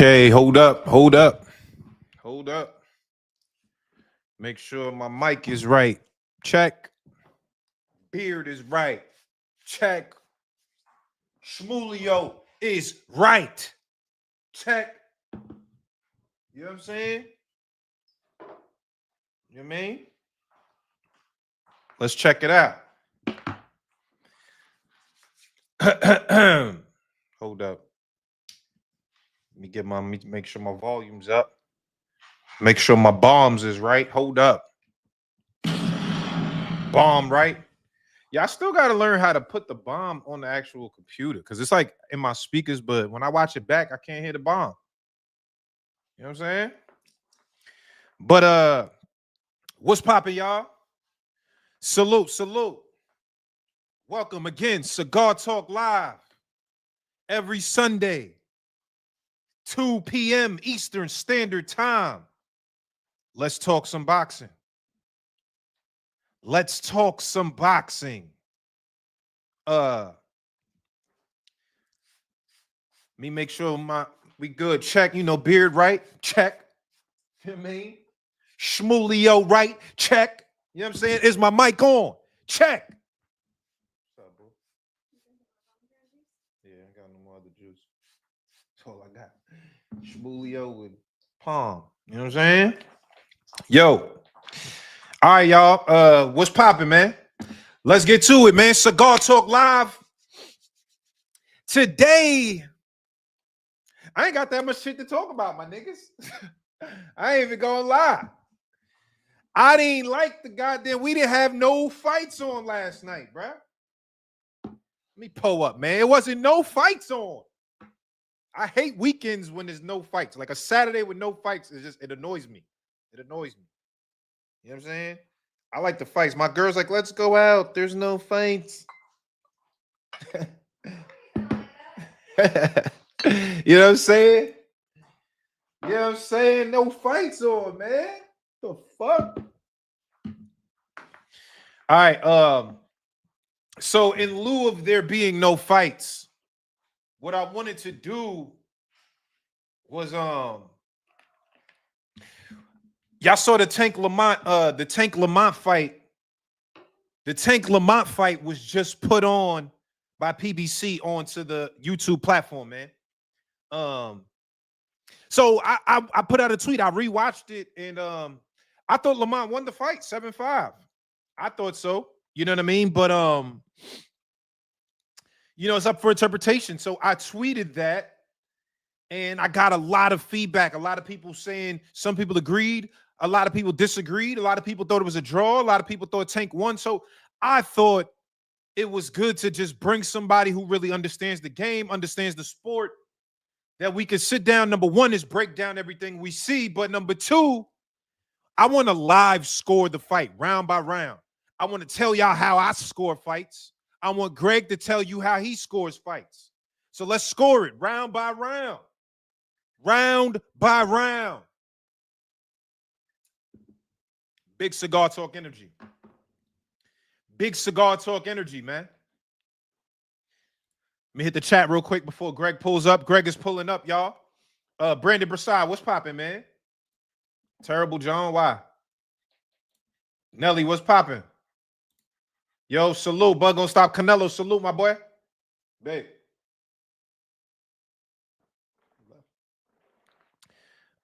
Okay, hold up, hold up, hold up. Make sure my mic is right. Check. Beard is right. Check. Shmulio is right. Check. You know what I'm saying? You know what I mean? Let's check it out. Hold up. Let me make sure my volume's up. Make sure my bombs is right. Hold up. Bomb right. Yeah, I still got to learn how to put the bomb on the actual computer because it's like in my speakers, but when I watch it back, I can't hear the bomb. You know what I'm saying? But what's poppin', y'all? Salute, salute. Welcome again, Cigar Talk Live. Every Sunday, 2 p.m. Eastern Standard Time. Let's talk some boxing. Let's talk some boxing. Me make sure we good. Check, beard right. Check. You know what I mean? Shmulio right. Check. You know what I'm saying? Is my mic on? Check. What's up, bro? Yeah, I got no more other juice. That's all I got. Shmulio with palm. You know what I'm saying? Yo. All right, y'all. What's poppin', man? Let's get to it, man. Cigar Talk Live. Today, I ain't got that much shit to talk about, my niggas. I ain't even gonna lie. I didn't like the goddamn. We didn't have no fights on last night, bruh. Let me pull up, man. It wasn't no fights on. I hate weekends when there's no fights. Like a Saturday with no fights, it annoys me. It annoys me. You know what I'm saying? I like the fights. My girl's like, let's go out. There's no fights. You know what I'm saying? You know what I'm saying? No fights on, man. The fuck? All right. So in lieu of there being no fights, what I wanted to do was y'all saw the Tank Lamont fight. The Tank Lamont fight was just put on by PBC onto the YouTube platform, man. So I put out a tweet. I rewatched it, and I thought Lamont won the fight 7-5. I thought so. You know what I mean? But it's up for interpretation. So I tweeted that, and I got a lot of feedback. A lot of people saying some people agreed, a lot of people disagreed, a lot of people thought it was a draw, a lot of people thought Tank won. So I thought it was good to just bring somebody who really understands the game, understands the sport, that we could sit down. Number one is break down everything we see, but number two, I want to live score the fight round by round. I want to tell y'all how I score fights. I want Greg to tell you how he scores fights. So let's score it round by round. Round by round. Big Cigar Talk energy. Big Cigar Talk energy, man. Let me hit the chat real quick before Greg pulls up. Greg is pulling up, y'all. Brandon Broussard, what's popping, man? Terrible John, why? Nelly, what's popping? Yo, salute. Bug gonna stop Canelo. Salute, my boy. Babe.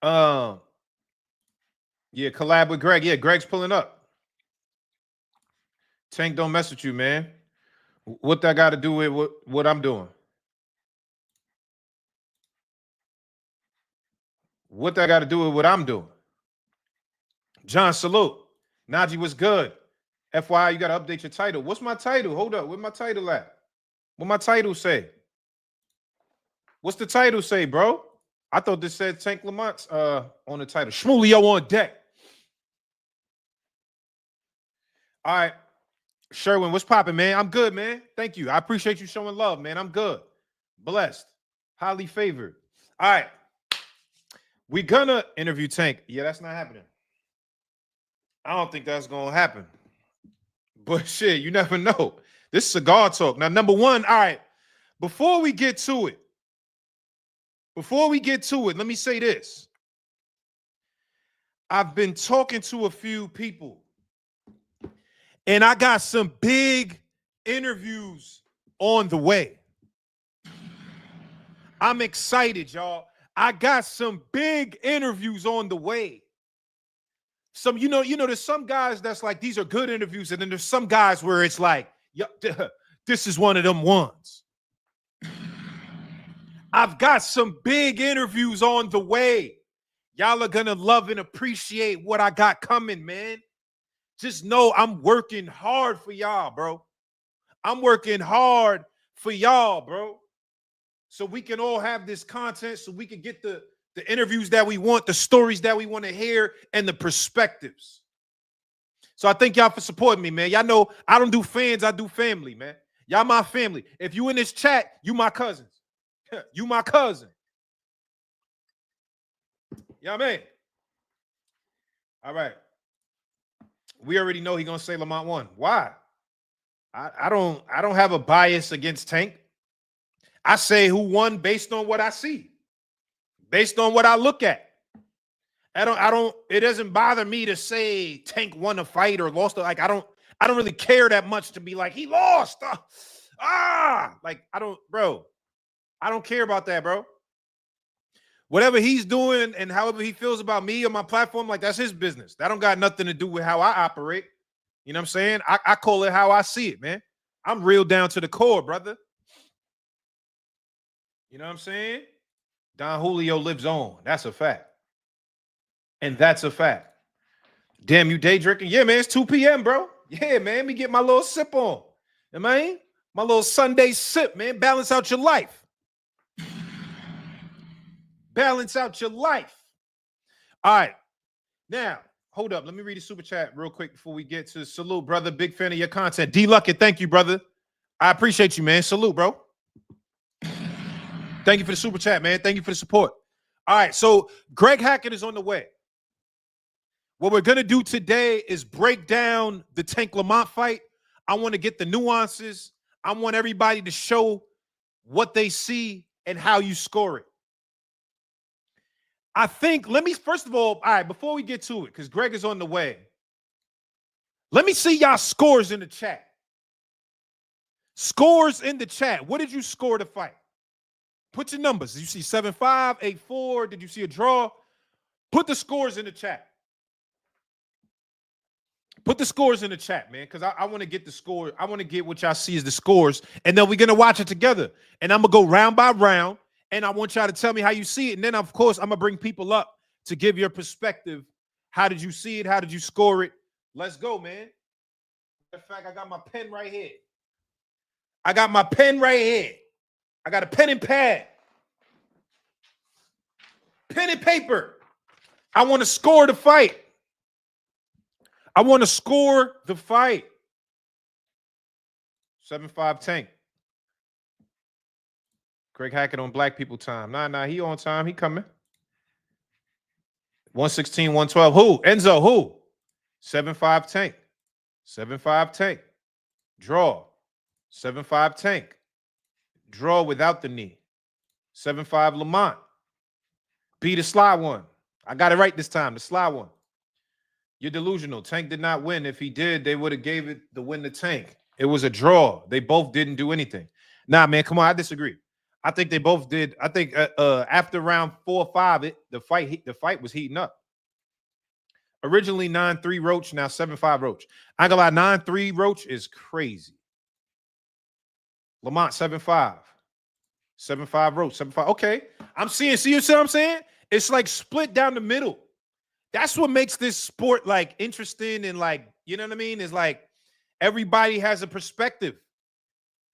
Yeah, collab with Greg. Yeah, Greg's pulling up. Tank don't mess with you, man. What that got to do with what I'm doing? What that got to do with what I'm doing? John, salute. Najee, what's good? FYI, you got to update your title. What's my title? Hold up. Where's my title at? What my title say? What's the title say, bro? I thought this said Tank Lamont's on the title. Shmulio on deck. All right. Sherwin, what's popping, man? I'm good, man. Thank you. I appreciate you showing love, man. I'm good. Blessed. Highly favored. All right. We're gonna interview Tank. Yeah, that's not happening. I don't think that's gonna happen. But shit, you never know. This is Cigar Talk. Now, number one, all right, before we get to it, Before we get to it, let me say this. I've been talking to a few people, and I got some big interviews on the way. I'm excited, y'all. I got some big interviews on the way. Some, there's some guys that's like, these are good interviews, and then there's some guys where it's like, this is one of them ones. I've got some big interviews on the way. Y'all are gonna love and appreciate what I got coming, man. Just know I'm working hard for y'all, bro. I'm working hard for y'all, bro. So we can all have this content, so we can get the interviews that we want, the stories that we want to hear, and the perspectives. So I thank y'all for supporting me, man. Y'all know I don't do fans, I do family, man. Y'all my family. If you in this chat, you my cousins. You my cousin. Yeah, man. All right. We already know he's gonna say Lamont won. Why? I don't have a bias against Tank. I say who won based on what I see, based on what I look at. It doesn't bother me to say Tank won a fight or lost. Like I don't really care that much to be like he lost. Like I don't care about that, bro. Whatever he's doing and however he feels about me or my platform, like that's his business. That don't got nothing to do with how I operate. You know what I'm saying? I call it how I see it, man. I'm real down to the core, brother. You know what I'm saying? Don Julio lives on. That's a fact. And that's a fact. Damn, you day drinking? Yeah, man, it's 2 p.m., bro. Yeah, man, let me get my little sip on. You know what I mean? My little Sunday sip, man. Balance out your life. Balance out your life. All right. Now, hold up. Let me read the super chat real quick before we get to salute, brother. Big fan of your content. D. Luckett, thank you, brother. I appreciate you, man. Salute, bro. Thank you for the super chat, man. Thank you for the support. All right, so Greg Hackett is on the way. What we're going to do today is break down the Tank Lamont fight. I want to get the nuances. I want everybody to show what they see and how you score it. I think, first of all right, before we get to it, because Greg is on the way, let me see y'all scores in the chat. Scores in the chat. What did you score the fight? Put your numbers. Did you see 7-5, 8-4? Did you see a draw? Put the scores in the chat. Put the scores in the chat, man, because I want to get the score. I want to get what y'all see as the scores, and then we're going to watch it together. And I'm going to go round by round, and I want y'all to tell me how you see it. And then, of course, I'm going to bring people up to give your perspective. How did you see it? How did you score it? Let's go, man. In fact, I got my pen right here. I got a pen and pad. Pen and paper. I want to score the fight. I want to score the fight. 7-5 Tank. Greg Hackett on black people time. Nah, he on time. He coming. 116, 112. Who? Enzo, who? 7-5 Tank. 7-5 Tank. Draw. 7-5 Tank. Draw without the knee. 7-5 Lamont. Be the sly one. I got it right this time. The sly one. You're delusional. Tank did not win. If he did, they would have gave it the win to Tank. It was a draw. They both didn't do anything. Nah, man, come on. I disagree. I think they both did. I think after round 4 or 5, the fight was heating up. Originally 9-3 Roach, now 7-5 Roach. I ain't gonna lie, 9-3 Roach is crazy. Lamont 7-5. 7-5 Roach. 7-5. Okay. See what I'm saying? It's like split down the middle. That's what makes this sport like interesting and like, you know what I mean? It's like everybody has a perspective.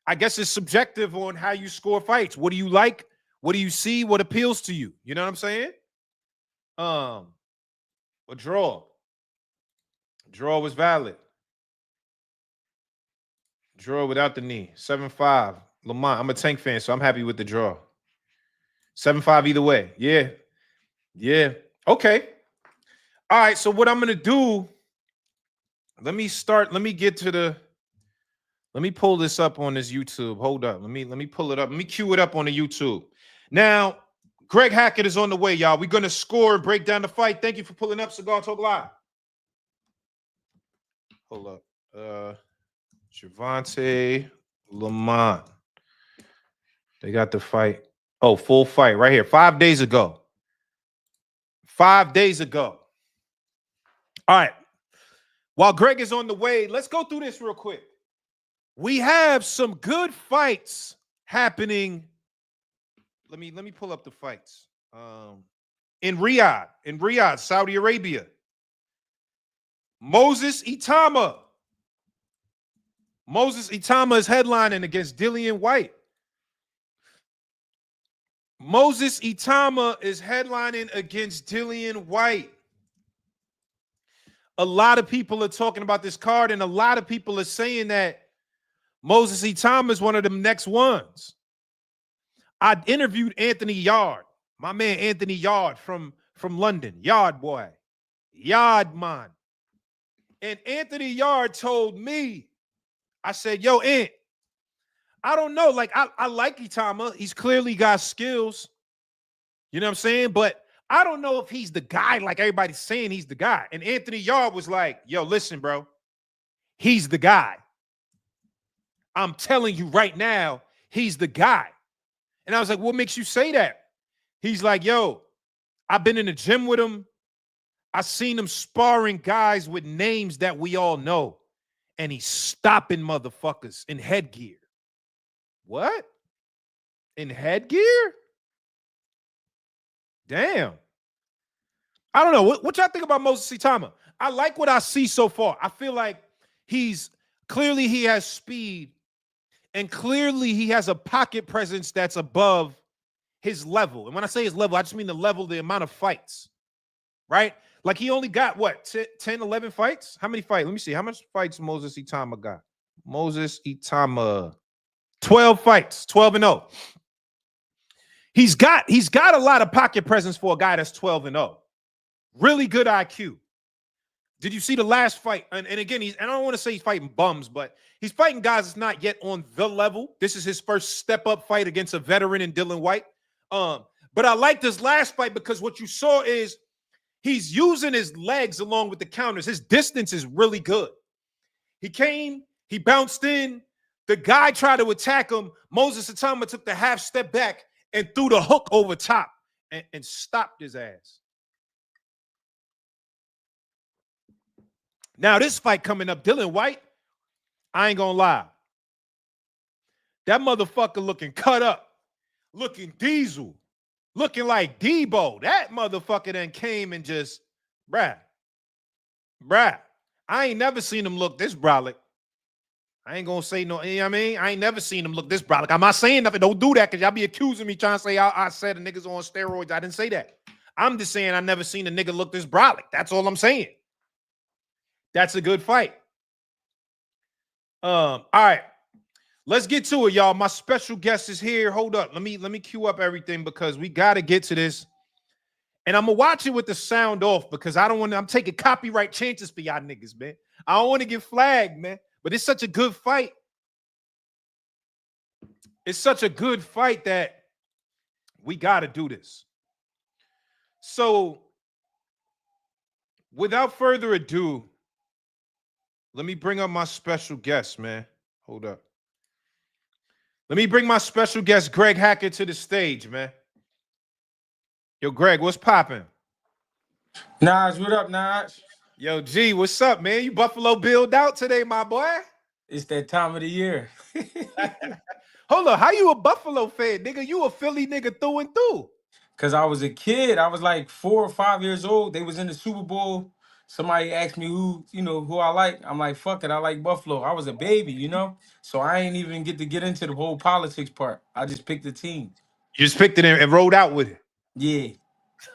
I guess it's subjective on how you score fights. What do you like? What do you see? What appeals to you? You know what I'm saying? A draw. Draw was valid. Draw without the knee. 7-5. Lamont. I'm a Tank fan, so I'm happy with the draw. 7-5 either way. Yeah. Yeah. Okay. All right. So what I'm going to do, let me pull this up on this YouTube. Hold up. Let me pull it up. Let me cue it up on the YouTube. Now, Greg Hackett is on the way, y'all. We're going to score and break down the fight. Thank you for pulling up, Cigar Talk Live. Hold up. Tank Lamont. They got the fight. Oh, full fight right here. 5 days ago. 5 days ago. All right. While Greg is on the way, let's go through this real quick. We have some good fights happening. Let me pull up the fights. In Riyadh, Saudi Arabia. Moses Itama. Moses Itama is headlining against Dillian White. Moses Itama is headlining against Dillian White. A lot of people are talking about this card, and a lot of people are saying that Moses Itama is one of them next ones. I interviewed Anthony Yard, my man Anthony Yard from London. Yard boy. Yard man. And Anthony Yard told me, I said, yo, Ant, I don't know. Like, I like Itama. He's clearly got skills. You know what I'm saying? But I don't know if he's the guy like everybody's saying he's the guy. And Anthony Yard was like, yo, listen, bro. He's the guy. I'm telling you right now, he's the guy. And I was like, what makes you say that? He's like, yo, I've been in the gym with him. I seen him sparring guys with names that we all know. And he's stopping motherfuckers in headgear. What? In headgear? Damn. I don't know. What y'all think about Moses Itama? I like what I see so far. I feel like he has speed, and clearly he has a pocket presence that's above his level. And when I say his level, I just mean the amount of fights, right? Like he only got, what, 10, 11 fights? How many fights? Let me see. How much fights Moses Itama got? Moses Itama, 12 fights, 12-0. He's got a lot of pocket presence for a guy that's 12-0. Really good IQ. Did you see the last fight? And again, I don't want to say he's fighting bums, but he's fighting guys that's not yet on the level. This is his first step-up fight against a veteran in Dillian White. But I like this last fight because what you saw is he's using his legs along with the counters. His distance is really good. He came, he bounced in. The guy tried to attack him. Moses Itama took the half step back and threw the hook over top and stopped his ass. Now, this fight coming up, Dillian White, I ain't gonna lie. That motherfucker looking cut up, looking diesel, looking like Debo. That motherfucker then came and just, bruh, I ain't never seen him look this brolic. I ain't gonna say no, you know what I mean? I ain't never seen him look this brolic. I'm not saying nothing. Don't do that because y'all be accusing me trying to say I said a nigga's on steroids. I didn't say that. I'm just saying I never seen a nigga look this brolic. That's all I'm saying. That's a good fight. All right. Let's get to it, y'all. My special guest is here. Hold up. Let me cue up everything because we got to get to this. And I'm going to watch it with the sound off because I'm taking copyright chances for y'all niggas, man. I don't want to get flagged, man. But it's such a good fight. It's such a good fight that we got to do this. So, without further ado, let me bring up my special guest, man. Hold up. Let me bring my special guest, Greg Hackett, to the stage, man. Yo, Greg, what's popping? Naj, what up, Naj? Yo, G, what's up, man? You Buffalo Billed out today, my boy. It's that time of the year. Hold up, how you a Buffalo fan, nigga? You a Philly nigga through and through. Because I was a kid. I was like 4 or 5 years old. They was in the Super Bowl. Somebody asked me who I like. I'm like, fuck it, I like Buffalo. I was a baby, So I ain't even get into the whole politics part. I just picked the team. You just picked it and rode out with it. Yeah.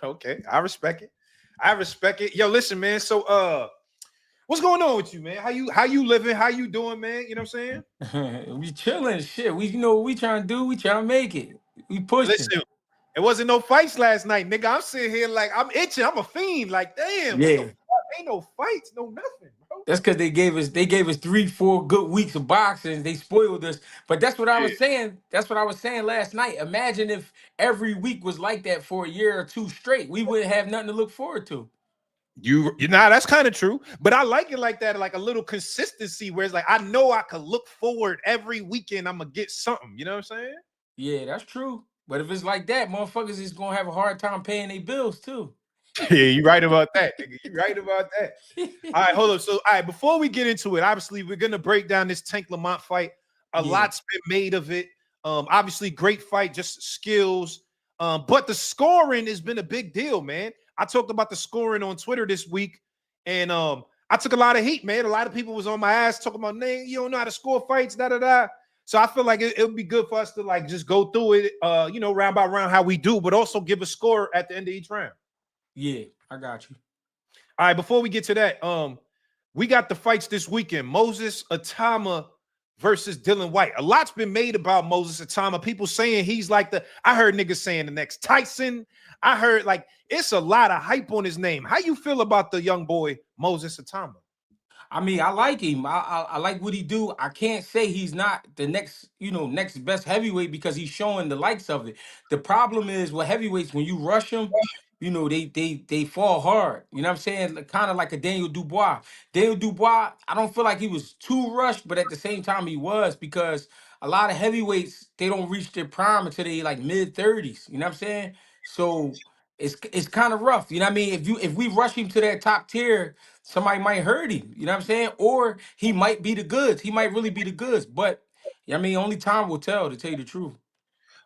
Okay, I respect it. Yo, listen, man. So what's going on with you, man? How you living? How you doing, man? You know what I'm saying? We chilling, shit. We what we trying to do. We trying to make it. We pushing. Listen, it wasn't no fights last night, nigga. I'm sitting here like I'm itching. I'm a fiend. Like, damn. Yeah. Ain't no fights, no nothing, bro. That's because they gave us 3, 4 good weeks of boxing. They spoiled us. But that's what I Yeah. was saying. That's what I was saying last night. Imagine if every week was like that for a year or two straight. We wouldn't have nothing to look forward to. You know, that's kind of true, but I like it like that, like a little consistency where it's like I know I could look forward every weekend. I'm gonna get something. You know what I'm saying? Yeah, that's true. But if it's like that, motherfuckers is gonna have a hard time paying their bills too. Yeah, you're right about that, nigga. You're right about that. All right, hold up. So, all right, before we get into it, obviously we're gonna break down this Tank Lamont fight. A Yeah. lot's been made of it. Obviously, great fight, just skills. But the scoring has been a big deal, man. I talked about the scoring on Twitter this week, and I took a lot of heat, man. A lot of people was on my ass talking about, "Name, you don't know how to score fights, da da da." So I feel like it would be good for us to like just go through it, you know, round by round how we do, but also give a score at the end of each round. Yeah, I got you. All right, before we get to that, we got the fights this weekend. Moses Atama versus Dylan White. A lot's been made about Moses Atama. People saying he's like I heard niggas saying the next Tyson. I heard like it's a lot of hype on his name. How you feel about the young boy Moses Atama? I mean, I like him. I like what he do. I can't say he's not the next, next best heavyweight because he's showing the likes of it. The problem is with heavyweights when you rush them, they fall hard. You know what I'm saying? Kind of like a Daniel Dubois. Daniel Dubois, I don't feel like he was too rushed, but at the same time he was because a lot of heavyweights they don't reach their prime until they like mid 30s. You know what I'm saying? So it's kind of rough. You know what I mean? If we rush him to that top tier somebody might hurt him, you know what I'm saying? Or he might be the goods. He might really be the goods. But I mean, only time will tell, to tell you the truth.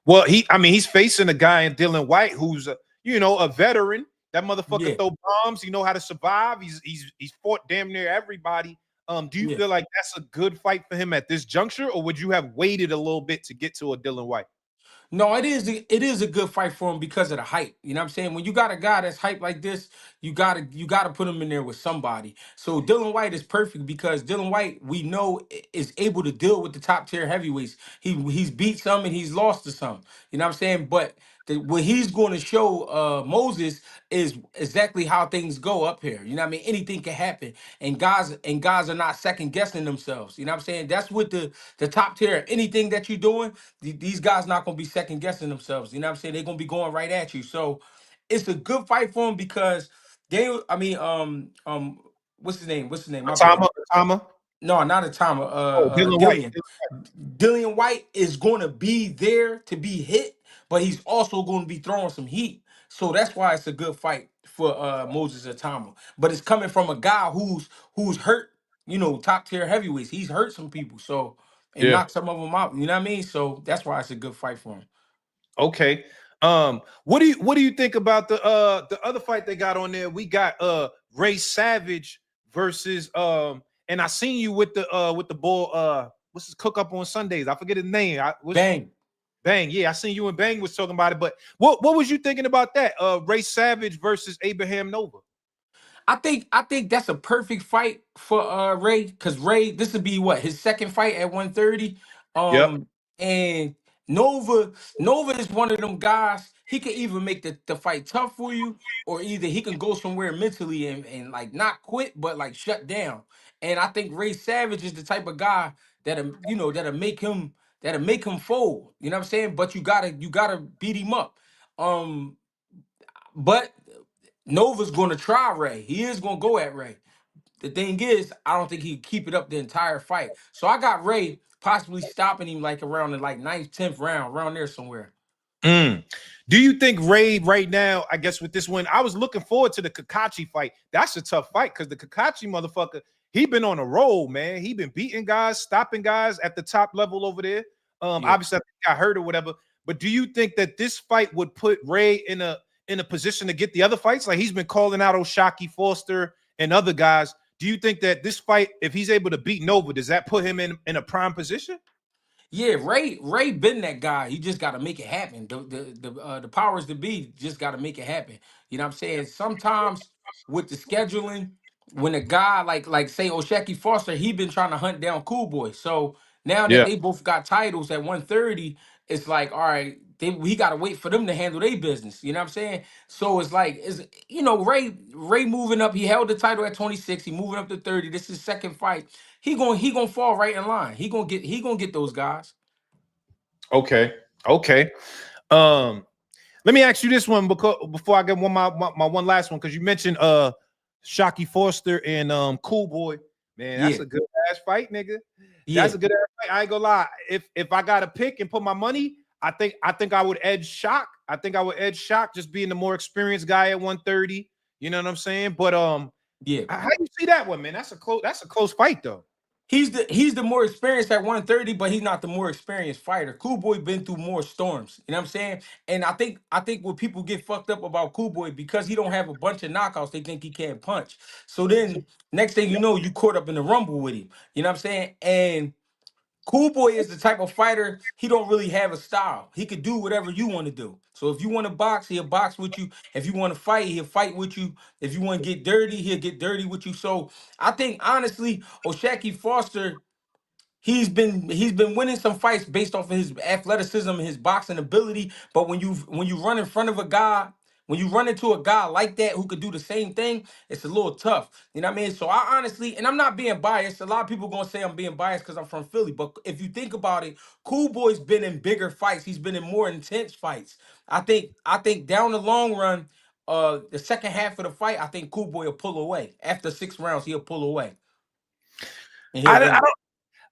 Well, I mean, he's facing a guy in Dylan White who's you know, a veteran. That motherfucker Yeah, throw bombs. He know how to survive. He's fought damn near everybody. Do you yeah. feel like that's a good fight for him at this juncture, or would you have waited a little bit to get to a Dylan White? No, it is a good fight for him because of the hype. You know what I'm saying? When you got a guy that's hyped like this, you gotta put him in there with somebody. So Dylan White is perfect because Dylan White, we know, is able to deal with the top tier heavyweights. He's beat some and he's lost to some. You know what I'm saying? But what he's going to show Moses is exactly how things go up here. You know what I mean? Anything can happen. And guys are not second guessing themselves. You know what I'm saying? That's what the top tier. Anything that you're doing, these guys not gonna be second guessing themselves. You know what I'm saying? They're gonna be going right at you. So it's a good fight for them because I mean, what's his name? What's his name? My bad. Atama, Atama. No, not a timer. Oh, Dylan White. Dillian. Dillian White is going to be there to be hit, but he's also going to be throwing some heat. So that's why it's a good fight for Moses Atama. But it's coming from a guy who's hurt, top tier heavyweights. He's hurt some people, so and Yeah. knocked some of them out. You know what I mean? So that's why it's a good fight for him. Okay. What do you think about the other fight they got on there? We got Ray Savage versus and I seen you with the bull what's his cook up on Sundays? I forget his name. What's Bang. Bang? Yeah, I seen you and Bang was talking about it. But what was you thinking about that? Ray Savage versus Abraham Nova. I think that's a perfect fight for Ray because Ray this would be what his second fight at 130. Yep. And Nova is one of them guys. He can either make the fight tough for you, or either he can go somewhere mentally and like not quit but like shut down. And I think Ray Savage is the type of guy that'll make him fold. You know what I'm saying? But you gotta beat him up. Um, but Nova's going to try Ray. He is going to go at Ray. The thing is, I don't think he can keep it up the entire fight. So I got Ray possibly stopping him like around the like ninth, 10th round, around there somewhere. Mm. Do you think Ray right now, I guess with this win, I was looking forward to the Kakachi fight. That's a tough fight because the Kakachi motherfucker, he been on a roll, man. He been beating guys, stopping guys at the top level over there. Yeah. Obviously, I think I heard or whatever. But do you think that this fight would put Ray in a position to get the other fights? Like he's been calling out Oshaki Foster and other guys. Do you think that this fight, if he's able to beat Nova, does that put him in a prime position? Yeah, Ray been that guy. He just got to make it happen. The powers that be just got to make it happen. You know what I'm saying? Sometimes with the scheduling, when a guy like say Oshaki Foster, he been trying to hunt down Cool Boy. So now that Yeah. they both got titles at 130, it's like, all right, we got to wait for them to handle their business. You know what I'm saying? So it's like, Ray moving up. He held the title at 26. He moving up to 30. This is his second fight. He gonna fall right in line. He gonna get those guys. Okay. Okay. Um, Let me ask you this one because before I get my one last one, because you mentioned Shockey Foster and Cool Boy. Man, that's Yeah, a good ass fight, nigga. That's yeah, a good ass fight. I ain't gonna lie. If I got to pick and put my money, I think I would edge Shock. I think I would edge Shock just being the more experienced guy at 130. You know what I'm saying? But yeah. how you see that one, man? That's a close fight though. He's the more experienced at 130, but he's not the more experienced fighter. Cool Boy been through more storms. You know what I'm saying? And I think what people get fucked up about Cool Boy, because he don't have a bunch of knockouts, they think he can't punch. So then next thing you know, you caught up in the rumble with him. You know what I'm saying? And Cool Boy is the type of fighter, he don't really have a style. He could do whatever you want to do. So if you want to box, he'll box with you. If you want to fight, he'll fight with you. If you want to get dirty, he'll get dirty with you. So I think honestly, O'Shaquie Foster, he's been winning some fights based off of his athleticism and his boxing ability. But when you run in front of a guy, when you run into a guy like that who could do the same thing, it's a little tough. You know what I mean? So I honestly, and I'm not being biased. A lot of people gonna say I'm being biased because I'm from Philly. But if you think about it, Cool Boy's been in bigger fights. He's been in more intense fights. I think down the long run, the second half of the fight, I think Cool Boy will pull away. After 6 rounds, he'll pull away and he'll I, win. I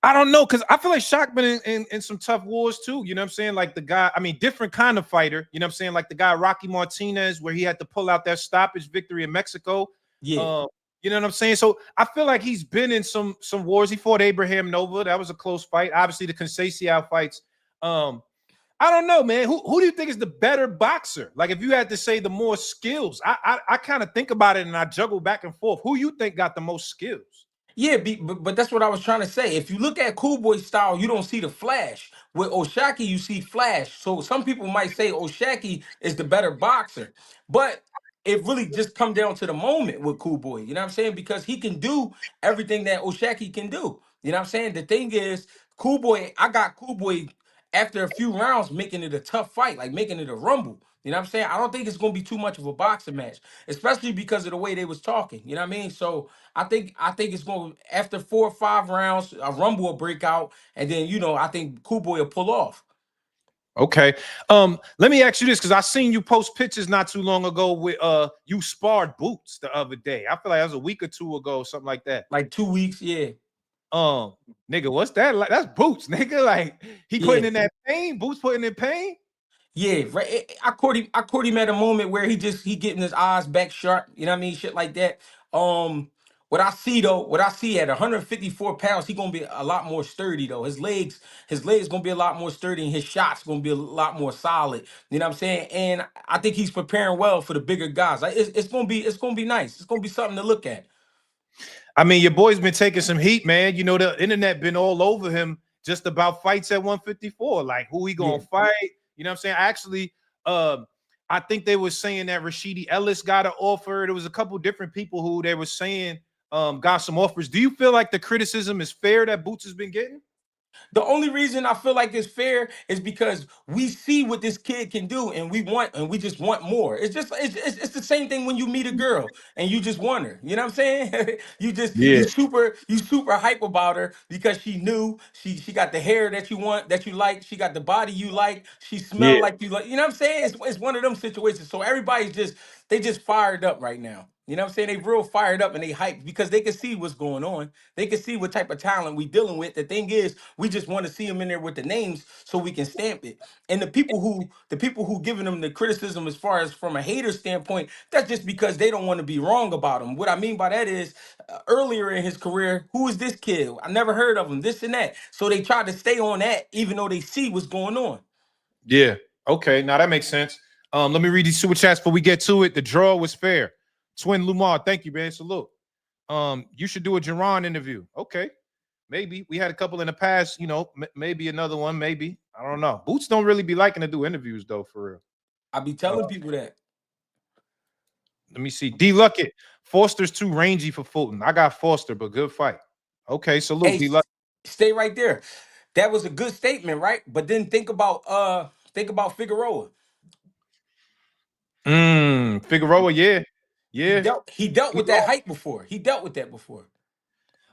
I don't know because I feel like Shock been in some tough wars too. You know what I'm saying? Like the guy, I mean, different kind of fighter. You know what I'm saying? Like the guy Rocky Martinez, where he had to pull out that stoppage victory in Mexico. Yeah. Um, you know what I'm saying? So I feel like he's been in some wars. He fought Abraham Nova. That was a close fight. Obviously, the Conceição fights. I don't know, man. Who do you think is the better boxer? Like, if you had to say the more skills, I kind of think about it and I juggle back and forth. Who you think got the most skills? Yeah, but that's what I was trying to say. If you look at Cool Boy style, you don't see the flash. With O'Shaquie, you see flash. So some people might say O'Shaquie is the better boxer, but it really just come down to the moment with Cool Boy. You know what I'm saying? Because he can do everything that O'Shaquie can do. You know what I'm saying? The thing is, Cool Boy, I got Cool Boy after a few rounds making it a tough fight, like making it a rumble. You know what I'm saying? I don't think it's gonna be too much of a boxing match, especially because of the way they was talking. You know what I mean? So I think it's going after 4 or 5 rounds, a rumble will break out, and then I think Cool Boy will pull off. Okay. Let me ask you this because I seen you post pictures not too long ago with you sparred Boots the other day. I feel like that was a week or two ago, something like that. Like 2 weeks, yeah, Um, nigga, what's that like? That's Boots, nigga. Like he yeah. putting in that pain, Boots putting in pain. Yeah, right. I caught him at a moment where he getting his eyes back sharp. You know what I mean? Shit like that. Um, what I see at 154 pounds, he gonna be a lot more sturdy though. His legs gonna be a lot more sturdy, and his shots gonna be a lot more solid. You know what I'm saying? And I think he's preparing well for the bigger guys. Like it's gonna be nice. It's gonna be something to look at. I mean, your boy's been taking some heat, man. You know, the internet been all over him just about fights at 154. Like who he Yeah. gonna fight? You know what I'm saying? Actually, I think they were saying that Rashidi Ellis got an offer. There was a couple different people who they were saying got some offers. Do you feel like the criticism is fair that Boots has been getting? The only reason I feel like it's fair is because we see what this kid can do, and we just want more. It's the same thing when you meet a girl and you just want her. You know what I'm saying? you just Yeah, you super hype about her because she knew she got the hair that you want, that you like. She got the body you like. She smell yeah, like you like. You know what I'm saying? It's one of them situations. So everybody's just fired up right now. You know what I'm saying? They real fired up and they hyped because they can see what's going on. They can see what type of talent we dealing with. The thing is, we just want to see them in there with the names so we can stamp it. And the people who giving them the criticism as far as from a hater standpoint, that's just because they don't want to be wrong about him. What I mean by that is, earlier in his career, who is this kid? I never heard of him. This and that. So they try to stay on that, even though they see what's going on. yeah. Okay, now that makes sense. Let me read these super chats before we get to it. The draw was fair. Twin Lumar, thank you, man. Salute. You should do a Jerron interview. Okay, maybe we had a couple in the past. You know, maybe another one. Maybe I don't know. Boots don't really be liking to do interviews though, for real. I be telling people that. Let me see. D Luckett. Foster's too rangy for Fulton. I got Foster, but good fight. Okay, salute. Hey, D Luckett. stay right there. that was a good statement, right? But then think about Figueroa. Figueroa, yeah. Yeah. He dealt We with that all, hype before. He dealt with that before.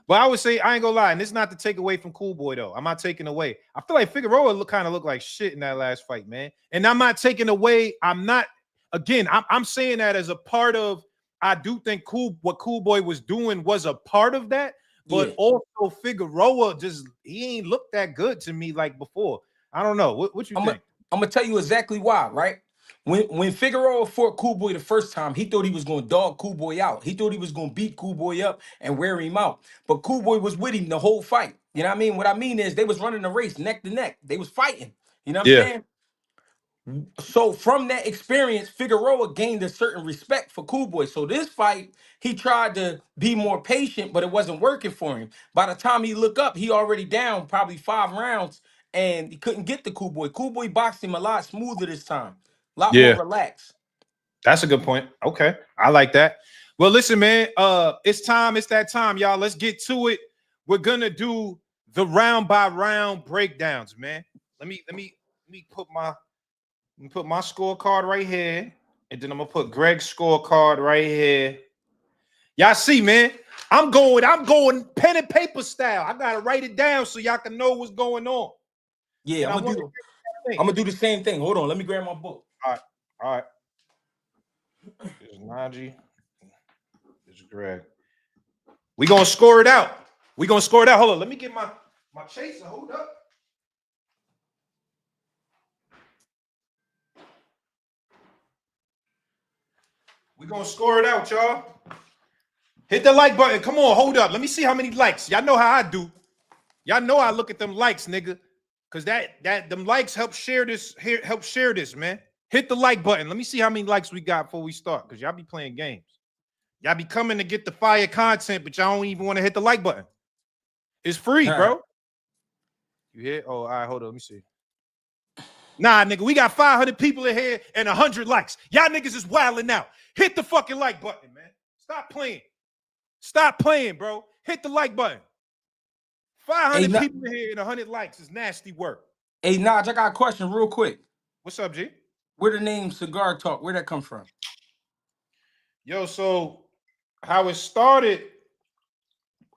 but I would say I ain't gonna lie, and this is not to take away from Cool Boy though. I'm not taking away. I feel like Figueroa kind of looked like shit in that last fight, man. And I'm not taking away. I'm not. Again, I'm saying that as a part of. I do think what Cool Boy was doing was a part of that, Yeah. but also Figueroa he ain't looked that good to me like before. I don't know. What you I'm think? gonna tell you exactly why, right? When Figueroa fought Cool Boy the first time, he thought he was gonna dog Cool Boy out. He thought he was gonna beat Cool Boy up and wear him out. But Cool Boy was with him the whole fight. You know what I mean? What I mean is they was running a race neck to neck. They was fighting. You know what I'm Yeah, saying? So from that experience, Figueroa gained a certain respect for Cool Boy. So this fight, he tried to be more patient, but it wasn't working for him. By the time he looked up, he already down probably 5 rounds, and he couldn't get the Cool Boy. Cool Boy boxed him a lot smoother this time, a lot more yeah. relaxed. That's a good point. Okay, I like that. Well, listen, man. It's time. It's that time, y'all. Let's get to it. We're gonna do the round by round breakdowns, man. Let me put my scorecard right here, and then I'm gonna put Greg's scorecard right here. Y'all see, man. I'm going pen and paper style. I gotta write it down so y'all can know what's going on. Yeah, And I'm gonna do the same thing. Hold on, let me grab my book. All right. This is Najee. This is Greg. We gonna score it out. Hold on. Let me get my chaser. Hold up. We gonna score it out, y'all. Hit the like button. Come on, hold up. Let me see how many likes. Y'all know how I do. Y'all know I look at them likes, nigga. Cause them likes help share this. Help share this, man. Hit the like button. Let me see how many likes we got before we start. Cause y'all be playing games. Y'all be coming to get the fire content, but y'all don't even want to hit the like button. It's free, bro. You hear? Oh, all right, hold on. Let me see. Nah, nigga, we got 500 people in here and 100 likes. Y'all niggas is wilding out. Hit the fucking like button, man. Stop playing. Stop playing, bro. Hit the like button. 500 people in here and 100 likes is nasty work. Hey, Naj, I got a question real quick. What's up, G? Where the name Cigar Talk, where that come from? Yo, so how it started,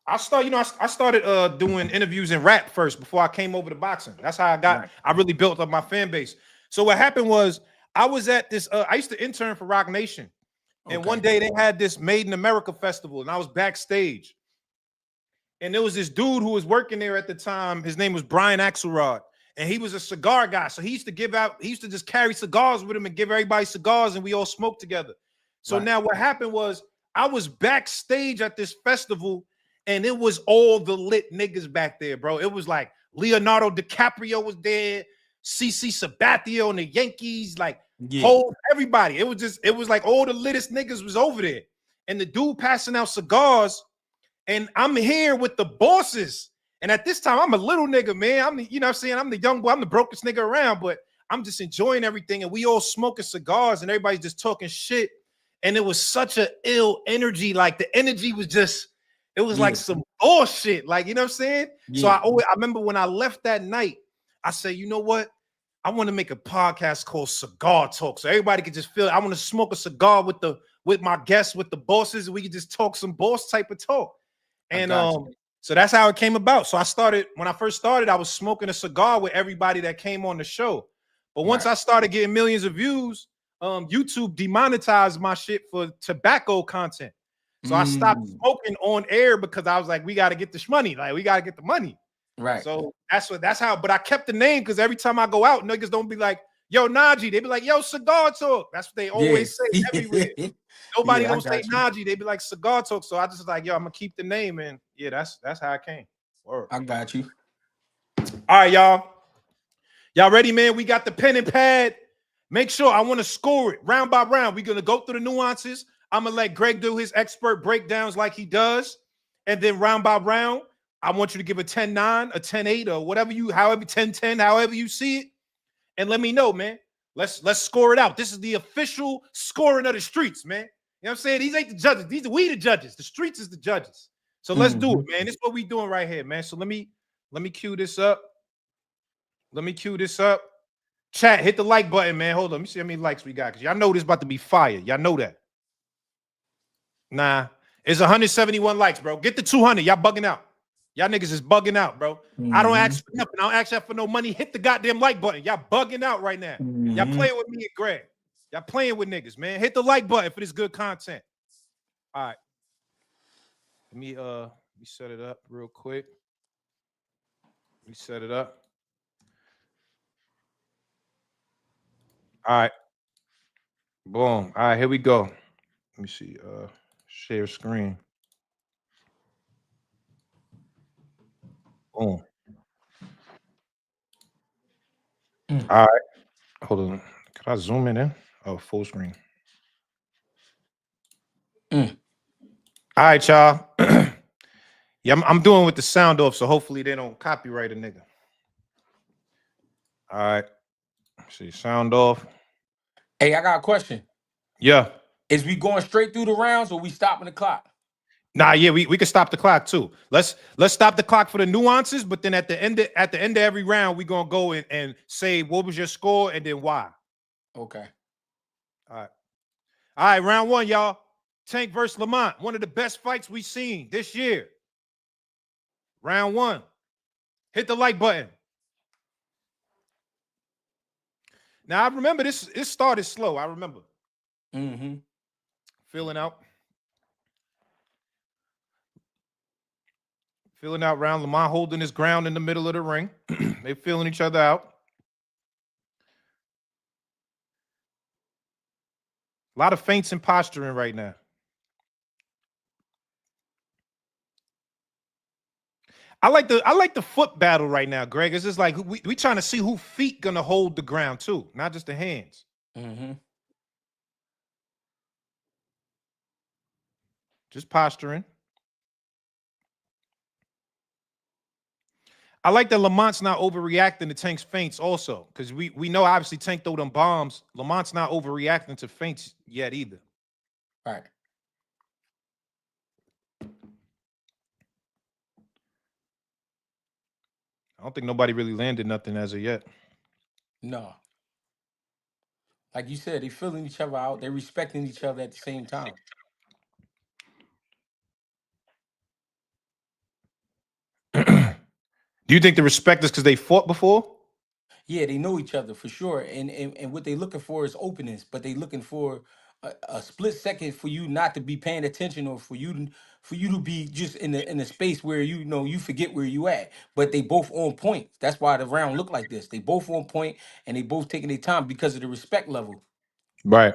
I started doing interviews in rap first before I came over to boxing. That's how I really built up my fan base. So what happened was I was at this, I used to intern for Rock Nation. And one day they had this Made in America festival and I was backstage. And there was this dude who was working there at the time. His name was Brian Axelrod. And he was a cigar guy. So he used to just carry cigars with him and give everybody cigars and we all smoked together. So now what happened was I was backstage at this festival and it was all the lit niggas back there, bro. It was like Leonardo DiCaprio was there, CC Sabathia and the Yankees, like whole everybody. It was like all the littest niggas was over there. And the dude passing out cigars, and I'm here with the bosses. And at this time, I'm a little nigga, man. I'm the, you know what I'm saying? I'm the young boy, I'm the brokest nigga around, but I'm just enjoying everything. And we all smoking cigars and everybody's just talking shit. And it was such an ill energy. Like the energy was just, it was like some bullshit. Like, you know what I'm saying? So I remember when I left that night, I said, you know what? I want to make a podcast called Cigar Talk. So everybody can just feel it. I want to smoke a cigar with my guests, with the bosses, and we can just talk some boss type of talk. And so that's how it came about. So when I first started, I was smoking a cigar with everybody that came on the show. But once I started getting millions of views, YouTube demonetized my shit for tobacco content. So I stopped smoking on air because I was like, we got to get this money. Like, we got to get the money. Right. So that's how, but I kept the name because every time I go out, niggas don't be like, yo, Najee. They be like, yo, Cigar Talk. That's what they always say everywhere. Nobody don't say Najee. They be like Cigar Talk. So I just was like, yo, I'm gonna keep the name. And yeah, that's how I came. Word. I got you. All right, y'all. Y'all ready, man? We got the pen and pad. Make sure I want to score it round by round. We're gonna go through the nuances. I'm gonna let Greg do his expert breakdowns like he does. And then round by round, I want you to give a 10-9, a 10-8, or whatever however 10-10, however you see it. And let me know, man. Let's score it out. This is the official scoring of the streets, man. You know what I'm saying? These ain't the judges. We the judges. The streets is the judges. So let's do it, man. This is what we doing right here, man. So let me cue this up. Let me cue this up. Chat, hit the like button, man. Hold on. Let me see how many likes we got. Because y'all know this about to be fire. Y'all know that. Nah. It's 171 likes, bro. Get the 200. Y'all bugging out. Y'all niggas is bugging out, bro. I don't ask for nothing. I don't ask for no money. Hit the goddamn like button. Y'all bugging out right now. Y'all playing with me and Greg. Y'all playing with niggas, man. Hit the like button for this good content. All right. Let me set it up real quick. Let me set it up. All right. Boom. All right, here we go. Let me see. Share screen. Boom. All right. Hold on. Can I zoom in? Oh, full screen. All right, y'all. Yeah, I'm doing with the sound off, so hopefully they don't copyright a nigga. All right. See, sound off. Hey, I got a question. Yeah. Is we going straight through the rounds or we stopping the clock? Nah, yeah, we can stop the clock too. Let's stop the clock for the nuances, but then at the end of every round, we're gonna go and say what was your score and then why. Okay. All right. All right, round one, y'all. Tank versus Lamont, one of the best fights we've seen this year. Round one. Hit the like button. Now I remember this started slow. I remember. Feeling out round. Lamont holding his ground in the middle of the ring. They feeling each other out. A lot of feints and posturing right now. I like the foot battle right now, Greg. It's just like we trying to see who feet gonna hold the ground too, not just the hands. Just posturing. I like that Lamont's not overreacting to Tank's feints also, because we know obviously Tank throw them bombs. Lamont's not overreacting to feints yet either. All right. I don't think nobody really landed nothing as of yet. No. Like you said, they feeling each other out. They're respecting each other at the same time. Do you think the respect is because they fought before? Yeah, they know each other for sure. And what they looking for is openness, but they looking for a split second for you not to be paying attention or for you to be just in a space where you know you forget where you at. But they both on point. That's why the round look like this. They both on point and they both taking their time because of the respect level. Right.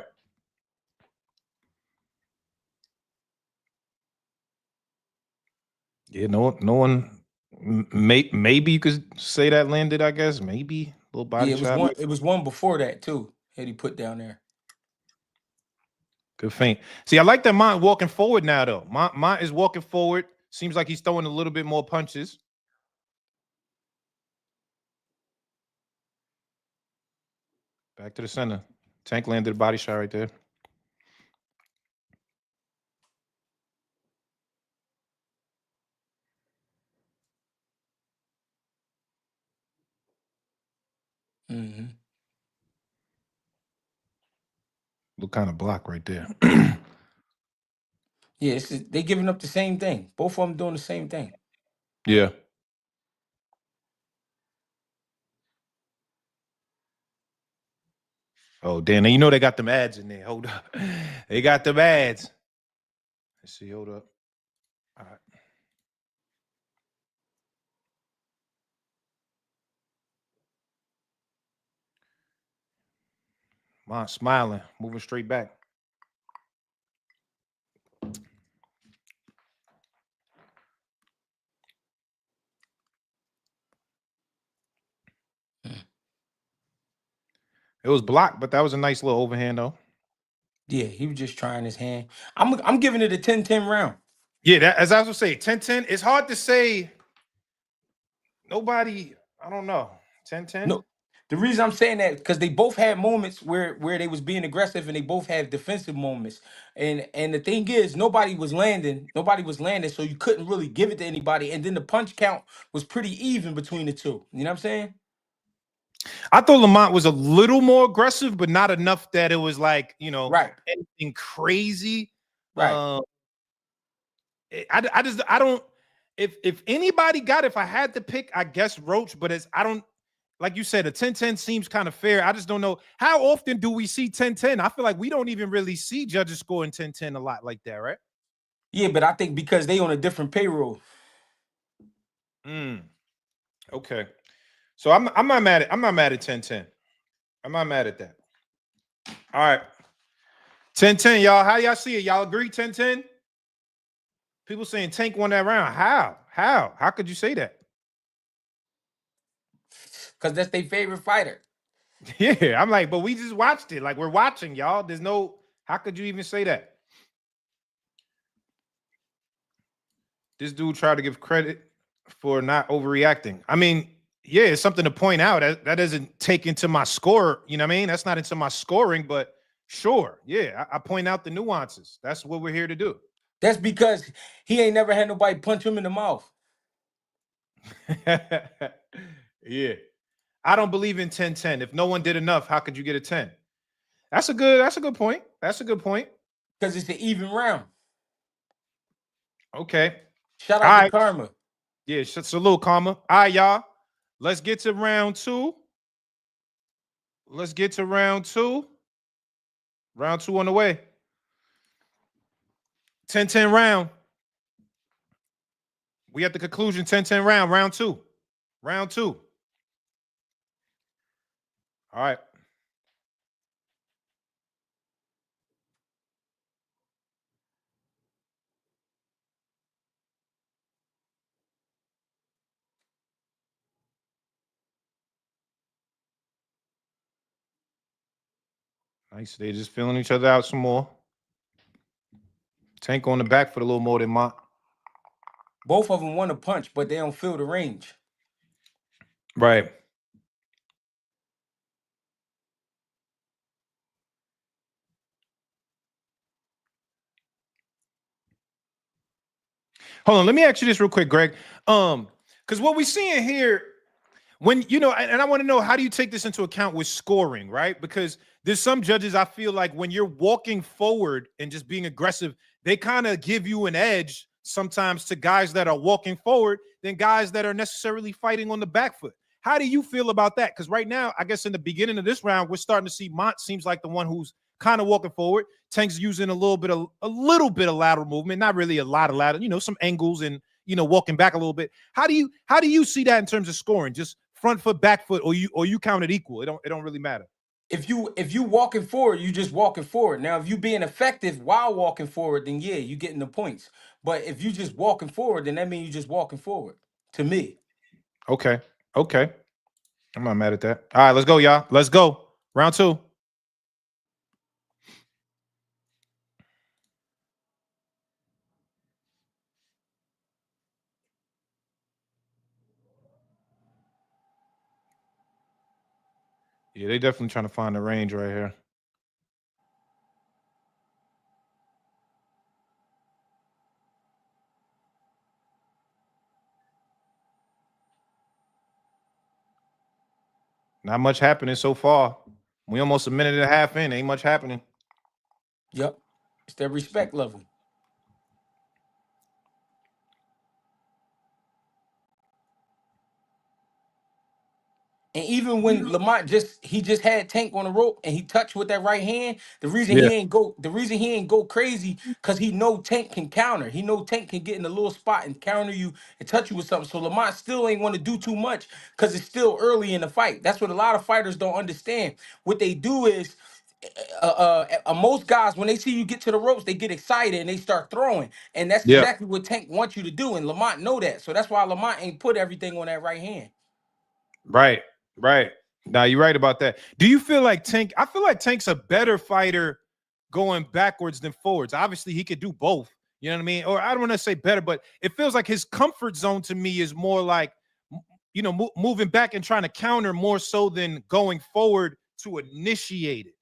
Yeah, no one. Maybe you could say that landed. I guess maybe a little body Yeah, shot. it was one before that too. That he put down there. Good feint. See, I like that Mont walking forward now though. Mont is walking forward. Seems like he's throwing a little bit more punches. Back to the center. Tank landed a body shot right there. Look kind of block right there. Yeah, they giving up the same thing. Both of them doing the same thing. Yeah. Oh, damn. Now you know they got them ads in there. Hold up. They got them ads. Let's see. Hold up. All right. Mont smiling, moving straight back. It was blocked, but that was a nice little overhand though. Yeah, he was just trying his hand. I'm giving it a 10-10 round. Yeah, that, as I was gonna say, 10-10. It's hard to say. Nobody, I don't know. 10-10? No, the reason I'm saying that because they both had moments where they was being aggressive and they both had defensive moments. And the thing is, nobody was landing. Nobody was landing, so you couldn't really give it to anybody. And then the punch count was pretty even between the two. You know what I'm saying? I thought Lamont was a little more aggressive, but not enough that it was like, Right, anything crazy. right. I don't. If anybody got, if I had to pick, I guess Roach. But I don't, like you said, a 10-10 seems kind of fair. I just don't know how often do we see 10-10. I feel like we don't even really see judges scoring 10-10 a lot like that, right? Yeah, but I think because they on a different payroll. Okay. So I'm not mad at 10-10. I'm not mad at that. All right. 10-10, y'all. How y'all see it? Y'all agree 10-10? People saying Tank won that round. How? How could you say that? Because that's their favorite fighter. Yeah, I'm like, but we just watched it. Like, we're watching, y'all. There's no, how could you even say that? This dude tried to give credit for not overreacting. I mean, yeah, it's something to point out. That doesn't take into my score. You know what I mean? That's not into my scoring, but sure. Yeah, I point out the nuances. That's what we're here to do. That's because he ain't never had nobody punch him in the mouth. Yeah. I don't believe in 10-10. If no one did enough, how could you get a 10? That's a good point. That's a good point. Because it's an even round. Okay. Shout All out to right. Karma. Yeah, salute, karma. All right, y'all. Let's get to round two. Let's get to round two. Round two on the way. 10-10 round. We at the conclusion. 10-10 round. Round two. Round two. All right. Nice. They just feeling each other out some more. Tank on the back for a little more than Mont. Both of them want to punch, but they don't feel the range. Right. Hold on. Let me ask you this real quick, Greg. Because what we're seeing here, when and I want to know, how do you take this into account with scoring, right? Because there's some judges, I feel like when you're walking forward and just being aggressive, they kind of give you an edge sometimes to guys that are walking forward than guys that are necessarily fighting on the back foot. How do you feel about that? Because right now, I guess in the beginning of this round, we're starting to see Mont seems like the one who's kind of walking forward. Tank's using a little bit of lateral movement, not really a lot of lateral, some angles and walking back a little bit. How do you see that in terms of scoring? Just front foot, back foot, or you count it equal? It don't really matter. If you walking forward, you just walking forward. Now, if you being effective while walking forward, then yeah, you getting the points. But if you just walking forward, then that means you just walking forward. To me. Okay. I'm not mad at that. All right, let's go, y'all. Let's go. Round two. Yeah, they definitely trying to find the range right here. Not much happening so far. We almost a minute and a half in. Ain't much happening. Yep. It's that respect level. And even when Lamont he just had Tank on the rope and he touched with that right hand, Yeah. the reason he ain't go crazy because he know Tank can counter. He know Tank can get in a little spot and counter you and touch you with something. So Lamont still ain't want to do too much because it's still early in the fight. That's what a lot of fighters don't understand. What they do is most guys, when they see you get to the ropes, they get excited and they start throwing. And that's Yeah. exactly what Tank wants you to do. And Lamont know that. So that's why Lamont ain't put everything on that right hand. Right. Right. Now you're right about that. Do you feel like Tank? I feel like Tank's a better fighter going backwards than forwards. Obviously, he could do both. You know what I mean? Or I don't want to say better, but it feels like his comfort zone to me is more like, moving back and trying to counter more so than going forward to initiate it.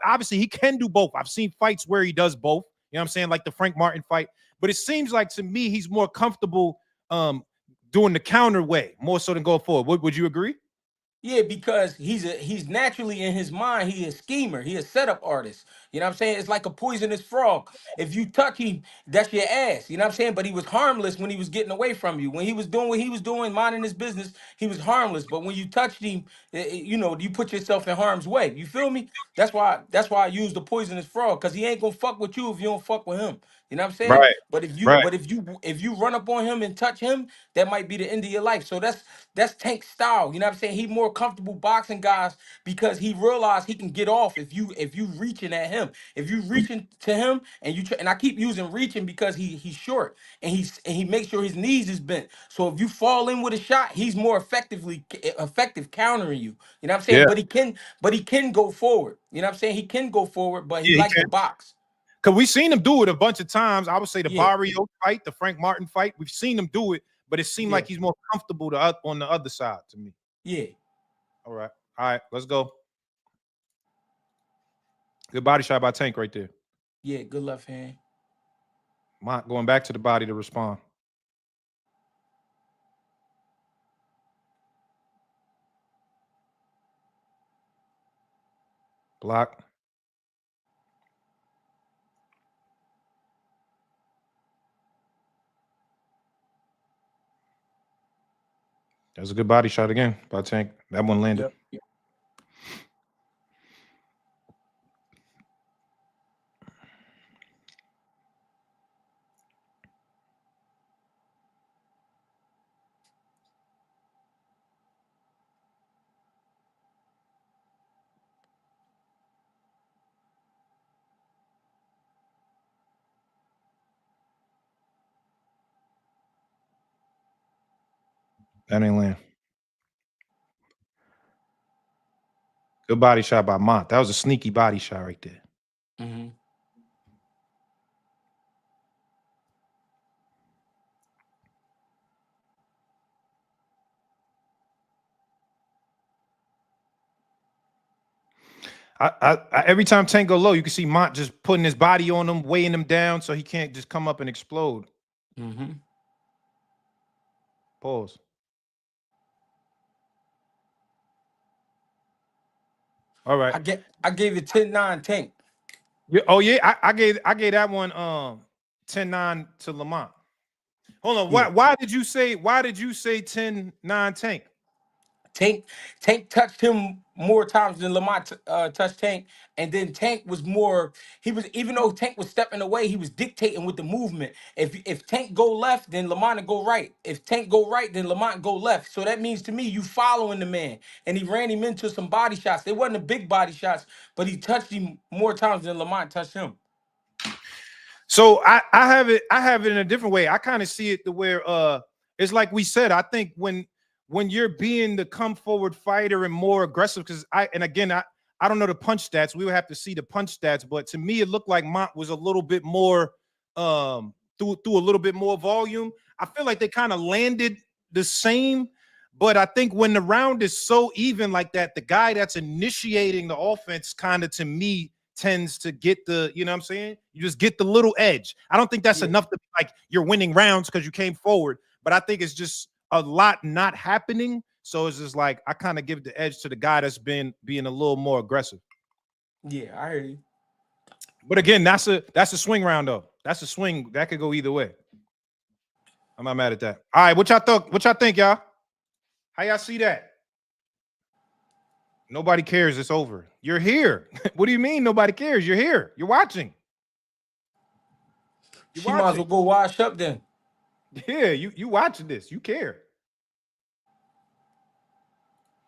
Obviously, he can do both. I've seen fights where he does both. You know what I'm saying? Like the Frank Martin fight. But it seems like to me, he's more comfortable doing the counter way more so than going forward. Would you agree? Yeah, because he's naturally in his mind, he is a schemer, he is a setup artist. You know what I'm saying? It's like a poisonous frog. If you touch him, that's your ass. You know what I'm saying? But he was harmless when he was getting away from you. When he was doing what he was doing, minding his business, he was harmless. But when you touched him, you know, you put yourself in harm's way. You feel me? That's why I use the poisonous frog, because he ain't gonna fuck with you if you don't fuck with him. You know what I'm saying? Right. But if you Right. but if you run up on him and touch him, that might be the end of your life. So that's Tank style. You know what I'm saying? He more comfortable boxing guys because he realized he can get off if you reaching at him. If you reaching to him and and I keep using reaching because he's short and he makes sure his knees is bent. So if you fall in with a shot, he's more effective countering you. You know what I'm saying? Yeah. But he can go forward. You know what I'm saying? He can go forward, but he Yeah, he likes can. to box. Because we've seen him do it a bunch of times. I would say the Yeah, Barrio fight, the Frank Martin fight, we've seen him do it, but it seemed yeah, like he's more comfortable on the other side to me. yeah, All right. All right. Let's go. Good body shot by Tank right there. yeah. Good left hand. Mont going back to the body to respond. Block. That's a good body shot again by Tank. That one landed. Yep. That ain't land. Good body shot by Mont. That was a sneaky body shot right there. Mm-hmm. Every time Tank go low, you can see Mont just putting his body on him, weighing him down so he can't just come up and explode. Mm-hmm. Pause. All right. I gave it 10-9 Tank. Yeah, oh yeah, I gave that one 10-9 to Lamont. Hold on. Yeah. Why did you say 10-9 Tank? Tank Tank touched him more times than Lamont touched Tank, and then Tank was more. He was, even though Tank was stepping away, he was dictating with the movement. If Tank go left, then Lamont would go right. If Tank go right, then Lamont go left. So that means to me you following the man, and he ran him into some body shots. They wasn't a big body shots, but he touched him more times than Lamont touched him. So I have it in a different way. I kind of see it the where it's like we said. I think when you're being the come forward fighter and more aggressive, because I don't know the punch stats. We would have to see the punch stats, but to me it looked like Mont was a little bit more through a little bit more volume. I feel like they kind of landed the same, but I think when the round is so even like that, the guy that's initiating the offense kind of to me tends to get the, you know what I'm saying? You just get the little edge. I don't think that's Yeah, enough to be like you're winning rounds because you came forward, but I think it's just a lot not happening. So it's just like I kind of give the edge to the guy that's been being a little more aggressive. yeah, I heard you. But again, that's a swing round though. That's a swing that could go either way. I'm not mad at that. All right, what y'all thought? What y'all think, y'all? How y'all see that? Nobody cares. It's over. You're here. What do you mean nobody cares? You're here. You're watching. You're She might as well watching. go wash up then. Yeah, you watching this. You care.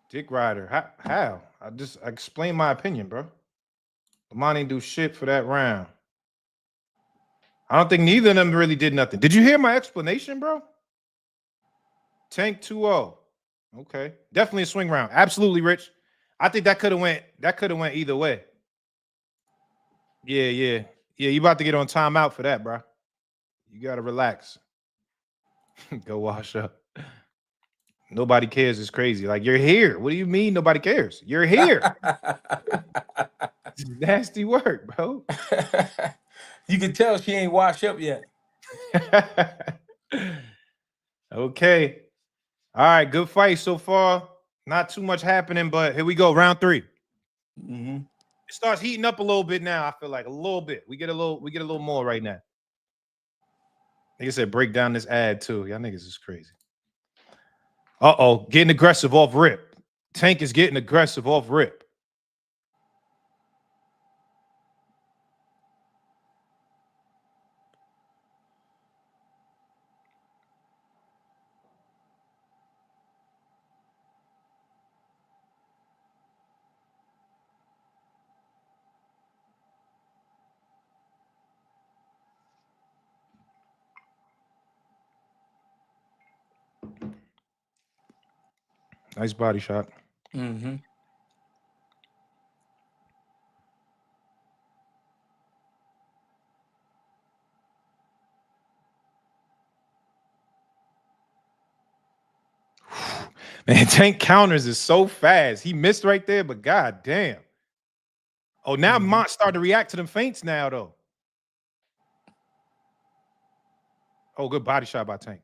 Dick Rider. How? I explained my opinion, bro. Lamont ain't do shit for that round. I don't think neither of them really did nothing. Did you hear my explanation, bro? Tank 2-0. Okay. Definitely a swing round. Absolutely, Rich. I think that could have went either way. Yeah, yeah. Yeah, you about to get on timeout for that, bro. You gotta relax. Go wash up. Nobody cares. It's crazy. Like you're here. What do you mean nobody cares? You're here. Nasty work, bro. You can tell she ain't washed up yet. Okay. All right. Good fight so far. Not too much happening, but here we go. Round 3. Mm-hmm. It starts heating up a little bit now. I feel like a little bit. We get a little more right now. Like I said, break down this ad too. Y'all niggas is crazy. Getting aggressive off rip. Tank is getting aggressive off rip. Nice body shot. Mm-hmm. Man, Tank counters is so fast. He missed right there, but god damn. Oh, now Mm-hmm. Mont started to react to them feints now, though. Oh, good body shot by Tank.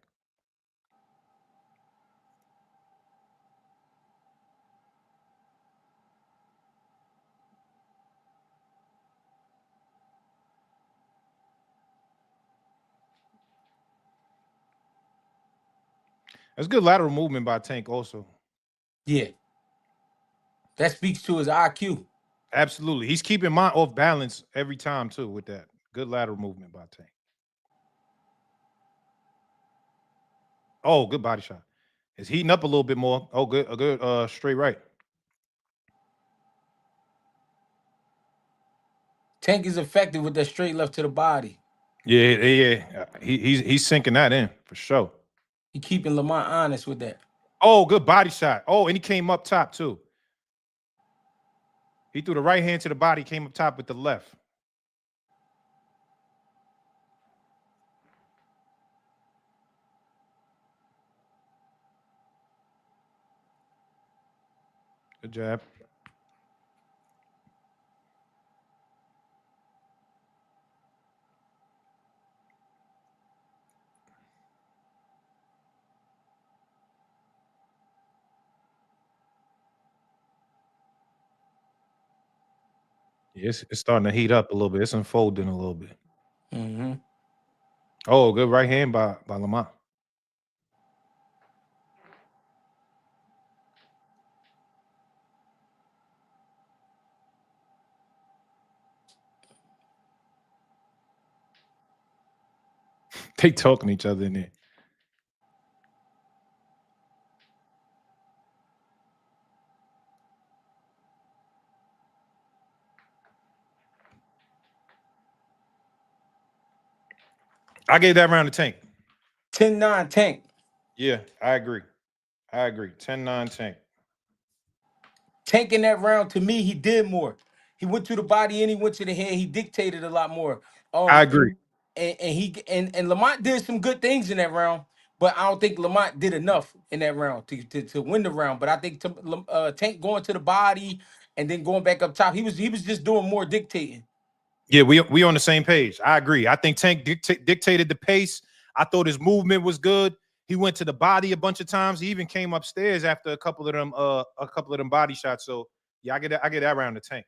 That's good lateral movement by Tank also. Yeah. That speaks to his IQ. Absolutely. He's keeping Mont off balance every time, too, with that. Good lateral movement by Tank. Oh, good body shot. It's heating up a little bit more. Oh, good. A good straight right. Tank is effective with that straight left to the body. Yeah. He's sinking that in for sure. He keeping Lamont honest with that. Oh, good body shot. Oh, and he came up top too. He threw the right hand to the body, came up top with the left. Good jab. Yeah, it's starting to heat up a little bit. It's unfolding a little bit. Mm-hmm. Oh, good right hand by Lamont. They talking to each other in there. I gave that round to Tank. 10-9 Tank. Yeah, I agree. 10-9 Tank. Tank in that round, to me, he did more. He went to the body and he went to the head. He dictated a lot more. I agree. And Lamont did some good things in that round, but I don't think Lamont did enough in that round to win the round. But I think Tank going to the body and then going back up top, he was just doing more dictating. Yeah, we on the same page. I agree. I think Tank dictated the pace. I thought his movement was good. He went to the body a bunch of times. He even came upstairs after a couple of them body shots. So yeah, I get that round to Tank.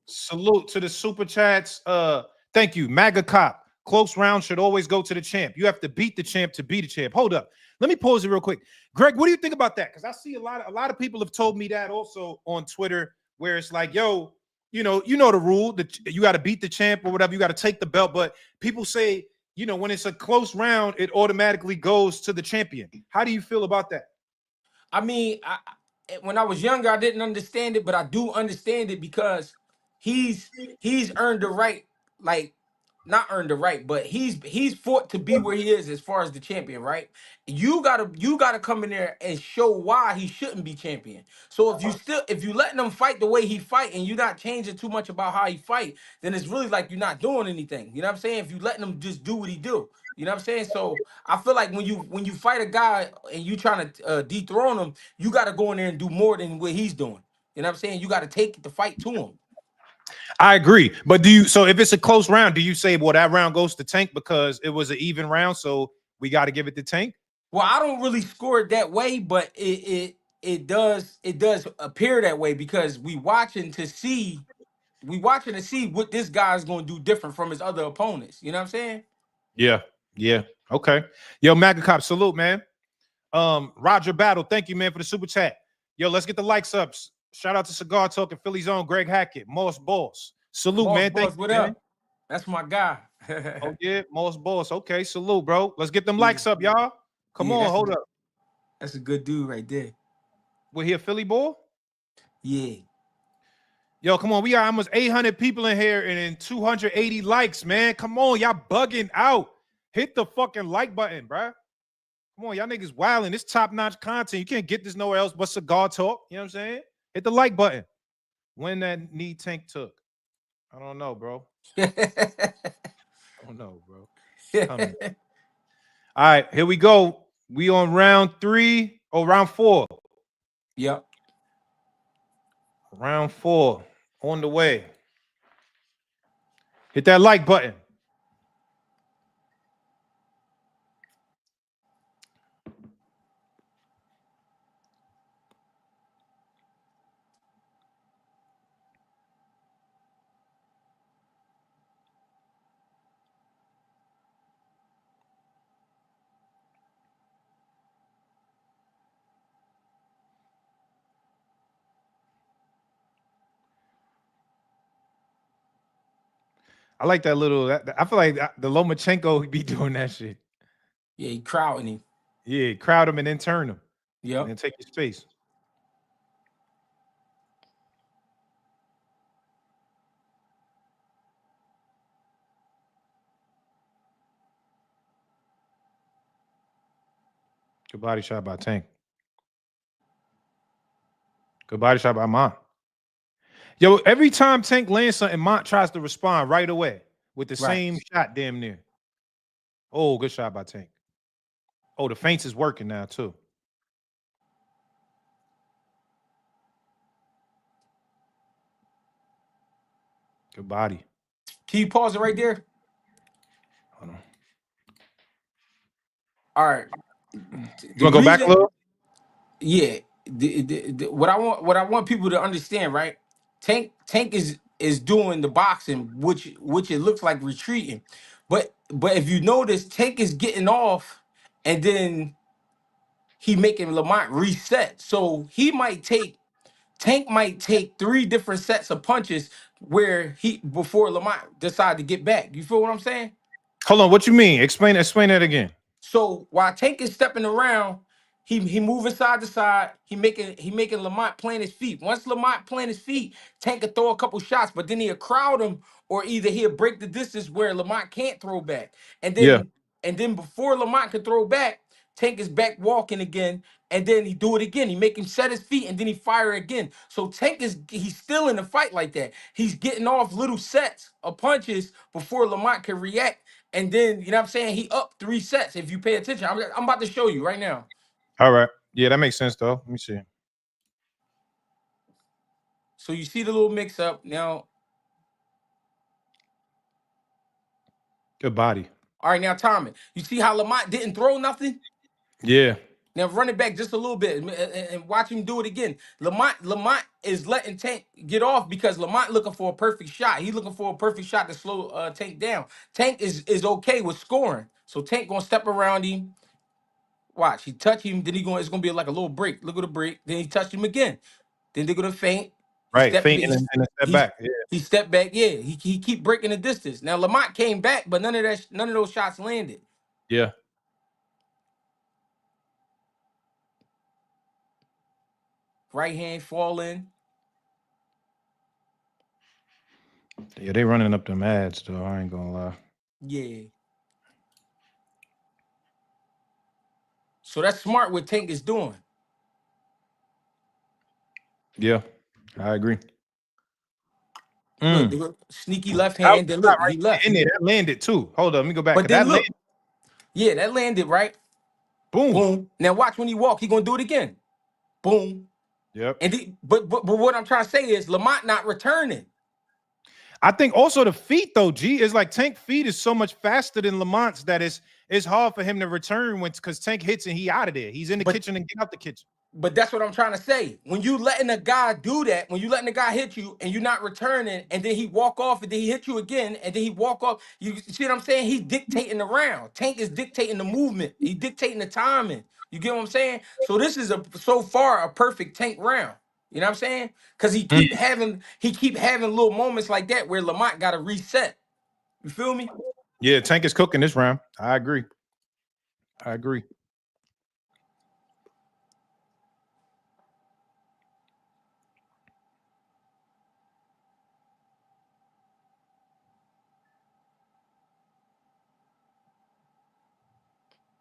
Salute to the super chats. Thank you, MAGA Cop. Close round should always go to the champ. You have to beat the champ to be the champ. Hold up, let me pause it real quick. Greg, what do you think about that? Because I see a lot of people have told me that also on Twitter, where it's like, yo, you know the rule that you got to beat the champ or whatever. You got to take the belt, but people say, when it's a close round, it automatically goes to the champion. How do you feel about that? I mean, when I was younger, I didn't understand it, but I do understand it because he's earned the right, like not earned the right, but he's fought to be where he is as far as the champion, right? You gotta come in there and show why he shouldn't be champion. So if you letting him fight the way he fight and you're not changing too much about how he fight, then it's really like you're not doing anything. You know what I'm saying? If you letting him just do what he do. You know what I'm saying? So I feel like when you fight a guy and you trying to dethrone him, you got to go in there and do more than what he's doing. You know what I'm saying? You got to take the fight to him. I agree. But so if it's a close round, do you say, well, that round goes to Tank because it was an even round, so we got to give it to Tank? Well, I don't really score it that way, but it does appear that way because we watching to see what this guy's gonna do different from his other opponents. You know what I'm saying? Yeah, yeah. Okay. Yo, Maga Cop, salute, man. Roger Battle, thank you, man, for the super chat. Yo, let's get the likes up. Shout out to Cigar Talk and Philly's own Greg Hackett, Moss Boss. Salute, Boss, man. Thank boss, you, what man. up? That's my guy. Oh yeah, Moss Boss. Okay, salute, bro. Let's get them Yeah, likes up, y'all. Come yeah, on, hold up. that's a good dude right there. We're here, Philly boy. Yeah. Yo, come on. We got almost 800 people in here and then 280 likes, man. Come on, y'all bugging out. Hit the fucking like button, bruh. Come on, y'all niggas wilding. This top-notch content. You can't get this nowhere else but Cigar Talk. You know what I'm saying? Hit the like button. When that knee Tank took. I don't know, bro. I don't know, bro. It's coming. All right, here we go. We on round 3 or round 4. Yep. Round 4 on the way. Hit that like button. I like that little. I feel like the Lomachenko be doing that shit. Yeah, he crowding him. Yeah, crowd him and then turn him. Yep. And then take your space. Good body shot by Tank. Good body shot by Mont. Yo, every time Tank lands something, Mont tries to respond right away with the Right. same shot damn near. Oh, good shot by Tank. Oh, the feints is working now too. Good body. Can you pause it right there? Hold on. All right. You want to go back a little? Yeah. What I want people to understand, right? Tank is doing the boxing, which it looks like retreating, but if you notice, Tank is getting off, and then he making Lamont reset. So Tank might take 3 different sets of punches where he before Lamont decide to get back. You feel what I'm saying? Hold on. What you mean? Explain that again. So while Tank is stepping around, he moving side to side. He making Lamont plant his feet. Once Lamont plant his feet, Tank could throw a couple shots, but then he'll crowd him, or either he'll break the distance where Lamont can't throw back. And Yeah. then before Lamont can throw back, Tank is back walking again, and then he do it again. He make him set his feet, and then he fire again. So Tank he's still in the fight like that. He's getting off little sets of punches before Lamont can react. And then, you know what I'm saying? He up 3 sets. If you pay attention, I'm about to show you right now. All right. Yeah, that makes sense though. Let me see. So you see the little mix up now. Good body. All right, now Tommy, you see how Lamont didn't throw nothing? Yeah. Now run it back just a little bit and watch him do it again. Lamont is letting Tank get off because Lamont looking for a perfect shot. He's looking for a perfect shot to slow Tank down. Tank is okay with scoring. So Tank gonna step around him. Watch, he touch him, then it's gonna be like a little break. Look at the break. Then he touched him again. Then they're gonna feint. He Right. stepped. Feint and a step back. Yeah. He stepped back. Yeah, he keep breaking the distance. Now Lamont came back, but none of those shots landed. Yeah. Right hand falling. Yeah, they running up them ads though. I ain't gonna lie. Yeah. So that's smart what Tank is doing. Yeah, I agree. Look, sneaky left That was hand. Then not look, right he left. in there. That landed too. Hold on, let me go back. But then That look, landed. yeah, that landed right. Boom. Boom. Now watch when he walk, he gonna do it again. Boom. Yep. And but what I'm trying to say is Lamont not returning. I think also the feet though, G, is like Tank feet is so much faster than Lamont's that it's it's hard for him to return when because Tank hits and he out of there. He's in the But kitchen and get out the kitchen. But that's what I'm trying to say. When you letting a guy do that, when you letting a guy hit you and you're not returning, and then he walk off and then he hit you again, and then he walk off, you see what I'm saying? He's dictating the round. Tank is dictating the movement. He dictating the timing. You get what I'm saying? So this is so far a perfect Tank round. You know what I'm saying? Because he keep having little moments like that where Lamont got to reset. You feel me? Yeah, Tank is cooking this round. I agree.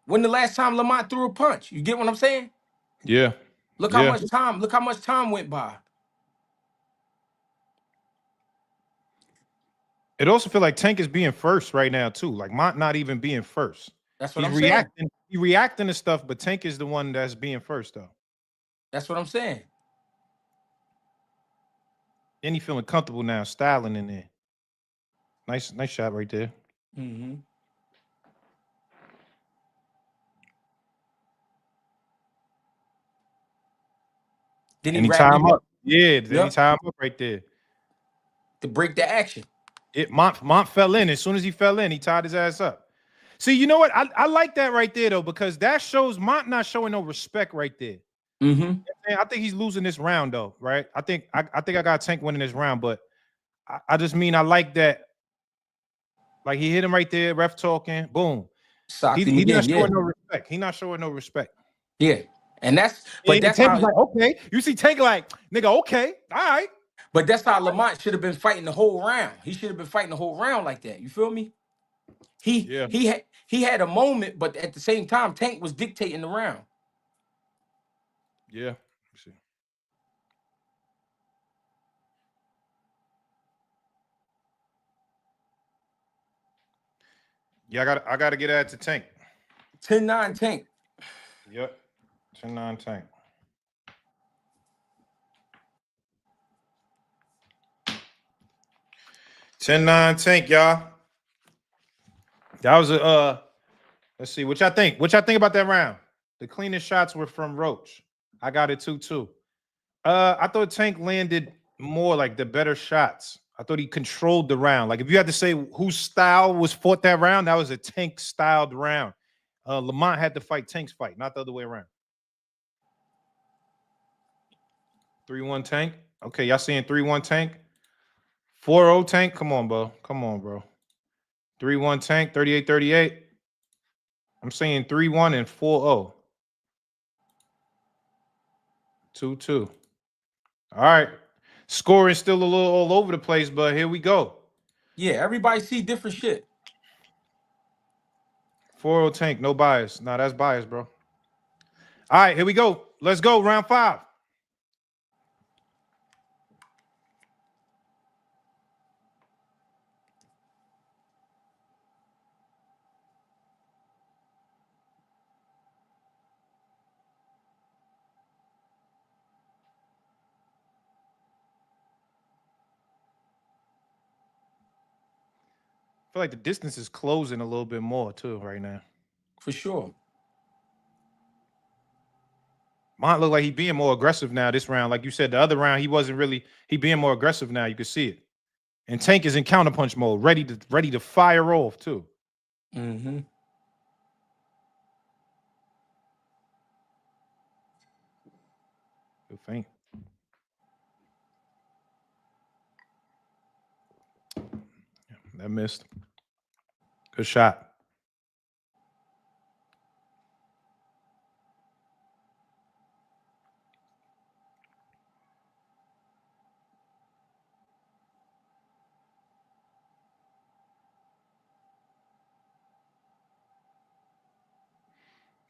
When the last time Lamont threw a punch? You get what I'm saying? Yeah. Look how Yeah. much time. Look how much time went by. It also feel like Tank is being first right now too. Like Mont not even being first. That's what He's I'm saying. reacting. He reacting to stuff, but Tank is the one that's being first though. That's what I'm saying. And he feeling comfortable now, styling in there. Nice shot right there. Mm-hmm. Then he And he wrapped tie him him up. up. Yeah, then he Yep. tie him up right there. To break the action. Mont fell in. As soon as he fell in, he tied his ass up. See, you know what? I like that right there though, because that shows Mont not showing no respect right there. Mm-hmm. I think he's losing this round though, right? I think I got Tank winning this round, but I just mean I like that. Like he hit him right there, ref talking, boom. Socked him He not again. Yeah. showing no respect. He not showing no respect. Yeah. And And that's Tank was how like, okay. You see Tank like, nigga, okay, all right. but that's how Lamont should have been fighting the whole round. He should have been fighting the whole round like that. You feel me? Yeah. He had a moment, but at the same time, Tank was dictating the round. Yeah. Yeah, I gotta get that to Tank. 10-9 Tank. Yep. 10-9 Tank. 10-9 Tank, y'all. That was a let's see what y'all think. What y'all think about that round? The cleanest shots were from Roach. I got it 2-2. I thought Tank landed more like the better shots. I thought he controlled the round. Like if you had to say whose style was fought that round, that was a Tank styled round. Lamont had to fight Tank's fight, not the other way around. 3-1 Tank. Okay, y'all seeing 3-1 Tank? 4-0 Tank. Come on, bro. 3-1 Tank, 38-38. I'm saying 3-1 and 4-0. 2-2. All right. Scoring still a little all over the place, but here we go. Yeah, everybody see different shit. 4-0 Tank, no bias. Nah, that's bias, bro. All right, here we go. Let's go. Round 5. I feel like the distance is closing a little bit more too right now. For sure. Mont look like he being more aggressive now this round. Like you said, the other round he wasn't really. He being more aggressive now. You can see it. And Tank is in counterpunch mode, ready to fire off too. Mm-hmm. Good feint. That missed. Good shot.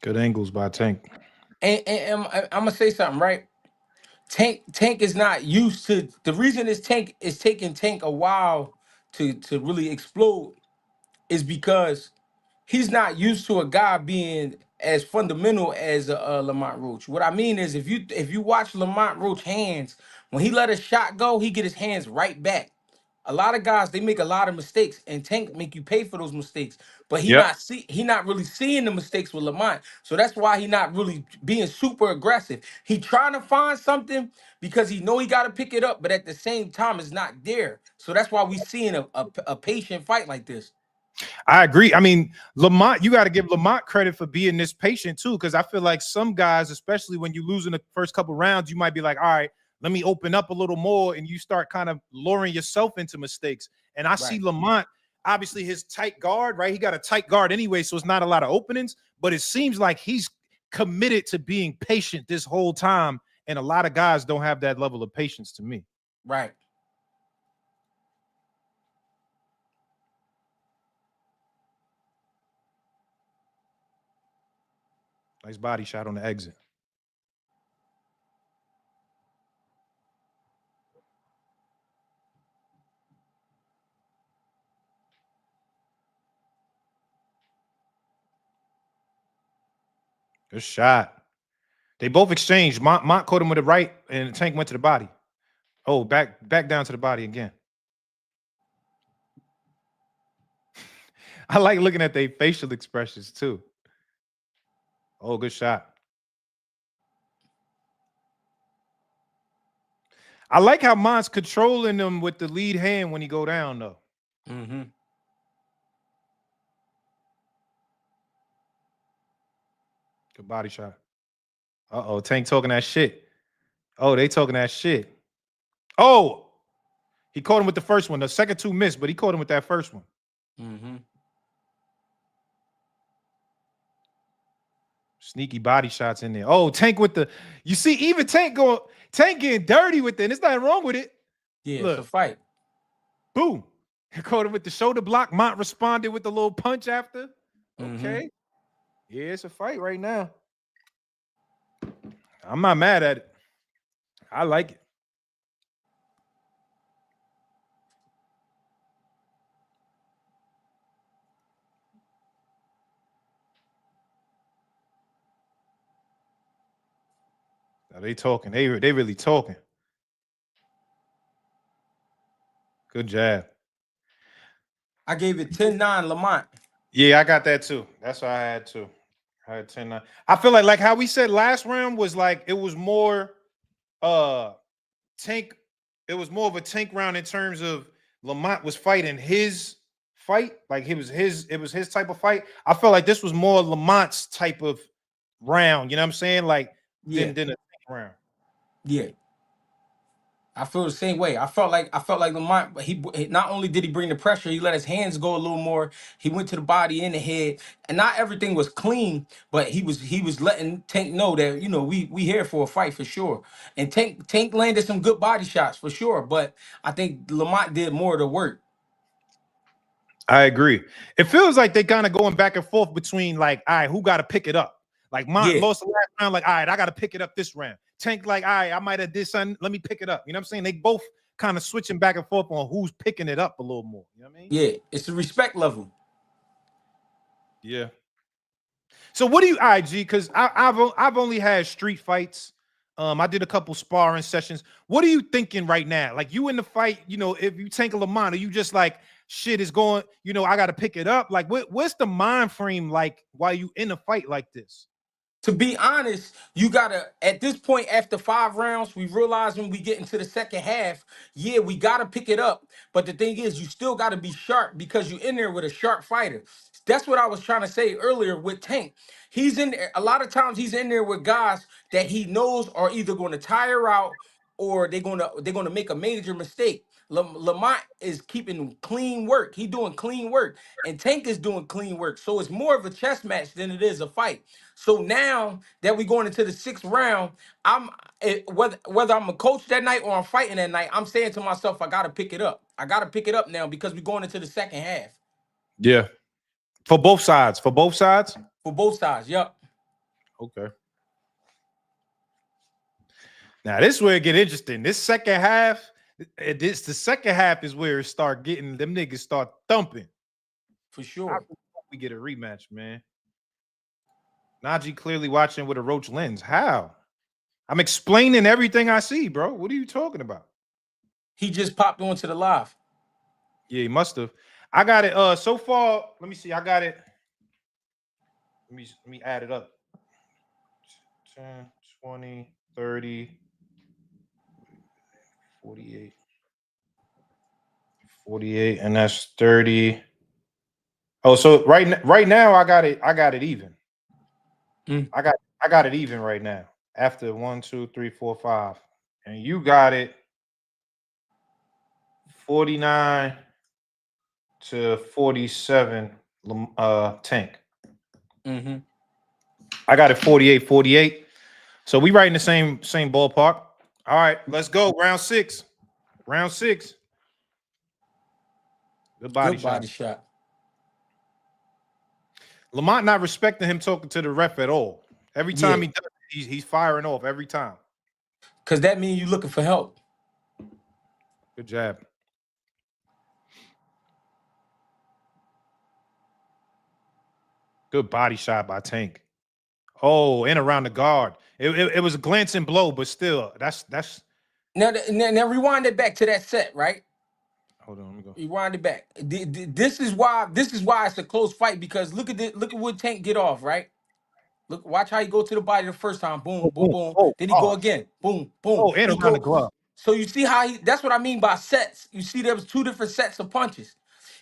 Good angles by Tank. And I'm gonna say something, right? Tank is not used to the reason this Tank is taking Tank a while to really explode is because he's not used to a guy being as fundamental as Lamont Roach. What I mean is if you watch Lamont Roach hands, when he let a shot go, he get his hands right back. A lot of guys, they make a lot of mistakes, and Tank make you pay for those mistakes. But Yep. he not really seeing the mistakes with Lamont. So that's why he not really being super aggressive. He trying to find something because he know he got to pick it up, but at the same time, it's not there. So that's why we seeing a patient fight like this. I agree. I mean, Lamont, you got to give Lamont credit for being this patient too, because I feel like some guys, especially when you lose in the first couple rounds, you might be like, all right, let me open up a little more, and you start kind of luring yourself into mistakes. And I see Right. Lamont, obviously his tight guard, right? He got a tight guard anyway, so it's not a lot of openings, but it seems like he's committed to being patient this whole time. And a lot of guys don't have that level of patience to me. Right. Nice body shot on the exit. Good shot. They both exchanged. Mont caught him with the right, and Tank went to the body. Oh, back down to the body again. I like looking at their facial expressions too. Oh, good shot. I like how Mont's controlling them with the lead hand when he go down, though. Mm-hmm. Good body shot. Uh-oh, Tank talking that shit. Oh, they talking that shit. Oh, he caught him with the first one. The second two missed, but he caught him with that first one. Mm-hmm. Sneaky body shots in there. Oh, Tank with the. You see, even Tank getting dirty with it. There's nothing wrong with it. Yeah, it's a Look, fight. boom. He caught him with the shoulder block. Mont responded with the little punch after. Mm-hmm. Okay. Yeah, it's a fight right now. I'm not mad at it. I like it. Now they talking. They really talking. Good jab. I gave it 10-9 Lamont. Yeah, I got that too. That's what I had too. I had 10-9. I feel like how we said last round was like it was more Tank. It was more of a Tank round in terms of Lamont was fighting his fight. Like it was his type of fight. I felt like this was more Lamont's type of round. You know what I'm saying? Like Yeah. than a Tank round. Yeah. I feel the same way. I felt like Lamont. He not only did he bring the pressure, he let his hands go a little more. He went to the body and the head, and not everything was clean. But he was letting Tank know that we here for a fight for sure. And Tank landed some good body shots for sure. But I think Lamont did more of the work. I agree. It feels like they kind of going back and forth between like, all right, who got to pick it up? Like Mont Yeah, lost the last round, like, all right, I got to pick it up this round. Tank, like, all right, I might have did something. Let me pick it up. You know what I'm saying? They both kind of switching back and forth on who's picking it up a little more. You know what I mean? yeah. It's the respect level. Yeah. So what do you IG? Because I've only had street fights. I did a couple sparring sessions. What are you thinking right now? Like you in the fight, if you Tank Lamont, are you just like shit is going, I gotta pick it up? Like what's the mind frame like while you in a fight like this? To be honest, you gotta at this point after 5 rounds, we realize when we get into the second half, yeah, we gotta pick it up. But the thing is, you still gotta be sharp because you're in there with a sharp fighter. That's what I was trying to say earlier with Tank. He's in there, a lot of times he's in there with guys that he knows are either gonna tire out or they're gonna make a major mistake. Lamont is keeping clean work. He doing clean work, and Tank is doing clean work. So it's more of a chess match than it is a fight. So now that we're going into the 6th round, whether I'm a coach that night or I'm fighting that night, I'm saying to myself, I gotta pick it up. I gotta pick it up now because we're going into the second half Yeah. For both sides. For both sides? for both sides. Yup. Okay. Now this is where it get interesting. This second half, the second half is where it start getting them niggas start thumping. For I sure. really hope we get a rematch, man. Najee clearly watching with a roach lens. How? I'm explaining everything I see, bro. What are you talking about? He just popped onto the live. Yeah, he must have. I got it. So far, let me see. I got it. Let me add it up. 10, 20, 30, 48, 48, and that's 30. Oh, so right now I got it even. Mm. I got I got it even right now. After 1, 2, 3, 4, 5. And you got it 49 to 47, Tank. Mm-hmm. I got it 48, 48. So we right in the same ballpark. All right, let's go. Round six. Round six. Good body Good shot. body shot. Lamont not respecting him talking to the ref at all. Every time Yeah, he does, he's firing off every time. because that means you looking for help. Good jab. Good body shot by Tank. Oh, and around the guard. It was a glancing blow, but still, that's. Now rewind it back to that set, right? Hold on, let me go. Rewind it back. This is why it's a close fight because look at what Tank get off, right? Look, watch how he go to the body the first time. Boom, Oh, boom, boom. boom. Oh, Then he go oh, again. Boom, boom. oh, and He around the go. glove. So you see how he that's what I mean by sets. You see there was two different sets of punches.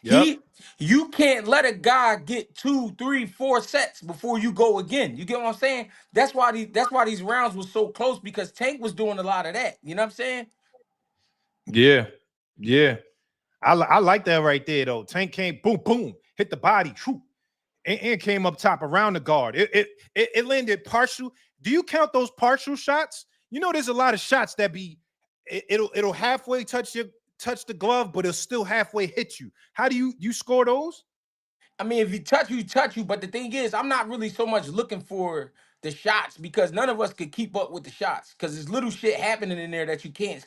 Yep. You can't let a guy get 2, 3, 4 sets before you go again. You get what I'm saying? That's why these rounds was so close because Tank was doing a lot of that. You know what I'm saying? Yeah. Yeah. I like that right there though. Tank came, boom, boom, hit the body, whew, and came up top around the guard. It landed partial. Do you count those partial shots? You know, there's a lot of shots that be it'll halfway touch the glove, but it'll still halfway hit you. How do you score those? I mean, if you touch you. But the thing is, I'm not really so much looking for the shots because none of us could keep up with the shots because there's little shit happening in there that you can't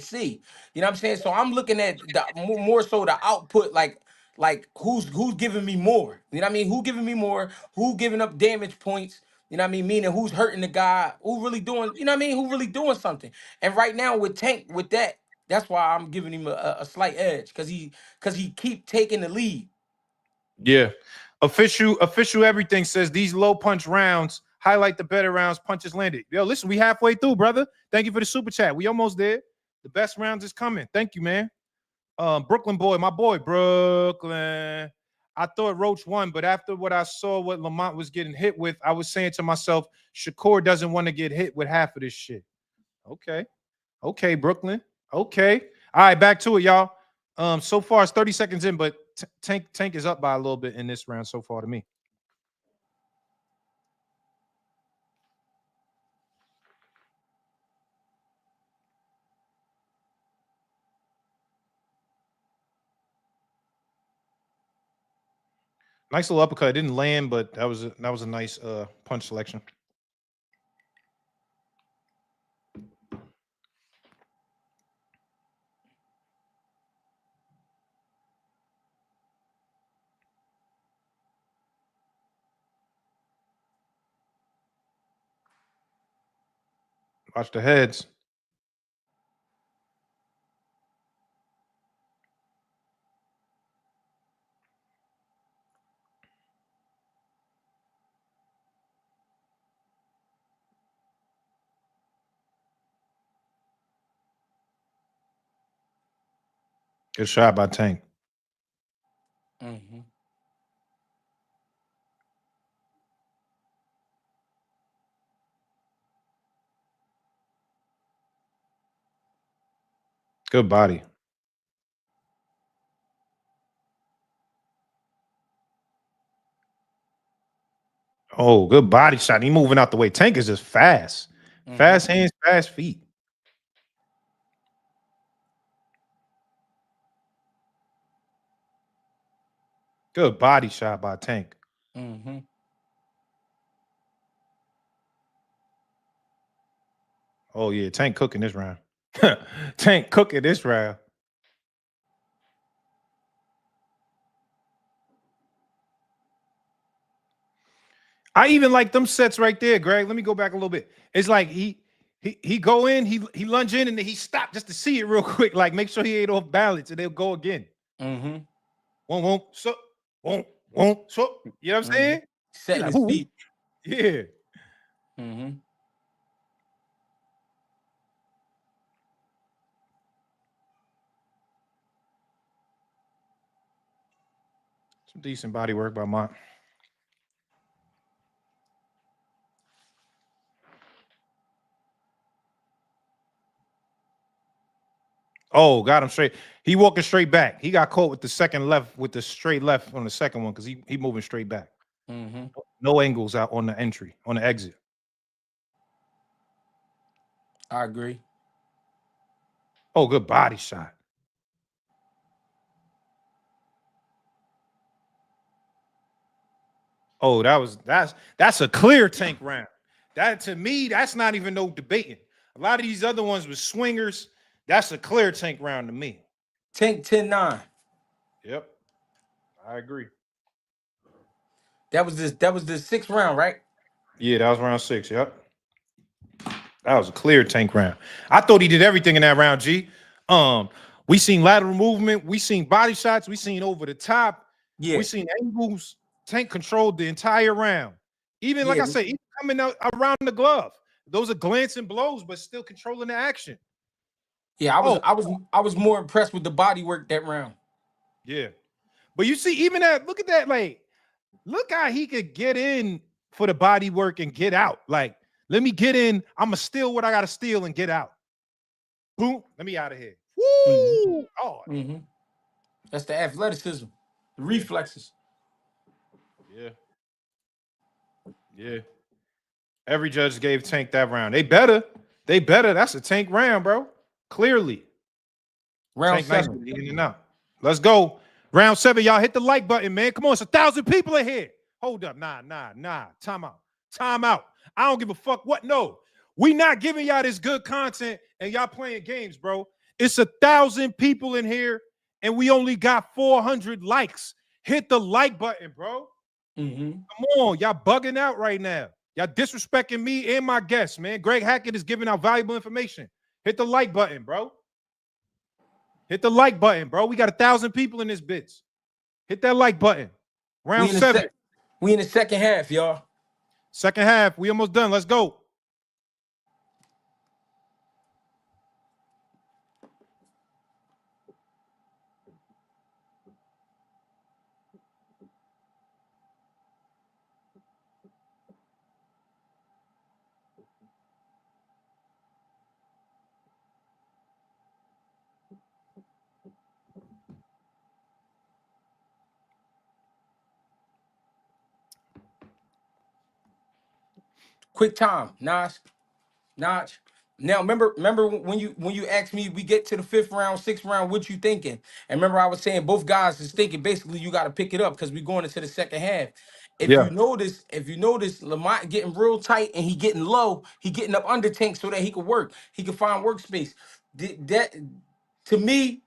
see. You know what I'm saying? So I'm looking at the more so the output, like who's giving me more. You know what I mean? Who giving me more? Who giving up damage points? You know what I mean? Meaning who's hurting the guy? Who really doing? You know what I mean? Who really doing something? And right now with Tank, with that, that's why I'm giving him a slight edge because he keep taking the lead. Yeah. Official everything says these low punch rounds highlight the better rounds punches landed. Yo, listen, we halfway through, brother. Thank you for the super chat. We almost there. The best rounds is coming. Thank you, man. Brooklyn boy, my boy, Brooklyn. I thought Roach won, but after what I saw, what Lamont was getting hit with, I was saying to myself, Shakur doesn't want to get hit with half of this shit. Okay. Okay, Brooklyn. Okay. All right, back to it, y'all. So far it's 30 seconds in, but Tank is up by a little bit in this round so far to me. Nice little uppercut. It didn't land, but that was a nice punch selection. Watch the heads. Good shot by Tank. Mm-hmm. Good body. Oh, good body shot. He moving out the way. Tank is just fast. Mm-hmm. Fast hands, fast feet. Good body shot by Tank. Mm-hmm. Oh yeah, Tank cooking this round. Tank cooking this round. I even like them sets right there, Greg. Let me go back a little bit. It's like he go in, he lunge in, and then he stop just to see it real quick, like make sure he ain't off balance, and they'll go again. Mm-hmm. Won't, so, won't, so. You know what I'm Mm-hmm. saying? He Setting like, his woo, woo. feet. Yeah. Mm-hmm. Some decent body work by Mont. Oh, got him straight. He walking straight back. He got caught with the second left, with the straight left on the second one because he moving straight back. Mm-hmm. No angles out on the entry, on the exit. I agree. Oh, good body shot. Oh, that's a clear Tank round. That to me, that's not even no debating. A lot of these other ones with swingers, that's a clear Tank round to me. Tank 10-9. Yep, I agree. That was the sixth round, right? Yeah, that was round 6. Yep, that was a clear Tank round. I thought he did everything in that round. G. We seen lateral movement, we seen body shots, we seen over the top, we Yeah. seen angles. Tank controlled the entire round. Even like Yeah. I said, even coming out around the glove. Those are glancing blows, but still controlling the action. Yeah, Oh, I was more impressed with the body work that round. yeah. But you see, even that, look at that, like, look how he could get in for the body work and get out. Like, let me get in. I'ma steal what I gotta steal and get out. Boom. Let me out of here. Mm-hmm. Woo! Oh, Mm-hmm. That's the athleticism, the yeah, reflexes. yeah, yeah. Every judge gave Tank that round. They better. They better. That's a Tank round, bro. Clearly. Round Tank nice seven. with it in and out. Let's go. Round 7. Y'all hit the like button, man. Come on, it's 1,000 people in here. Hold up. Nah. Time out. Time out. I don't give a fuck what. No. We not giving y'all this good content and y'all playing games, bro. It's 1,000 people in here and we only got 400 likes. Hit the like button, bro. Mm-hmm. Come on. Y'all bugging out right now. Y'all disrespecting me and my guests, man. Greg Hackett is giving out valuable information. Hit the like button, bro. Hit the like button, bro. We got 1,000 people in this bitch. Hit that like button. We Round in the 7. we in the second half, y'all. Second half. We almost done. Let's go. Quick time, Notch. Notch. Now remember when you asked me we get to the fifth round, sixth round, what you thinking? And remember I was saying both guys is thinking basically you got to pick it up because we going into the second half. Yeah. If you notice Lamont getting real tight and he getting low, he getting up under Tank so that he could work. He could find workspace. That to me,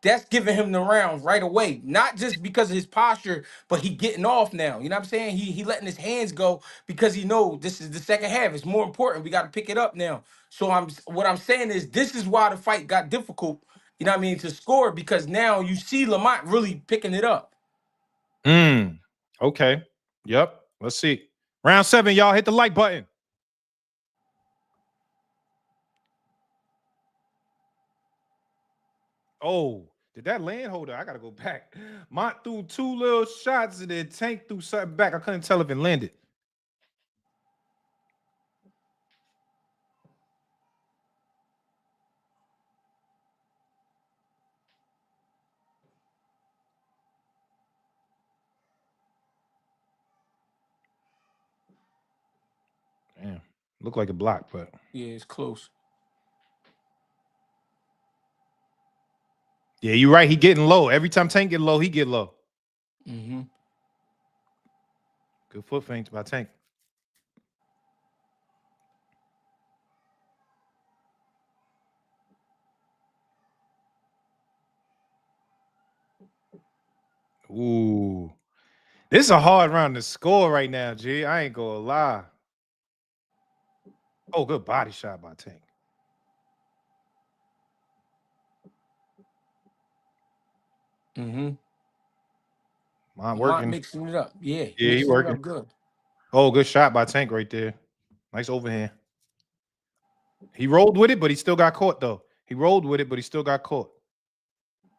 that's giving him the round right away. Not just because of his posture, but he getting off now. You know what I'm saying? He letting his hands go because he know this is the second half. It's more important. We got to pick it up now. So what I'm saying is this is why the fight got difficult. You know what I mean? To score because now you see Lamont really picking it up. Okay. Yep. Let's see. Round 7, y'all. Hit the like button. Oh, did that land? Hold on. I gotta go back. Mont threw 2 little shots and then Tank threw something back. I couldn't tell if it landed. Damn. Looked like a block, but Yeah, it's close. yeah, you're right. He getting low. Every time Tank get low, he get low. Mm-hmm. Good foot feints by Tank. Ooh. This is a hard round to score right now, G. I ain't gonna lie. Oh, good body shot by Tank. Mm-hmm. Lamont Lamont working. mixing it up. Yeah, Yeah, he mixing it working. up good. Oh, good shot by Tank right there. Nice overhand. He rolled with it, but he still got caught though. He rolled with it, but he still got caught.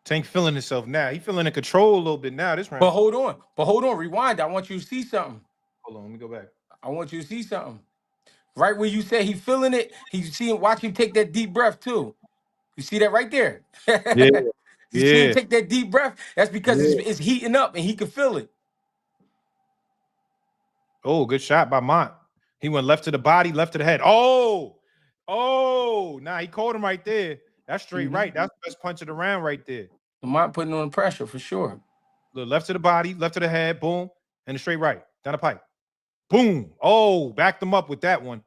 Tank feeling himself now. He feeling in control a little bit now this round. But hold on. Rewind. I want you to see something. Hold on, let me go back. I want you to see something. Right where you say he feeling it, he's seeing. Watch him take that deep breath too. You see that right there. Yeah, You see him yeah, take that deep breath. That's because yeah. it's heating up and he can feel it. Oh, good shot by Mont. He went left to the body, left to the head. Oh, nah, he caught him right there. That's straight right. That's the best punch of the round right there. Lamont putting on pressure for sure. Look, left to the body, left to the head, boom, and a straight right down the pipe. Boom. Oh, backed him up with that one.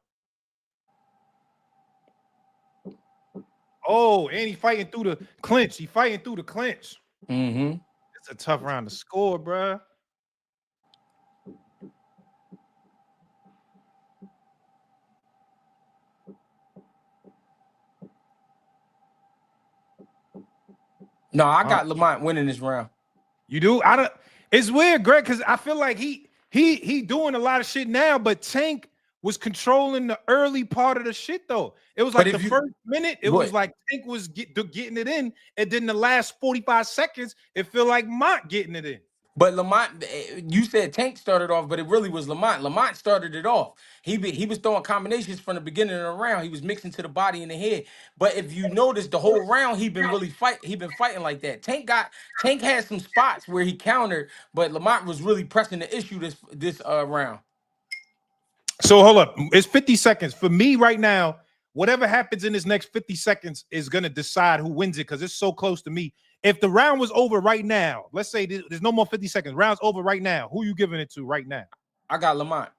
Oh, and he fighting through the clinch. He fighting through the clinch. Mm-hmm. It's a tough round to score, bruh. No, I got Lamont winning this round. You do? I don't. It's weird, Greg, because I feel like he doing a lot of shit now, but Tank was controlling the early part of the shit though. It was like the first minute, it was like Tank was getting it in, and then the last 45 seconds, it feel like Mont getting it in. But Lamont, you said Tank started off, but it really was Lamont. Lamont started it off. He was throwing combinations from the beginning of the round. He was mixing to the body and the head. But if you notice, the whole round he been fighting like that. Tank had some spots where he countered, but Lamont was really pressing the issue this round. So hold up, it's 50 seconds for me right now. Whatever happens in this next 50 seconds is gonna decide who wins it because it's so close to me. If the round was over right now, let's say there's no more 50 seconds. Round's over right now. Who you giving it to right now? I got Lamont.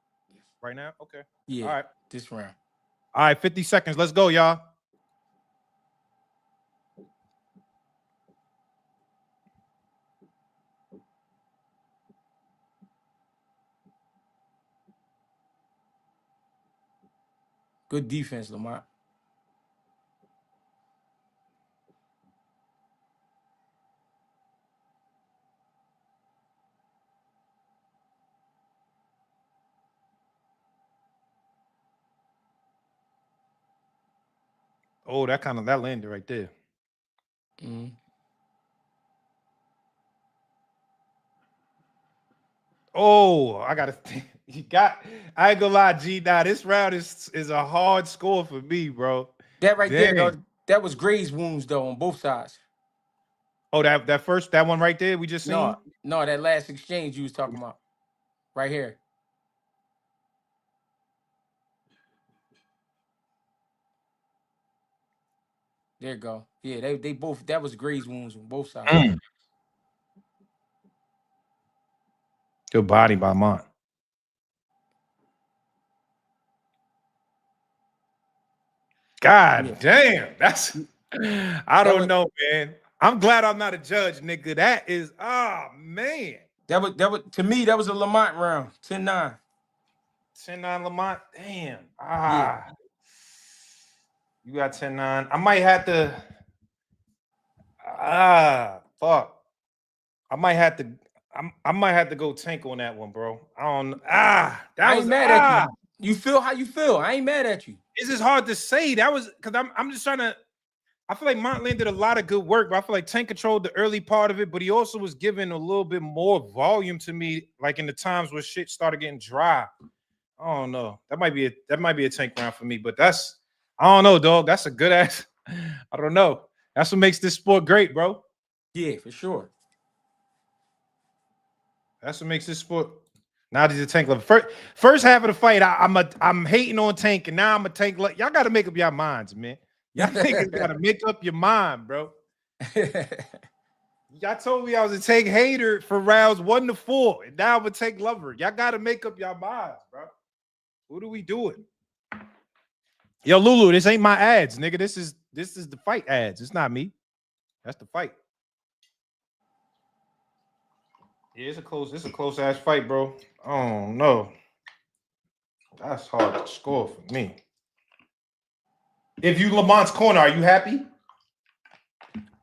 Right now? Okay. Yeah. All right. This round. All right, 50 seconds. Let's go, y'all. Good defense, Lamont. Oh, that landed right there. Mm-hmm. Oh, I gotta think. I ain't gonna lie, G. Now this round is a hard score for me, bro. That right there, though, that was Gray's wounds though on both sides. Oh, that one right there we just seen? No, that last exchange you was talking about. Right here. There you go. Yeah, they both, that was Gray's wounds on both sides. Good body by Mont. God damn, that's I don't know, man. I'm glad I'm not a judge, nigga. That is man. That was to me, that was a Lamont round. 10-9. 10-9 Lamont. Damn. You got 10-9. I might have to fuck. I might have to go Tank on that one, bro. I don't I ain't mad at you. You feel how you feel. I ain't mad at you. It's just hard to say. That was because I'm just trying to. I feel like Montland did a lot of good work, but I feel like Tank controlled the early part of it, but he also was giving a little bit more volume to me, like in the times where shit started getting dry. I don't know. That might be a Tank round for me, but I don't know, dog. That's a good ass. I don't know. That's what makes this sport great, bro. Yeah, for sure. That's what makes this sport. Now he's a Tank lover. First half of the fight, I'm hating on Tank, and now I'm a Tank lover. Y'all got to make up your minds, man. Y'all niggas got to make up your mind, bro. Y'all told me I was a Tank hater for rounds 1 to 4, and now I'm a Tank lover. Y'all got to make up your minds, bro. What are we doing? Yo, Lulu, this ain't my ads, nigga. This is the fight ads. It's not me. That's the fight. Yeah, it's a close ass fight, bro. Oh no. That's hard to score for me. If you Lamont's corner, are you happy?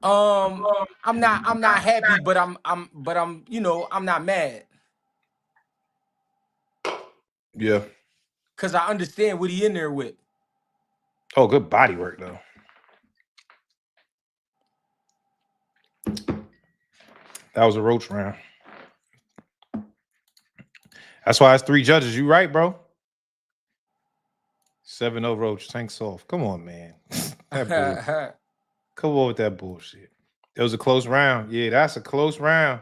I'm not happy, but I'm you know, I'm not mad. Yeah. Cause I understand what he in there with. Oh, good body work though. That was a roach round. That's why it's 3 judges. You right, bro. 7-0 roach. Tank soft. Come on, man. That bull. Come on with that bullshit. It was a close round. Yeah, that's a close round.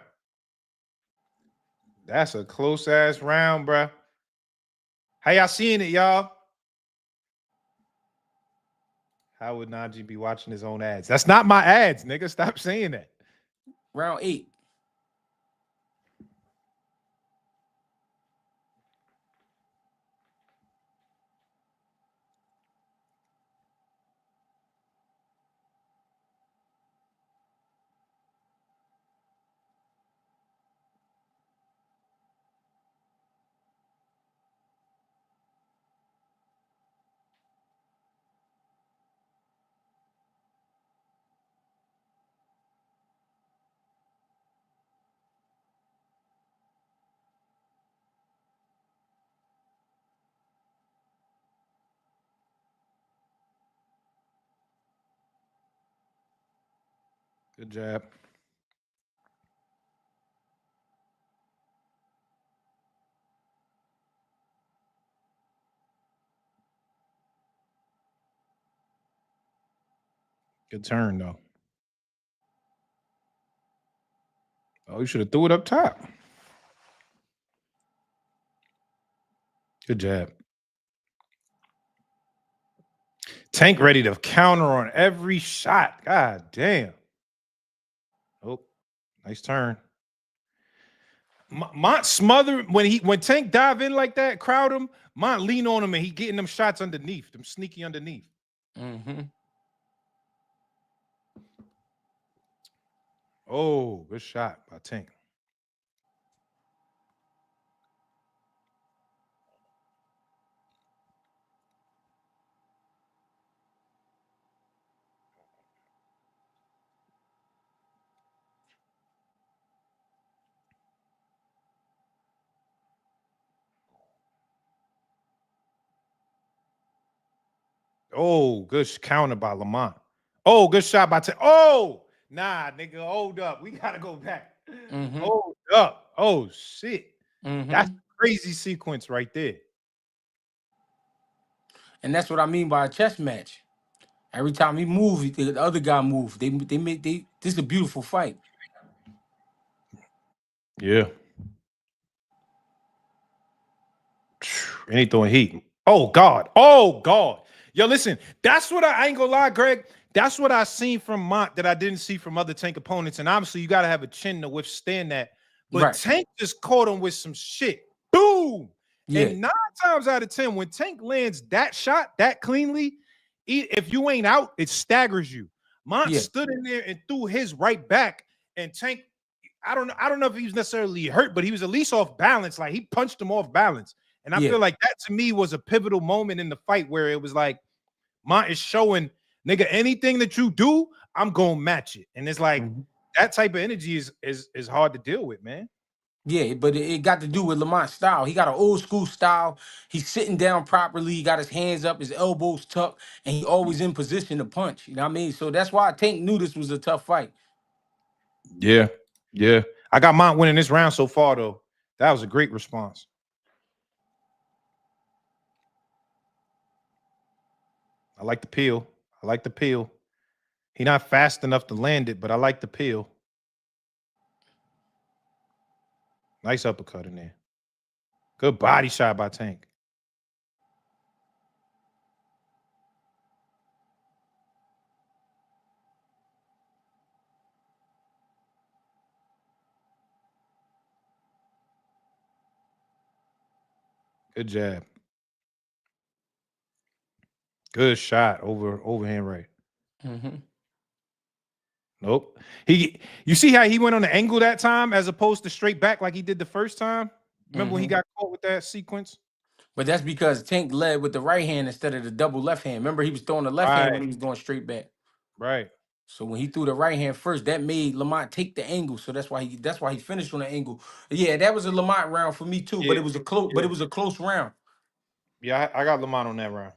That's a close ass round, bro. How y'all seeing it, y'all? How would Najee be watching his own ads? That's not my ads, nigga. Stop saying that. Round 8. Good job. Good turn, though. Oh, you should have threw it up top. Good jab. Tank ready to counter on every shot. God damn. Oh, nice turn. Mont smothered when Tank dive in like that, crowd him. Mont lean on him and he getting them shots underneath, them sneaky underneath. Mm-hmm. Oh, good shot by Tank. Oh, good counter by Lamont. Oh, good shot by Tank. Oh, nah, nigga, hold up. We gotta go back. Mm-hmm. Hold up. Oh shit. Mm-hmm. That's a crazy sequence right there. And that's what I mean by a chess match. Every time he moves, the other guy moves. They this is a beautiful fight. Yeah. And he throwing heat. Oh God. Oh God. Yo, listen, that's what I ain't gonna lie, Greg. That's what I seen from Mont that I didn't see from other Tank opponents. And obviously, you gotta have a chin to withstand that. But Right. Tank just caught him with some shit. Boom. Yeah. And 9 times out of 10, when Tank lands that shot that cleanly, if you ain't out, it staggers you. Mont Yeah. stood in there and threw his right back, and Tank. I don't know if he was necessarily hurt, but he was at least off balance. Like he punched him off balance. And I Yeah. feel like that to me was a pivotal moment in the fight where it was like Mont is showing, nigga, anything that you do, I'm gonna match it. And it's like Mm-hmm. that type of energy is hard to deal with, man. Yeah, but it got to do with Lamont's style. He got an old school style. He's sitting down properly. He got his hands up, his elbows tucked, and he always in position to punch. You know what I mean? So that's why Tank knew this was a tough fight. Yeah, yeah. I got Mont winning this round so far, though. That was a great response. I like the peel. I like the peel. He not fast enough to land it, but I like the peel. Nice uppercut in there. Good body shot by Tank. Good jab. Good shot overhand right. Mm-hmm. Nope. You see how he went on the angle that time as opposed to straight back like he did the first time? Remember when he Mm-hmm. got caught with that sequence? But that's because Tank led with the right hand instead of the double left hand. Remember, he was throwing the left hand Right, when he was going straight back. right. So when he threw the right hand first, that made Lamont take the angle. So that's why he finished on the angle. Yeah, that was a Lamont round for me too. Yeah, But it was a close. But yeah, it was a close round. yeah. I got Lamont on that round.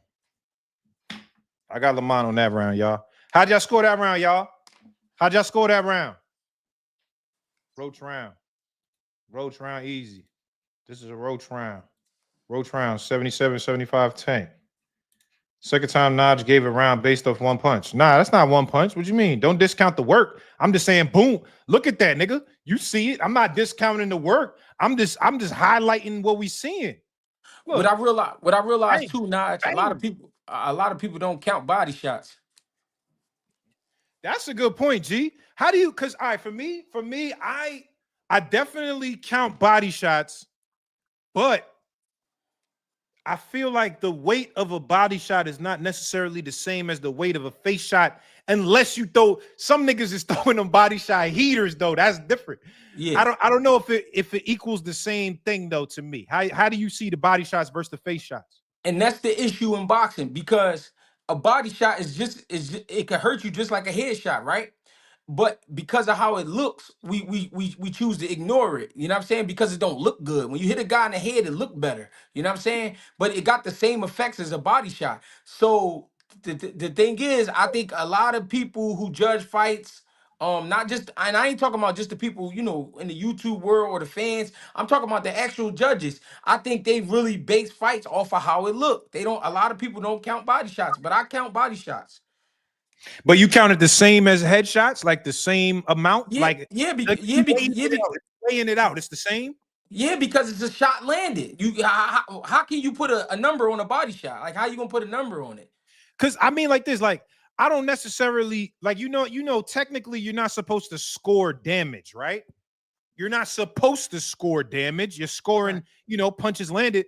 I got Lamont on that round, y'all. How'd y'all score that round, y'all? How'd y'all score that round? Roach round. Roach round easy. This is a roach round. Roach round 77-75 Tank. Second time Naj gave a round based off one punch. Nah, that's not one punch. What you mean? Don't discount the work. I'm just saying, boom. Look at that, nigga. You see it. I'm not discounting the work. I'm just highlighting what we seeing. What Look, I realized, bang, too, Notch, bang. a lot of people don't count body shots. That's a good point, G. How do you? Because all right, for me, I definitely count body shots, but I feel like the weight of a body shot is not necessarily the same as the weight of a face shot, unless you throw some niggas is throwing them body shot heaters though. That's different. Yeah. I don't know if it equals the same thing though to me. How do you see the body shots versus the face shots? And that's the issue in boxing because a body shot it can hurt you just like a headshot, right? But because of how it looks, we choose to ignore it. You know what I'm saying? Because it don't look good. When you hit a guy in the head, it look better. You know what I'm saying? But it got the same effects as a body shot. So the thing is, I think a lot of people who judge fights, not just, and I ain't talking about just the people, in the YouTube world or the fans. I'm talking about the actual judges. I think they really base fights off of how it look. They don't. A lot of people don't count body shots, but I count body shots. But you counted the same as headshots, like the same amount, Yeah, like yeah, like yeah, you weighing it out. It's weighing it out. It's the same. yeah, because it's a shot landed. How can you put a number on a body shot? Like how you gonna put a number on it? Because I mean, like this, like I don't necessarily like technically you're not supposed to score damage, right? You're not supposed to score damage. You're Right. scoring, punches landed,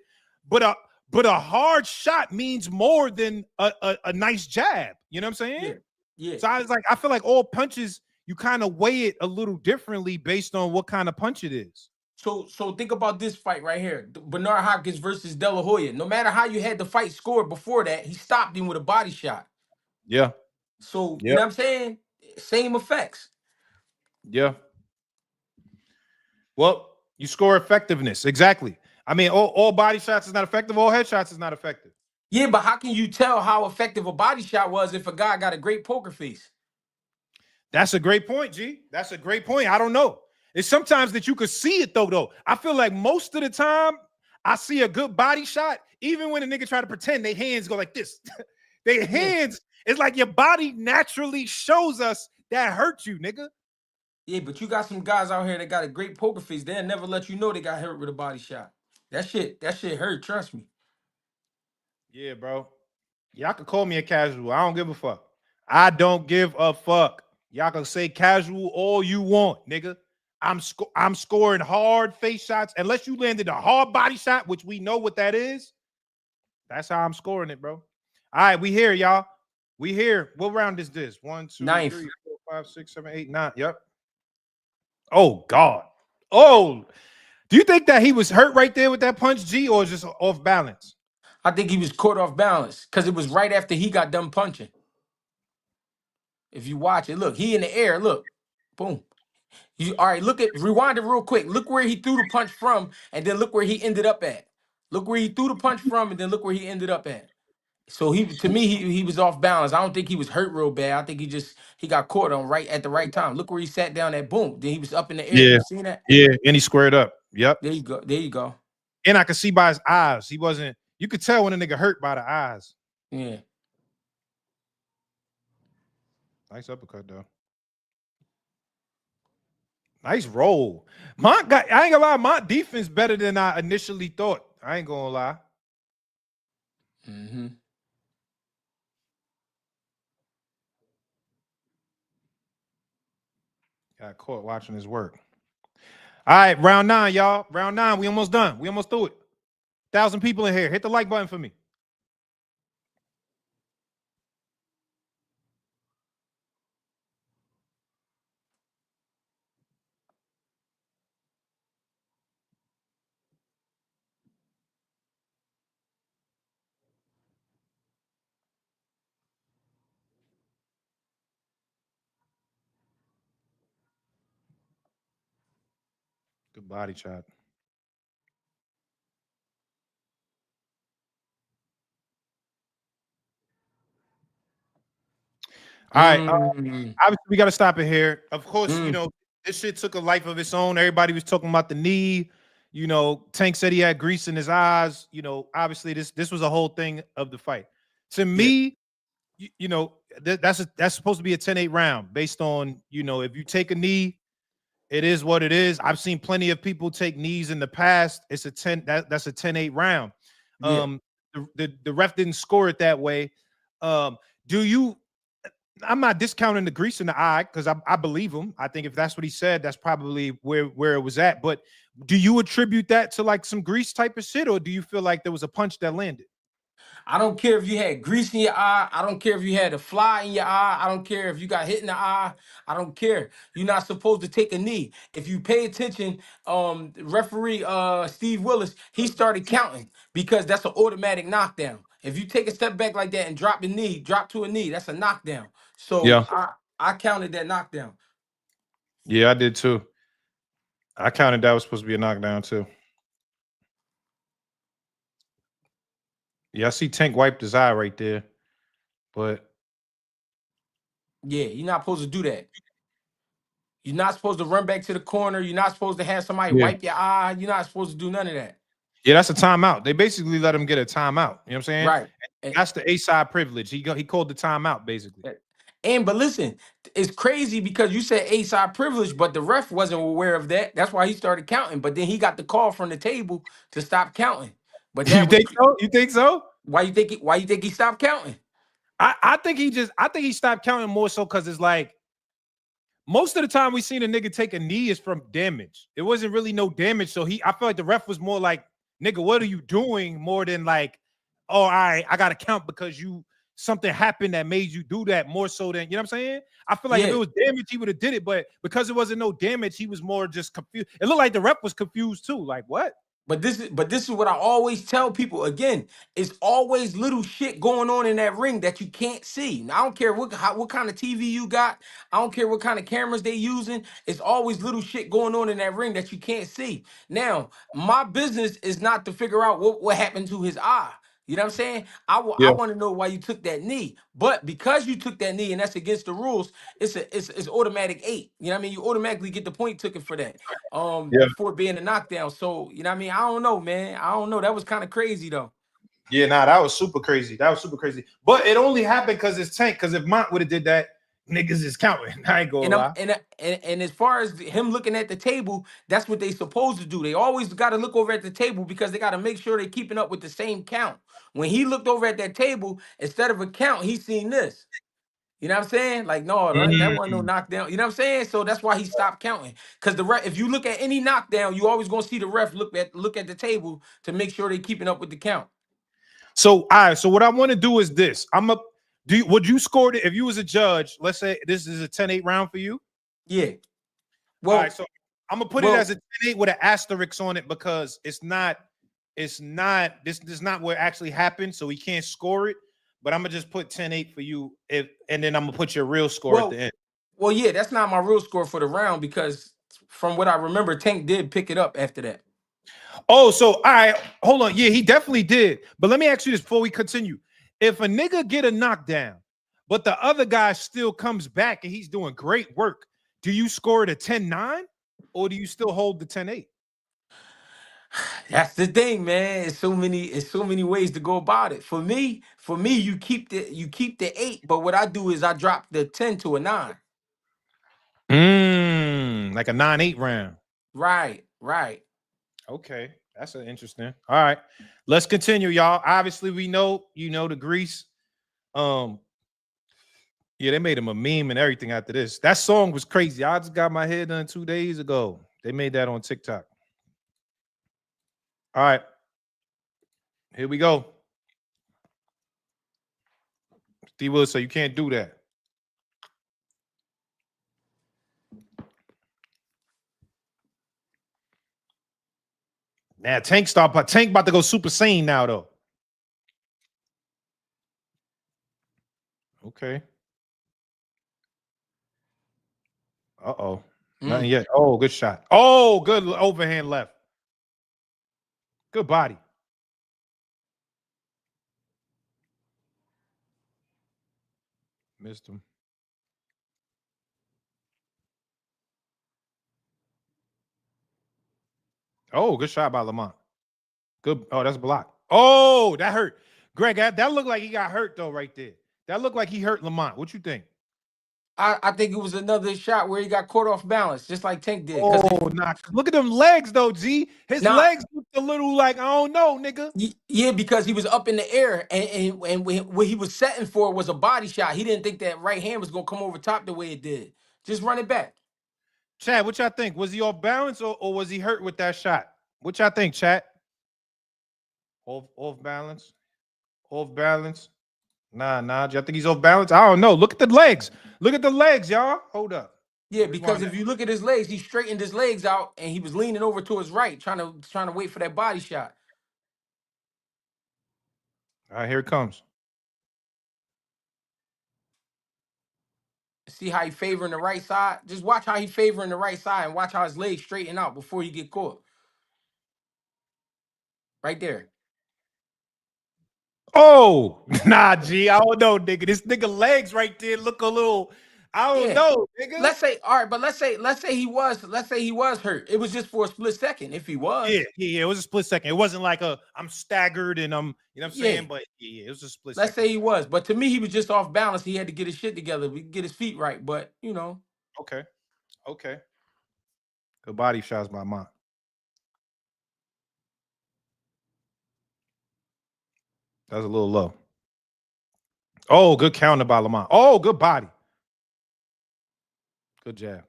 but a hard shot means more than a nice jab. You know what I'm saying? Yeah, yeah. So I feel like all punches you kind of weigh it a little differently based on what kind of punch it is. So think about this fight right here: Bernard Hopkins versus De La Hoya. No matter how you had the fight scored before that, he stopped him with a body shot. Yeah. So you Yeah. know what I'm saying? Same effects. Yeah. Well, you score effectiveness. Exactly. I mean, all body shots is not effective. All headshots is not effective. Yeah, but how can you tell how effective a body shot was if a guy got a great poker face? That's a great point, G. That's a great point. I don't know. It's sometimes that you could see it though. I feel like most of the time I see a good body shot, even when a nigga try to pretend their hands go like this. Their Yeah. hands, it's like your body naturally shows us that hurt you, nigga. Yeah, but you got some guys out here that got a great poker face. They'll never let you know they got hurt with a body shot. That shit hurt. Trust me. Yeah, bro. Y'all can call me a casual. I don't give a fuck. I don't give a fuck. Y'all can say casual all you want, nigga. I'm scoring hard face shots. Unless you landed a hard body shot, which we know what that is. That's how I'm scoring it, bro. All right, we here, y'all. We here. What round is this? One, two, Ninth. three, 4, 5, 6, 7, 8, 9. Yep. Oh God. Oh, do you think that he was hurt right there with that punch, G, or is just off balance? I think he was caught off balance because it was right after he got done punching. If you watch it, look, he in the air. Look, boom. All right, rewind it real quick. Look where he threw the punch from, and then look where he ended up at. Look where he threw the punch from, and then look where he ended up at. So to me, he was off balance. I don't think he was hurt real bad. I think he got caught on right at the right time. Look where he sat down at boom. Then he was up in the air. Yeah. You seen that? Yeah. And he squared up. Yep. There you go. There you go. And I could see by his eyes. He wasn't, you could tell when a nigga hurt by the eyes. Yeah. Nice uppercut, though. Nice roll. I ain't gonna lie, my defense better than I initially thought. I ain't gonna lie. Mm-hmm. Got caught watching his work. All right, round 9, y'all. Round 9. We almost done. We almost through it. 1,000 people in here. Hit the like button for me. The body shot. All right. Mm, Obviously, we got to stop it here. Of course, mm, this shit took a life of its own. Everybody was talking about the knee. Tank said he had grease in his eyes. Obviously, this was a whole thing of the fight. To yeah, me, that's supposed to be a 10-8 round based on, if you take a knee, it is what it is. I've seen plenty of people take knees in the past. It's a 10 that's a 10-8 round. yeah. The ref didn't score it that way. Do you I'm not discounting the grease in the eye because I believe him. I think if that's what he said, that's probably where it was at. But do you attribute that to like some grease type of shit, or do you feel like there was a punch that landed? I don't care if you had grease in your eye. I don't care if you had a fly in your eye. I don't care if you got hit in the eye. I don't care. You're not supposed to take a knee. If you pay attention, referee Steve Willis, he started counting because that's an automatic knockdown. If you take a step back like that and drop to a knee, that's a knockdown. So Yeah, I counted that knockdown. yeah, I did too. I counted that was supposed to be a knockdown too. Yeah, I see Tank wiped his eye right there, but Yeah, you're not supposed to do that. You're not supposed to run back to the corner. You're not supposed to have somebody yeah, wipe your eye. You're not supposed to do none of that. yeah, that's a timeout. They basically let him get a timeout. You know what I'm saying? Right. That's the A side privilege. He called the timeout basically. But listen, it's crazy because you said A side privilege, but the ref wasn't aware of that. That's why he started counting. But then he got the call from the table to stop counting. But You that was think so? You think so? why you think he stopped counting? I think he stopped counting more so because it's like most of the time we seen a nigga take a knee is from damage. It wasn't really no damage. So I feel like the ref was more like, nigga, what are you doing? More than like, oh, all right, I gotta count because something happened that made you do that more so than, you know what I'm saying? I feel like if Yeah. it was damage, he would have did it, but because it wasn't no damage, he was more just confused. It looked like the ref was confused too. Like, what? But this is what I always tell people. Again, it's always little shit going on in that ring that you can't see. Now, I don't care what kind of TV you got. I don't care what kind of cameras they using. It's always little shit going on in that ring that you can't see. Now, my business is not to figure out what happened to his eye. You know what I'm saying? I Yeah. want to know why you took that knee. But because you took that knee and that's against the rules, it's automatic 8. You know what I mean? You automatically get the point taken for that. Yeah. Before being a knockdown. So, you know what I mean? I don't know, man. I don't know. That was kind of crazy though. Yeah, nah, that was super crazy. That was super crazy. But it only happened because it's Tank. Because if Mont would have did that, niggas is counting. I ain't gonna And I'm lie. and as far as him looking at the table, that's what they supposed to do. They always got to look over at the table because they got to make sure they're keeping up with the same count. When he looked over at that table, instead of a count, he seen this. You know what I'm saying? Like, no, that wasn't no Mm. knockdown. You know what I'm saying? So that's why he stopped counting. Because the ref, if you look at any knockdown, you always gonna see the ref look at the table to make sure they're keeping up with the count. So, all right. So, what I want to do is this. Would you score it if you was a judge? Let's say this is a 10-8 round for you. Yeah. All right. Well, So, I'm gonna put it well, as a 10-8 with an asterisk on it because this is not what actually happened. So, he can't score it. But I'm gonna just put 10-8 for you and then I'm gonna put your real score at the well, end. well, yeah, that's not my real score for the round because from what I remember, Tank did pick it up after that. Oh, so all right, hold on. Yeah, he definitely did. But let me ask you this before we continue. If a nigga get a knockdown, but the other guy still comes back and he's doing great work, do you score it a 10-9 or do you still hold the 10-8? That's the thing, man. It's so many ways to go about it. For me, you keep the 8, but what I do is I drop the 10 to a 9. Like a 9-8 round. Right, right. Okay, that's an interesting. All right, let's continue, y'all. Obviously, we know the grease. Um, yeah, they made him a meme and everything after this. That song was crazy. I just got my head done 2 days ago. They made that on TikTok. All right, here we go. Steve Willis, so you can't do that. Now Tank about to go Super Saiyan now though. Okay. Uh-oh. Nothing Mm. yet. Oh, good shot. Oh, good overhand left. Good body. Missed him. Oh, good shot by Lamont. Good. Oh, that's a block. Oh, that hurt. Greg, that looked like he got hurt though, right there. That looked like he hurt Lamont. What you think? I think it was another shot where he got caught off balance, just like Tank did. Cause Oh, nah. Look at them legs though, G. His now, legs looked a little like I don't know, nigga. yeah, because he was up in the air, and what he was setting for was a body shot. He didn't think that right hand was gonna come over top the way it did. Just run it back. Chad, what y'all think? Was he off balance or was he hurt with that shot? What y'all think, Chad? Off balance. Off balance. Nah. Do y'all think he's off balance? I don't know. Look at the legs. Look at the legs, y'all. Hold up. Yeah, Rewind because that. if you look at his legs, he straightened his legs out and he was leaning over to his right, trying to wait for that body shot. All right, here it comes. See how he favoring the right side? Just watch how he favoring the right side and watch how his legs straighten out before he get caught. Right there. Oh, nah, G. I don't know, nigga. This nigga legs right there look a little. I don't Yeah. know, nigga. Let's say, all right, but let's say he was hurt. It was just for a split second. If he Yeah, was, yeah. It was a split second. It wasn't like I'm staggered and you know what I'm yeah. saying? But yeah, it was a split Let's second. say he was. But to me, he was just off balance. He had to get his shit together, get his feet right. But Okay, okay. Good body shots by mine. That was a little low. Oh, good counter by Lamont. Oh, good body. Good jab.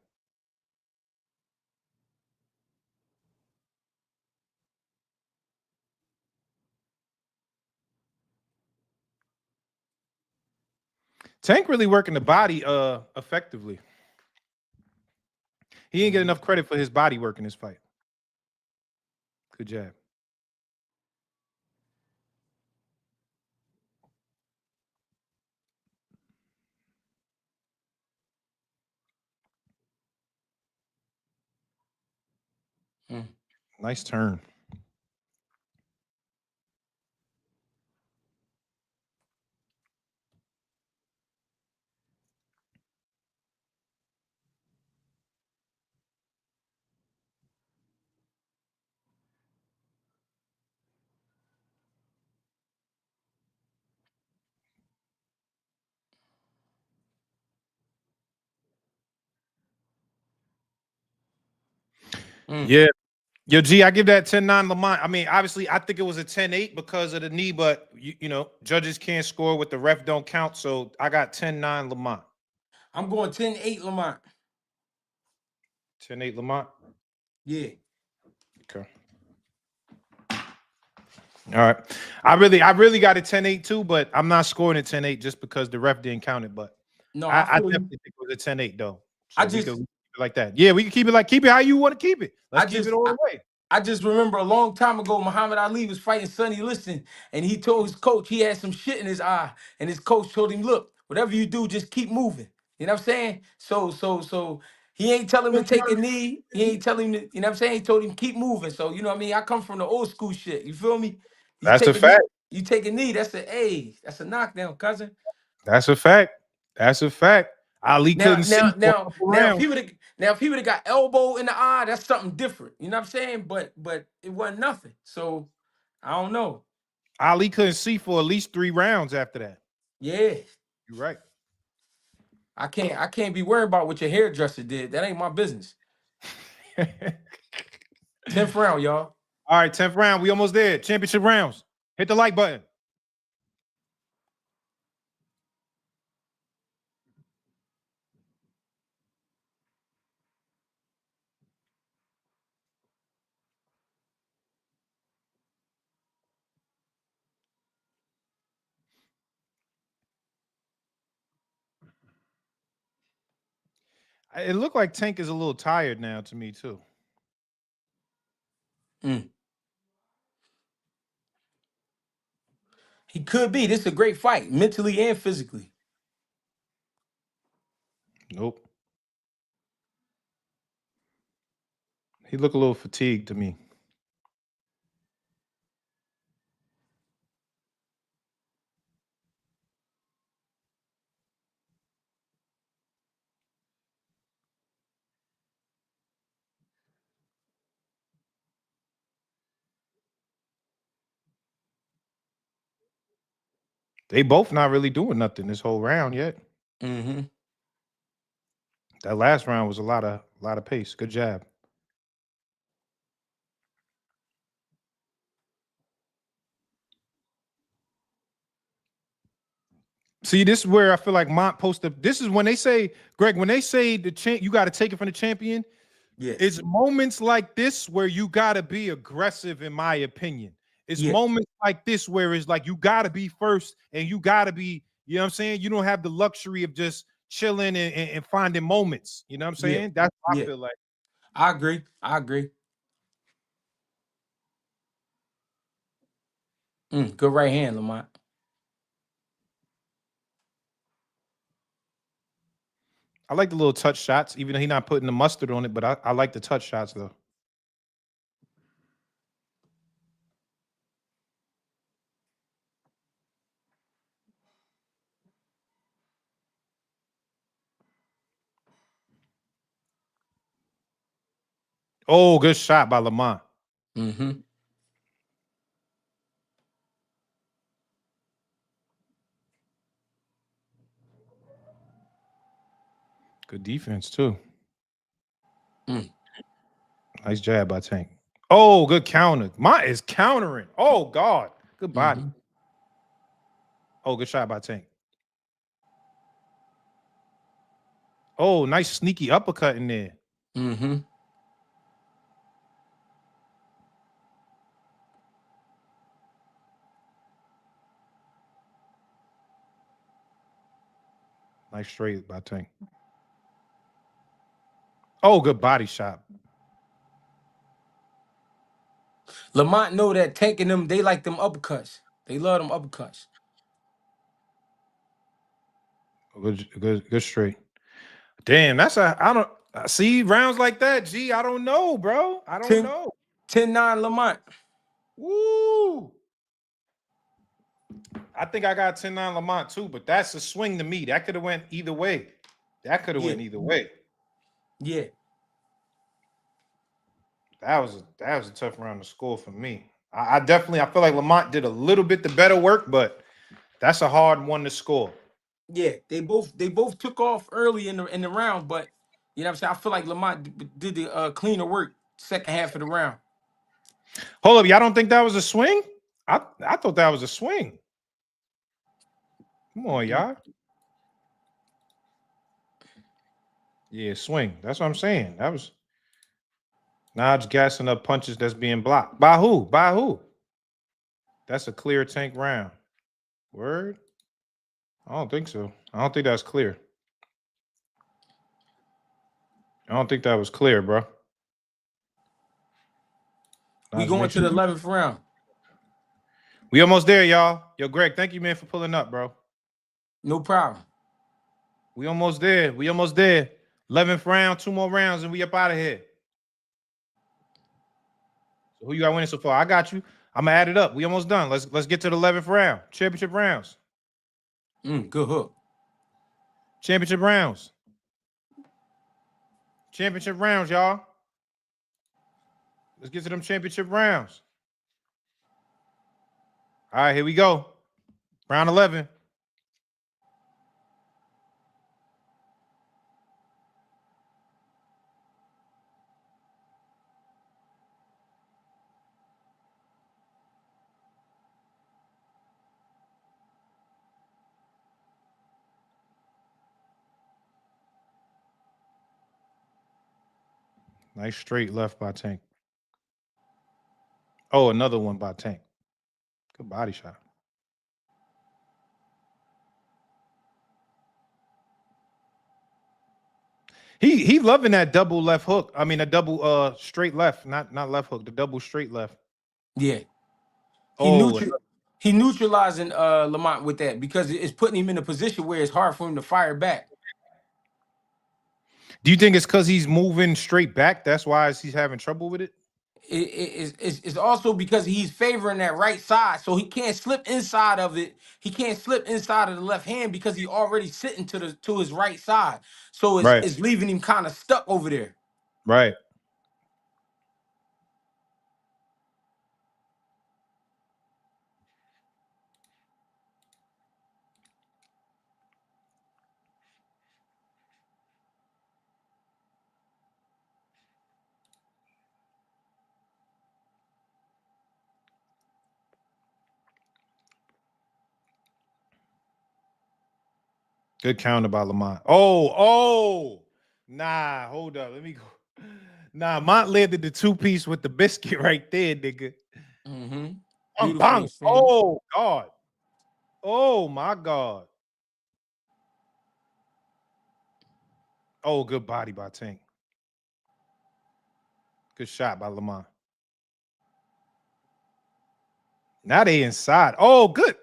Tank really working the body effectively. He didn't get Mhm. enough credit for his body work in this fight. Good jab. Mm. Nice turn. Mm. Yeah. Yo, G, I give that 10-9 Lamont. I mean, obviously, I think it was a 10-8 because of the knee, but you know, judges can't score with the ref don't count. So I got 10-9 Lamont. I'm going 10-8 Lamont. 10-8 Lamont. Yeah. Okay. All right. I really got a 10-8 too, but I'm not scoring a 10-8 just because the ref didn't count it. But No, I I feel you. definitely think it was a 10-8 though. I So we could just keep it like that. Yeah, we can keep it how you want to keep it. Let's I keep it just all I, the way. I just remember a long time ago, Muhammad Ali was fighting Sonny Liston, and he told his coach he had some shit in his eye, and his coach told him, "Look, whatever you do, just keep moving." You know what I'm saying? So he ain't telling him to take a knee. He ain't telling him, you know what I'm saying? He told him keep moving. So you know what I mean? I come from the old school shit. You feel me? You That's a take a knee, fact. you take a knee. That's a knockdown, cousin. That's a fact. That's a fact. Ali Now, couldn't see now, for a now, couple now, if rounds. he would have, now if he would have got elbow in the eye, that's something different. You know what I'm saying? But it wasn't nothing. So I don't know. Ali couldn't see for at least 3 rounds after that. Yeah, You're right. I can't be worried about what your hairdresser did. That ain't my business. All 10th round, y'all. right, 10th round. We almost there. Championship rounds. Hit the like button. It looked like Tank is a little tired now to me too. Mm. He could be. This is a great fight, mentally and physically. Nope. He looked a little fatigued to me. They both not really doing nothing this whole round yet. Mm-hmm. That last round was a lot of pace. Good jab. See, this is where I feel like Mont posted. This is when they say, Greg, when they say you got to take it from the champion. Yeah. It's moments like this where you got to be aggressive, in my opinion. It's Yeah. moments like this where it's like you got to be first and you got to be, you know what I'm saying? You don't have the luxury of just chilling and finding moments. You know what I'm Yeah. saying? That's what I Yeah. feel like. I agree. I agree. Good right hand, Lamont. I like the little touch shots, even though he's not putting the mustard on it, but I like the touch shots though. Oh, good shot by Lamont. Mm-hmm. Good defense too. Mm. Nice jab by Tank. Oh, good counter. Mont is countering. Oh God, good body. Mm-hmm. Oh, good shot by Tank. Oh, nice sneaky uppercut in there. Mm-hmm. Nice straight by Tank. Oh, good body shot. Lamont know that taking them, they like them uppercuts. They love them uppercuts. Good straight. Damn, I don't see rounds like that. Gee, I don't know, bro. I don't 10, know. 10-9 Lamont. Woo! I think I got 10-9 Lamont too, but that's a swing to me. That could have went either way. That could have Yeah. went either way. Yeah. That was a tough round to score for me. I definitely I feel like Lamont did a little bit the better work, but that's a hard one to score. Yeah. They both took off early in the round, but you know what I'm saying? I feel like Lamont did the cleaner work second half of the round. Hold up, y'all don't think that was a swing? I thought that was a swing. Come on, y'all. Yeah, swing. That's what I'm saying. That was Naj gassing up punches that's being blocked. By who? By who? That's a clear Tank round. Word? I don't think so. I don't think that's clear. I don't think that was clear, bro. We Naj, going make to the sure. 11th round. We almost there, y'all. Yo, Greg, thank you, man, for pulling up, bro. No problem. We almost there. We almost there. 11th round, 2 more rounds, and we up out of here. So who you got winning so far? I got you. I'm gonna add it up. We almost done. Let's get to the 11th round. Championship rounds. Good hook. Championship rounds. Championship rounds, y'all. Let's get to them championship rounds. All right, here we go. Round 11. Nice straight left by Tank. Oh, another one by Tank. Good body shot. He loving that double left hook. I mean, a double straight left, not left hook, the double straight left. Yeah. He Oh, neutral he neutralizing Lamont with that because it's putting him in a position where it's hard for him to fire back. Do you think it's because he's moving straight back? That's why he's having trouble with it? It's also because he's favoring that right side, so he can't slip inside of it. He can't slip inside of the left hand because he already sitting to his right side. So Right. it's leaving him kind of stuck over there. Right. Good counter by Lamont. Nah, hold up. Let me go. Nah, Mont landed the two-piece with the biscuit right there, nigga. Mm-hmm. Bang, Beautiful bang. exchange. Oh, God. Oh, my God. Oh, good body by Tank. Good shot by Lamont. Now they inside. Oh, good.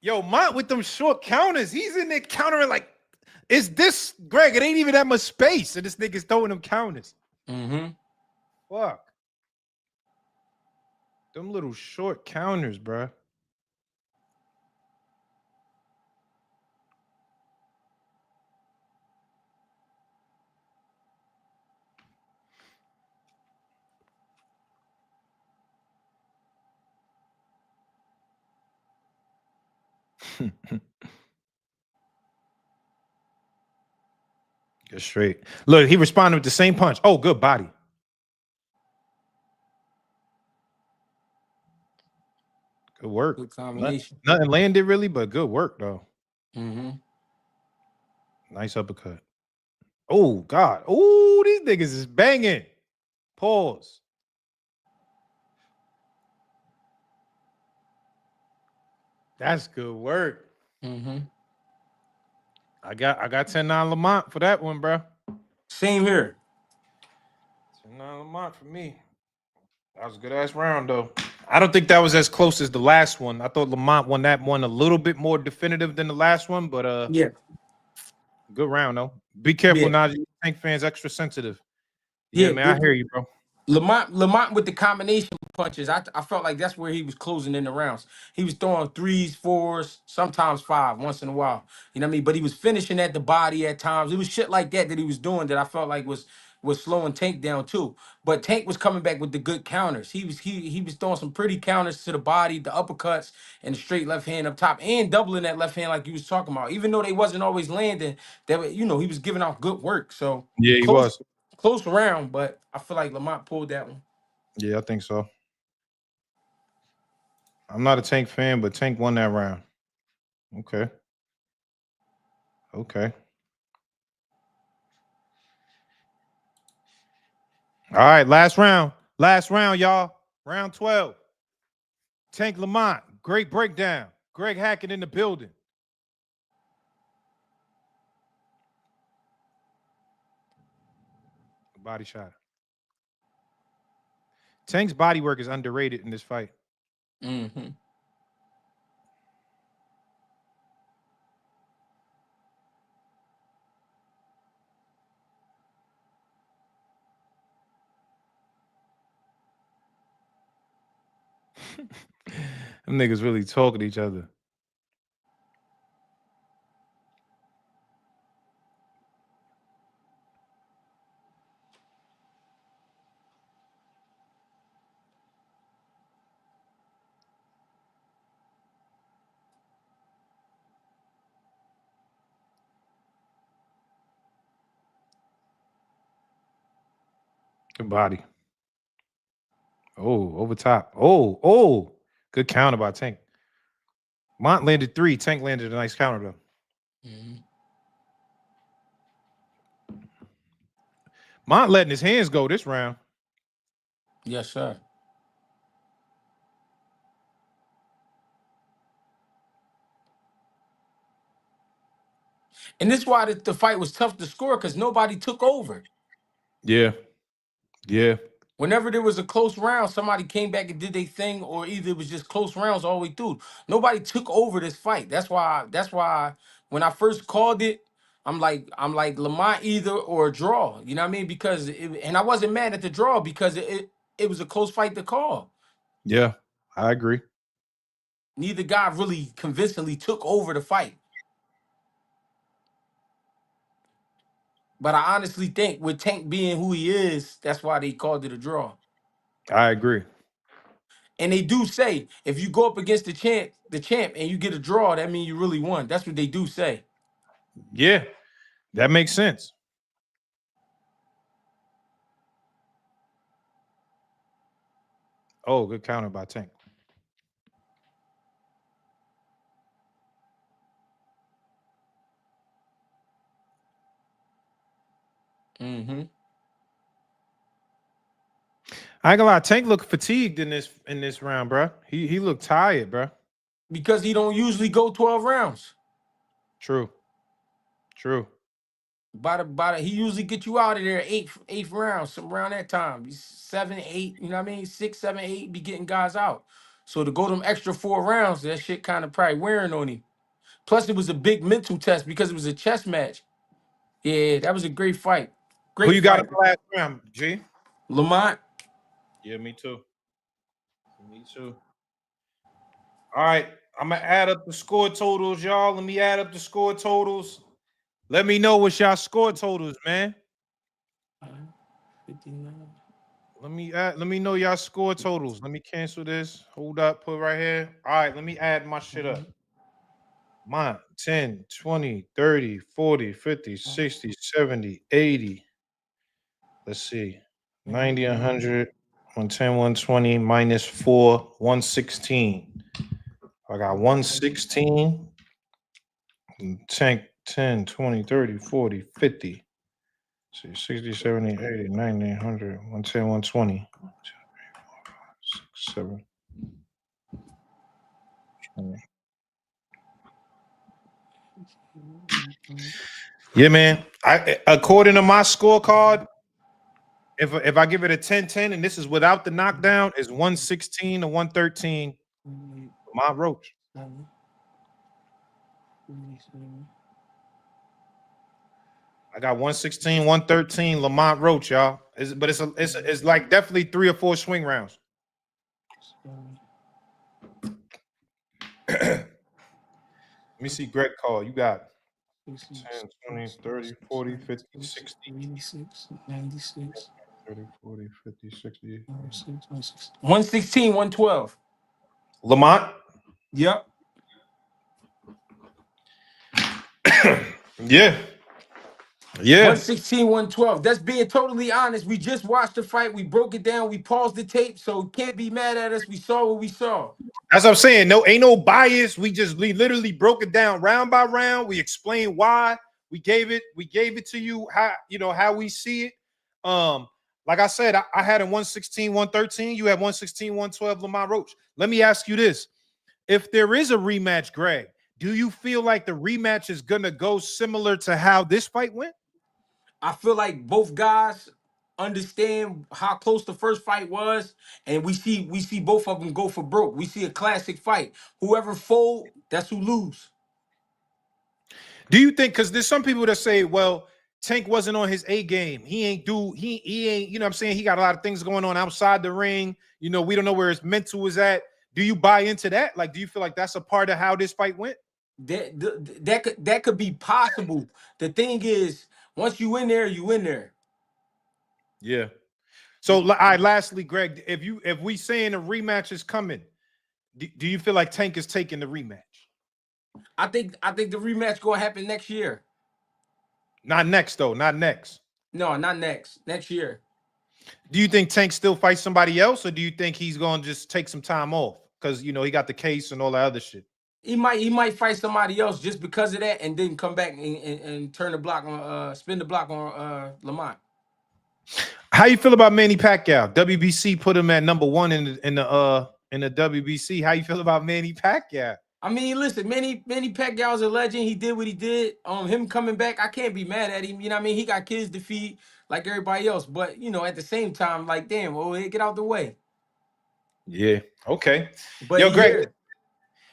Yo, Mont with them short counters. He's in there countering like, is this, Greg? It ain't even that much space. And this nigga's throwing them counters. Mm-hmm. Fuck. Them little short counters, bruh. Get straight. Look, he responded with the same punch. Oh, good body. Good work. Good combination. Nothing landed really, but good work though. Mm-hmm. Nice uppercut. Oh God. Oh, these niggas is banging. Pause. That's good work. Mm-hmm. I got 10-9 Lamont for that one, bro. Same here. 10-9 Lamont for me. That was a good ass round though. I don't think that was as close as the last one. I thought Lamont won that one a little bit more definitive than the last one, but Yeah. good round though. Be careful Yeah. now. Tank fans extra sensitive. Yeah, Yeah. man, I hear you, bro. Lamont with the combination punches, I felt like that's where he was closing in the rounds. He was throwing threes, fours, sometimes five once in a while. You know what I mean? But he was finishing at the body at times. It was shit like that he was doing that I felt like was slowing Tank down too. But Tank was coming back with the good counters. He was throwing some pretty counters to the body, the uppercuts, and the straight left hand up top, and doubling that left hand like you was talking about. Even though they wasn't always landing, he was giving out good work. So Yeah, he close. was. Close round, but I feel like Lamont pulled that one. Yeah, I think so. I'm not a Tank fan, but Tank won that round. Okay. Okay. All right, last round. Last round, y'all. Round 12. Tank Lamont. Great breakdown. Greg Hackett in the building. Body shot. Tank's body work is underrated in this fight. Mm-hmm. Them niggas really talking to each other. Good body. Oh, over top. Oh. Good counter by Tank. Mont landed 3. Tank landed a nice counter, though. Mm-hmm. Mont letting his hands go this round. Yes, sir. And this is why the fight was tough to score because nobody took over. Yeah. Yeah. Whenever there was a close round, somebody came back and did their thing, or either it was just close rounds all the way through. Nobody took over this fight. That's why when I first called it, I'm like Lamont either or a draw. You know what I mean? Because and I wasn't mad at the draw because it was a close fight to call. Yeah, I agree. Neither guy really convincingly took over the fight. But I honestly think with Tank being who he is, that's why they called it a draw. I agree. And they do say if you go up against the champ, and you get a draw, that means you really won. That's what they do say. Yeah, that makes sense. Oh, good counter by Tank. Mm-hmm. I ain't gonna lie, Tank looked fatigued in this round, bro. He looked tired, bro. Because he don't usually go 12 rounds. True. True. He usually get you out of there eighth round, some around that time. He's 7, 8, you know what I mean? 6, 7, 8, be getting guys out. So to go them extra 4 rounds, that shit kind of probably wearing on him. Plus, it was a big mental test because it was a chess match. Yeah, that was a great fight. Who Great you got in fight. the last round, G? Lamont. Yeah, me too. Me too. All right, I'm gonna add up the score totals, y'all. Let me add up the score totals. Let me know what's y'all score totals, man. 59. Let me know y'all score totals. Let me cancel this. Hold up, put right here. All right, let me add my shit up. Mine 10, 20, 30, 40, 50, 60, 70, 80. Let's see. 90, 100, 110, 120 minus 4, 116. I got 116. Tank 10, 20, 30, 40, 50. See, 60, 70, 80, 90, 100, 110, 120. 6, 7, 20. Yeah, man. I according to my scorecard, if I give it a 10-10, and this is without the knockdown, is 116 to 113. My Roach. I got 116, 113, Lamont Roach, y'all. But it's like definitely 3 or 4 swing rounds. Let me see Greg call. You got 10, 20, 30, 40, 50, 60, 30, 40, 50, 60. 116, 112. Lamont? Yep. Yeah. Yeah. 116, 112. That's being totally honest. We just watched the fight. We broke it down. We paused the tape, so can't be mad at us. We saw what we saw. That's what I'm saying. No, ain't no bias. We literally broke it down round by round. We explained why we gave it to you how we see it. Like I said, I had a 116, 113. You had 116, 112, Lamont Roach. Let me ask you this. If there is a rematch, Greg, do you feel like the rematch is gonna go similar to how this fight went? I feel like both guys understand how close the first fight was, and we see both of them go for broke. We see a classic fight. Whoever fold, that's who lose. Do you think, because there's some people that say, well, Tank wasn't on his A game. He ain't, you know what I'm saying? He got a lot of things going on outside the ring. You know, we don't know where his mental is at. Do you buy into that? Like, do you feel like that's a part of how this fight went? That could be possible. The thing is, once you in there, you in there. Yeah. So, all right, lastly, Greg, if we saying a rematch is coming, do you feel like Tank is taking the rematch? I think the rematch gonna happen next year. Not next, though. Not next. No, not next. Next year. Do you think Tank still fights somebody else, or do you think he's going to just take some time off because he got the case and all that other shit? He might fight somebody else just because of that, and then come back and turn the block on spin the block on Lamont. How you feel about Manny Pacquiao? WBC put him at number 1 in the WBC. How you feel about Manny Pacquiao? I mean, listen, Manny Pacquiao's a legend. He did what he did. Him coming back, I can't be mad at him. You know what I mean? He got kids to feed like everybody else. But at the same time, like, damn, get out the way. Yeah. Okay. But Yo, he Greg. here.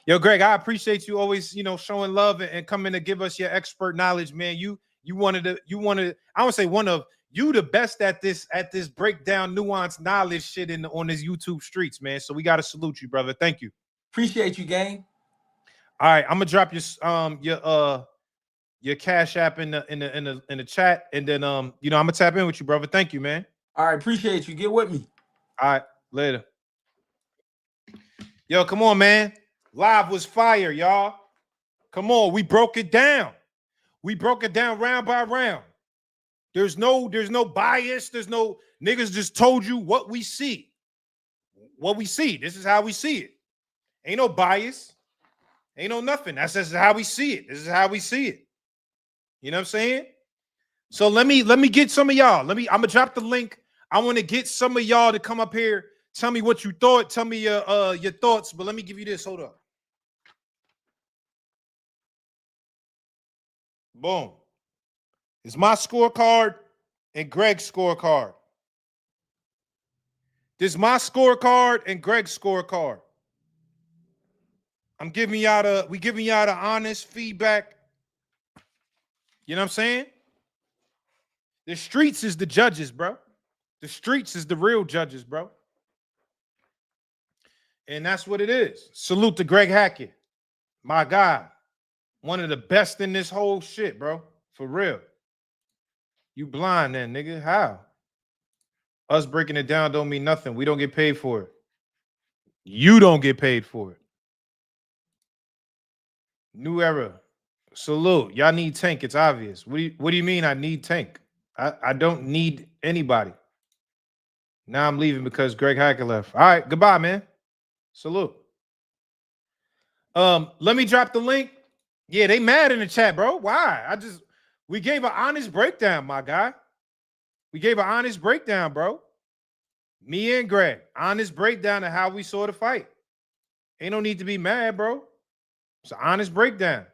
Yo, Greg, I appreciate you always, showing love and coming to give us your expert knowledge, man. You I would say one of you the best at this breakdown, nuance, knowledge shit on this YouTube streets, man. So we gotta salute you, brother. Thank you. Appreciate you, gang. All right, I'm gonna drop your Cash App in the chat, and then I'm gonna tap in with you, brother. Thank you, man. All right, appreciate you. Get with me. All right, later. Yo, come on, man. Live was fire, y'all. Come on, we broke it down. We broke it down round by round. There's no bias. There's no niggas just told you what we see. What we see. This is how we see it. Ain't no bias. Ain't no nothing. That's just how we see it. This is how we see it. You know what I'm saying? So let me get some of y'all. I'm gonna drop the link. I want to get some of y'all to come up here. Tell me what you thought. Tell me your thoughts. But let me give you this. Hold up. Boom. It's my scorecard and Greg's scorecard. This is my scorecard and Greg's scorecard. We giving y'all the honest feedback. You know what I'm saying? The streets is the judges, bro. The streets is the real judges, bro. And that's what it is. Salute to Greg Hackett. My guy. One of the best in this whole shit, bro. For real. You blind then, nigga. How? Us breaking it down don't mean nothing. We don't get paid for it. You don't get paid for it. New era. Salute. Y'all need Tank. It's obvious. What do you mean I need Tank? I don't need anybody. Now I'm leaving because Greg Hackett left. All right. Goodbye, man. Salute. Let me drop the link. Yeah, they mad in the chat, bro. Why? We gave an honest breakdown, my guy. We gave an honest breakdown, bro. Me and Greg. Honest breakdown of how we saw the fight. Ain't no need to be mad, bro. It's an honest breakdown.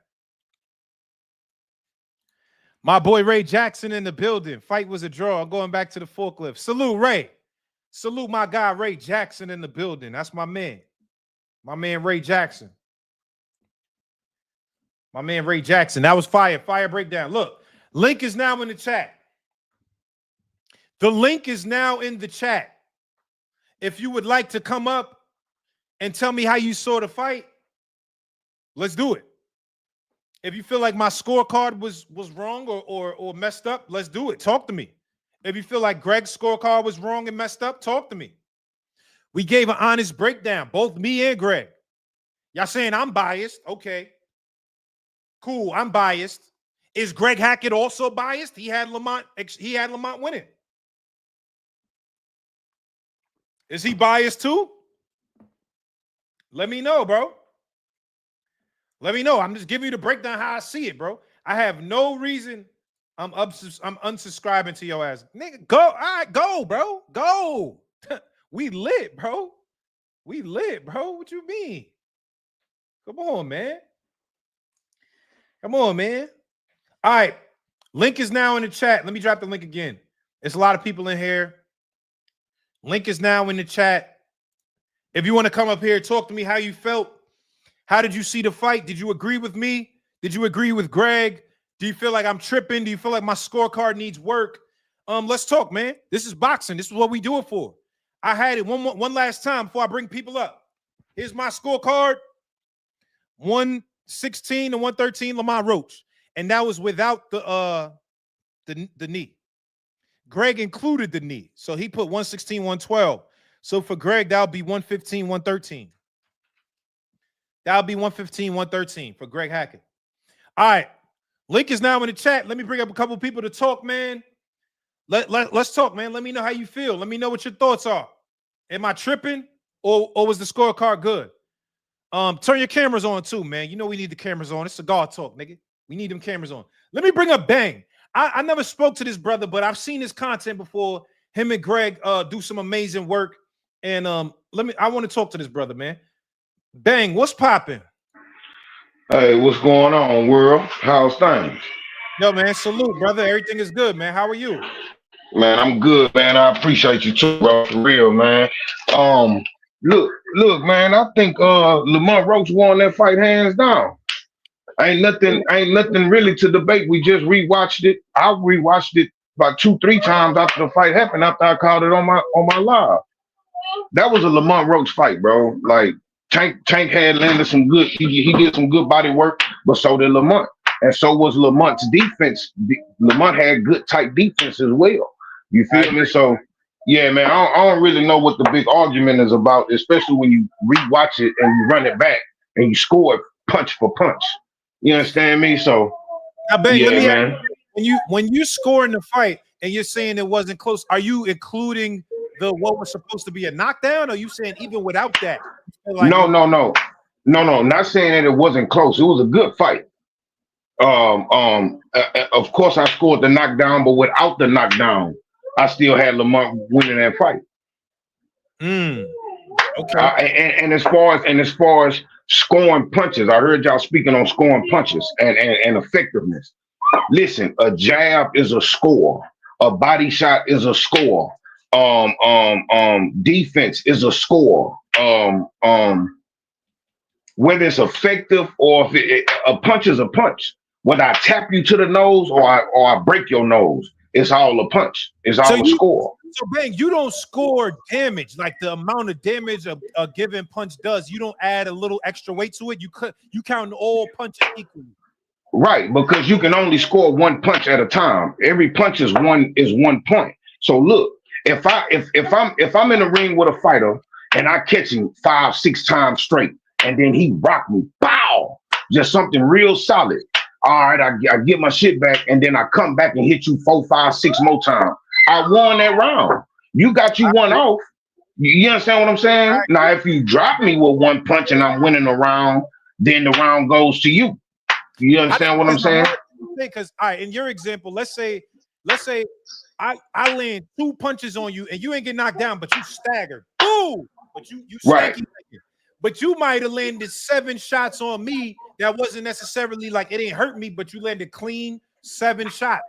My boy Ray Jackson in the building. Fight was a draw. I'm going back to the forklift. Salute, Ray. Salute my guy Ray Jackson in the building. That's my man. My man Ray Jackson. My man Ray Jackson. That was fire. Fire breakdown. Look, link is now in the chat. The link is now in the chat. If you would like to come up and tell me how you saw the fight, let's do it. If you feel like my scorecard was wrong or messed up, let's do it. Talk to me. If you feel like Greg's scorecard was wrong and messed up, talk to me. We gave an honest breakdown, both me and Greg. Y'all saying I'm biased. Okay. Cool, I'm biased. Is Greg Hackett also biased? He had Lamont winning. Is he biased too? Let me know, bro. Let me know. I'm just giving you the breakdown how I see it, bro. I have no reason. I'm unsubscribing to your ass. Nigga, go. All right, go, bro. Go. We lit, bro. We lit, bro. What you mean? Come on, man. Come on, man. All right. Link is now in the chat. Let me drop the link again. There's a lot of people in here. Link is now in the chat. If you want to come up here, talk to me how you felt. How did you see the fight? Did you agree with me? Did you agree with Greg? Do you feel like I'm tripping? Do you feel like my scorecard needs work? Let's talk, man. This is boxing. This is what we do it for. I had it one last time before I bring people up. Here's my scorecard. 116 to 113, Lamont Roach. And that was without the knee. Greg included the knee. So he put 116, 112. So for Greg, that'll be 115, 113. That'll be 115, 113 for Greg Hackett. All right. Link is now in the chat. Let me bring up a couple people to talk, man. Let's talk, man. Let me know how you feel. Let me know what your thoughts are. Am I tripping or was the scorecard good? Turn your cameras on too, man. You know we need the cameras on. It's Cigar Talk, nigga. We need them cameras on. Let me bring up Bang. I never spoke to this brother, but I've seen his content before. Him and Greg do some amazing work. And I want to talk to this brother, man. Bang, what's popping? Hey, what's going on, world? How's things? Yo, man, salute, brother. Everything is good, man. How are you? Man, I'm good, man. I appreciate you too, bro. For real, man. Look, man. I think Lamont Roach won that fight hands down. Ain't nothing really to debate. We just rewatched it. I rewatched it about 2, 3 times after the fight happened. After I called it on my live, that was a Lamont Roach fight, bro. Like Tank had landed some good. He did some good body work, but so did Lamont, and so was Lamont's defense. Lamont had good tight defense as well. You feel me? So yeah, man. I don't really know what the big argument is about, especially when you rewatch it and you run it back and you score it punch for punch. You understand me? So Now, Ben, yeah, let me ask man. you, when you score in the fight and you're saying it wasn't close, are you including the what was supposed to be a knockdown? Or are you saying even without that? Like No. Not saying that it wasn't close. It was a good fight. Of course, I scored the knockdown, but without the knockdown, I still had Lamont winning that fight. Okay. And as far as scoring punches, I heard y'all speaking on scoring punches and effectiveness. Listen, a jab is a score. A body shot is a score. Defense is a score. Whether it's effective or if a punch is a punch. Whether I tap you to the nose or I break your nose, it's all a punch. It's all a score. So, Bang, you don't score damage like the amount of damage a given punch does. You don't add a little extra weight to it. You count all punches equally. Right, because you can only score one punch at a time. Every punch is one point. So look, if I'm in a ring with a fighter and I catch him 5, 6 times straight, and then he rock me, pow, just something real solid. All right, I get my shit back, and then I come back and hit you 4, 5, 6 more times. I won that round. You got you one off. You understand what I'm saying? Now, if you drop me with one punch and I'm winning a round, then the round goes to you. You understand what I'm saying? Because all right, in your example, let's say I land 2 punches on you and you ain't get knocked down, but you staggered. Boom! But you right. But you might have landed 7 shots on me that wasn't necessarily like it ain't hurt me, but you landed clean 7 shots.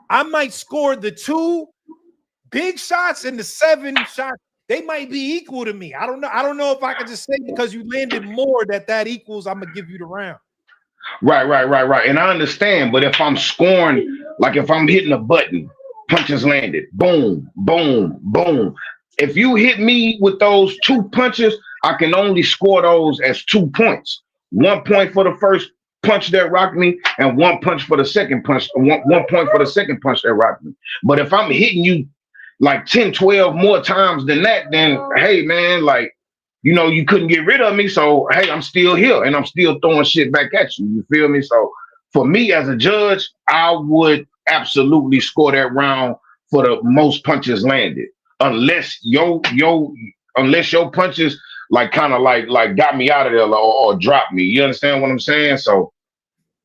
I might score the 2 big shots and the 7 shots. They might be equal to me. I don't know. I don't know if I could just say because you landed more that equals. I'm gonna give you the round. Right. And I understand, but if I'm scoring, like if I'm hitting a button, punches landed, boom, boom, boom. If you hit me with those 2 punches, I can only score those as 2 points. 1 point for the first punch that rocked me, and 1 punch for the second punch. One point for the second punch that rocked me. But if I'm hitting you like 10, 12 more times than that, then hey man, like, you know, you couldn't get rid of me. So hey, I'm still here and I'm still throwing shit back at you. You feel me? So for me as a judge, I would absolutely score that round for the most punches landed. Unless your punches like kind of like got me out of there or dropped me. You understand what I'm saying? So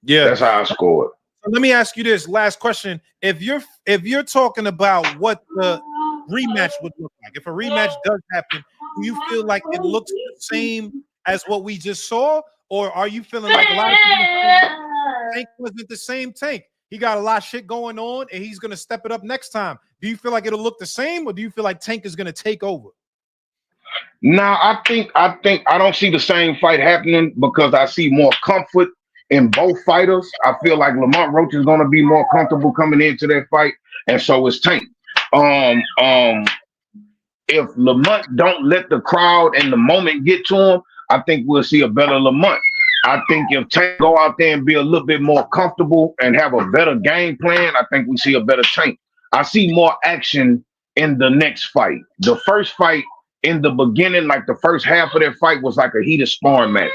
yeah, that's how I scored. So let me ask you this last question. If you're talking about what the rematch would look like, if a rematch does happen, do you feel like it looks the same as what we just saw? Or are you feeling like a lot of people Tank wasn't the same Tank? He got a lot of shit going on and he's going to step it up next time. Do you feel like it'll look the same or do you feel like Tank is going to take over? Now, I think I don't see the same fight happening because I see more comfort in both fighters. I feel like Lamont Roach is going to be more comfortable coming into that fight, and so is Tank. If Lamont don't let the crowd and the moment get to him, I think we'll see a better Lamont. I think if Tank go out there and be a little bit more comfortable and have a better game plan, I think we see a better Tank. I see more action in the next fight. The first fight in the beginning, like the first half of that fight was like a heated sparring match.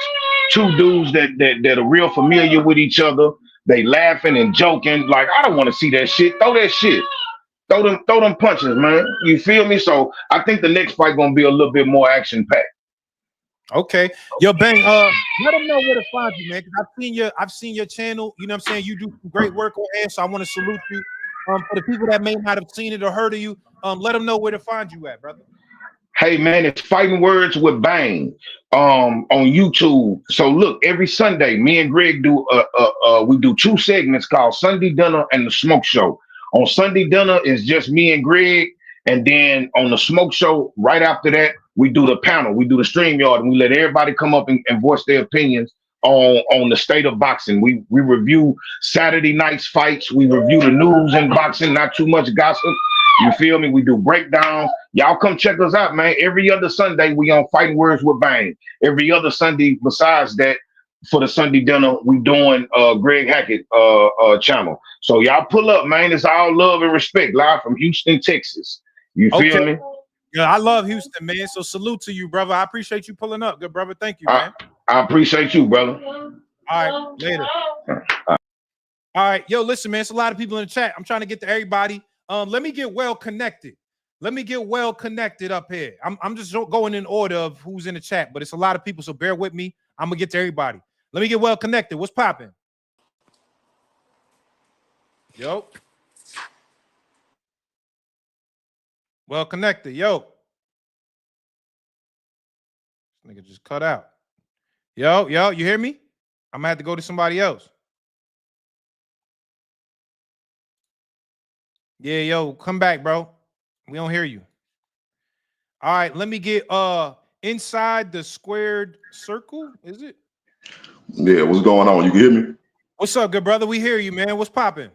2 dudes that are real familiar with each other. They laughing and joking. Like, I don't want to see that shit. Throw that shit. Throw them punches, man. You feel me? So I think the next fight gonna be a little bit more action packed. Okay. Yo, Bang, let them know where to find you, man. I've seen your channel. You know what I'm saying? You do some great work on here, so I want to salute you. For the people that may not have seen it or heard of you, let them know where to find you at, brother. Hey man, it's Fighting Words with Bang on YouTube. So look, every Sunday, me and Greg do we do 2 segments called Sunday Dinner and the Smoke Show. On Sunday Dinner is just me and Greg, and then on the Smoke Show, right after that, we do the panel, we do the StreamYard, and we let everybody come up and voice their opinions on the state of boxing. We review Saturday night's fights. We review the news in boxing. Not too much gossip. You feel me? We do breakdowns. Y'all come check us out, man. Every other Sunday we on Fighting Words with Bang. Every other Sunday besides that, for the Sunday dinner, we doing Greg Hackett channel. So y'all pull up, man. It's all love and respect. Live from Houston, Texas. You feel me? Yeah, I love Houston, man. So salute to you, brother. I appreciate you pulling up. Good brother. Thank you, man. I appreciate you, brother. All right, later. All right, yo, listen, man. It's a lot of people in the chat. I'm trying to get to everybody. Let me get well connected. Let me get well connected up here. I'm just going in order of who's in the chat, but it's a lot of people, so bear with me. I'm gonna get to everybody. Let me get well connected. What's popping? Yo. Well connected. Yo. This nigga just cut out. Yo, you hear me? I'm gonna have to go to somebody else. Yeah, yo, come back, bro. We don't hear you. All right, let me get inside the squared circle. Is it? Yeah, what's going on? You can hear me? What's up, good brother? We hear you, man. What's popping?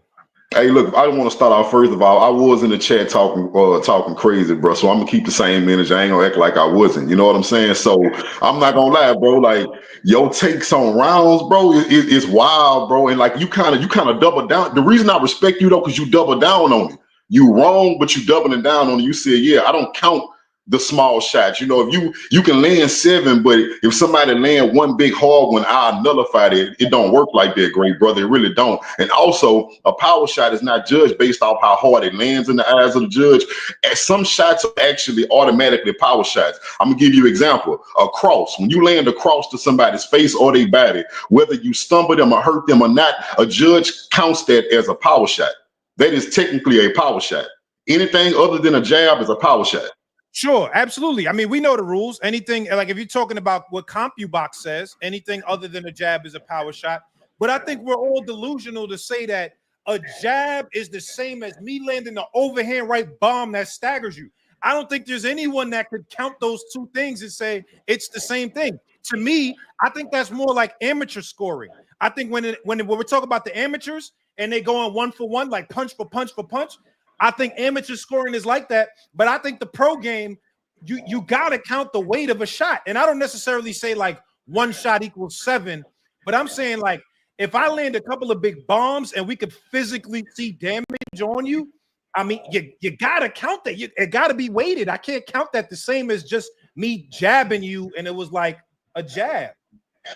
Hey, look, I want to start off first of all. I was in the chat talking crazy, bro. So I'm gonna keep the same energy. I ain't gonna act like I wasn't. You know what I'm saying? So I'm not gonna lie, bro. Like your takes on rounds, bro, it's wild, bro. And like you kind of double down. The reason I respect you though, because you double down on it. You wrong, but you doubling down on it. You said, yeah, I don't count the small shots. You know, if you can land 7, but if somebody land one big hard one, I nullify it. It don't work like that, great brother. It really don't. And also, a power shot is not judged based off how hard it lands in the eyes of the judge. And some shots are actually automatically power shots. I'm gonna give you an example. A cross. When you land a cross to somebody's face or their body, whether you stumble them or hurt them or not, a judge counts that as a power shot. That is technically a power shot. Anything other than a jab is a power shot. Sure, absolutely. I mean, we know the rules. Anything like if you're talking about what CompuBox says, anything other than a jab is a power shot. But I think we're all delusional to say that a jab is the same as me landing the overhand right bomb that staggers you. I don't think there's anyone that could count those two things and say it's the same thing. To me, I think that's more like amateur scoring. I think when we're talking about the amateurs and they go on 1 for 1, like punch for punch for punch, I think amateur scoring is like that, but I think the pro game, you got to count the weight of a shot. And I don't necessarily say like 1 shot equals 7, but I'm saying like if I land a couple of big bombs and we could physically see damage on you, I mean, you got to count that. It got to be weighted. I can't count that the same as just me jabbing you and it was like a jab.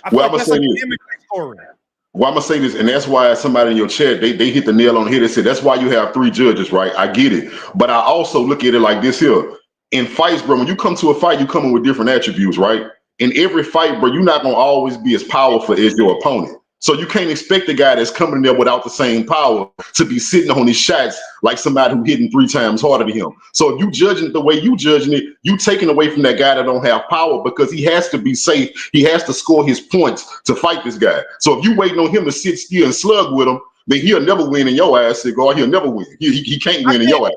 I feel like that's like amateur scoring. Well, I'm gonna say this, and that's why somebody in your chat they hit the nail on the head. They said that's why you have 3 judges, right? I get it, but I also look at it like this here. In fights, bro, when you come to a fight, you come in with different attributes, right? In every fight, bro, you're not gonna always be as powerful as your opponent. So you can't expect the guy that's coming in there without the same power to be sitting on his shots like somebody who hitting 3 times harder than him. So if you judging it the way you judging it, you taking away from that guy that don't have power because he has to be safe. He has to score his points to fight this guy. So if you waiting on him to sit still and slug with him, then he'll never win in your ass, Cigar. He'll never win. He can't win in your ass.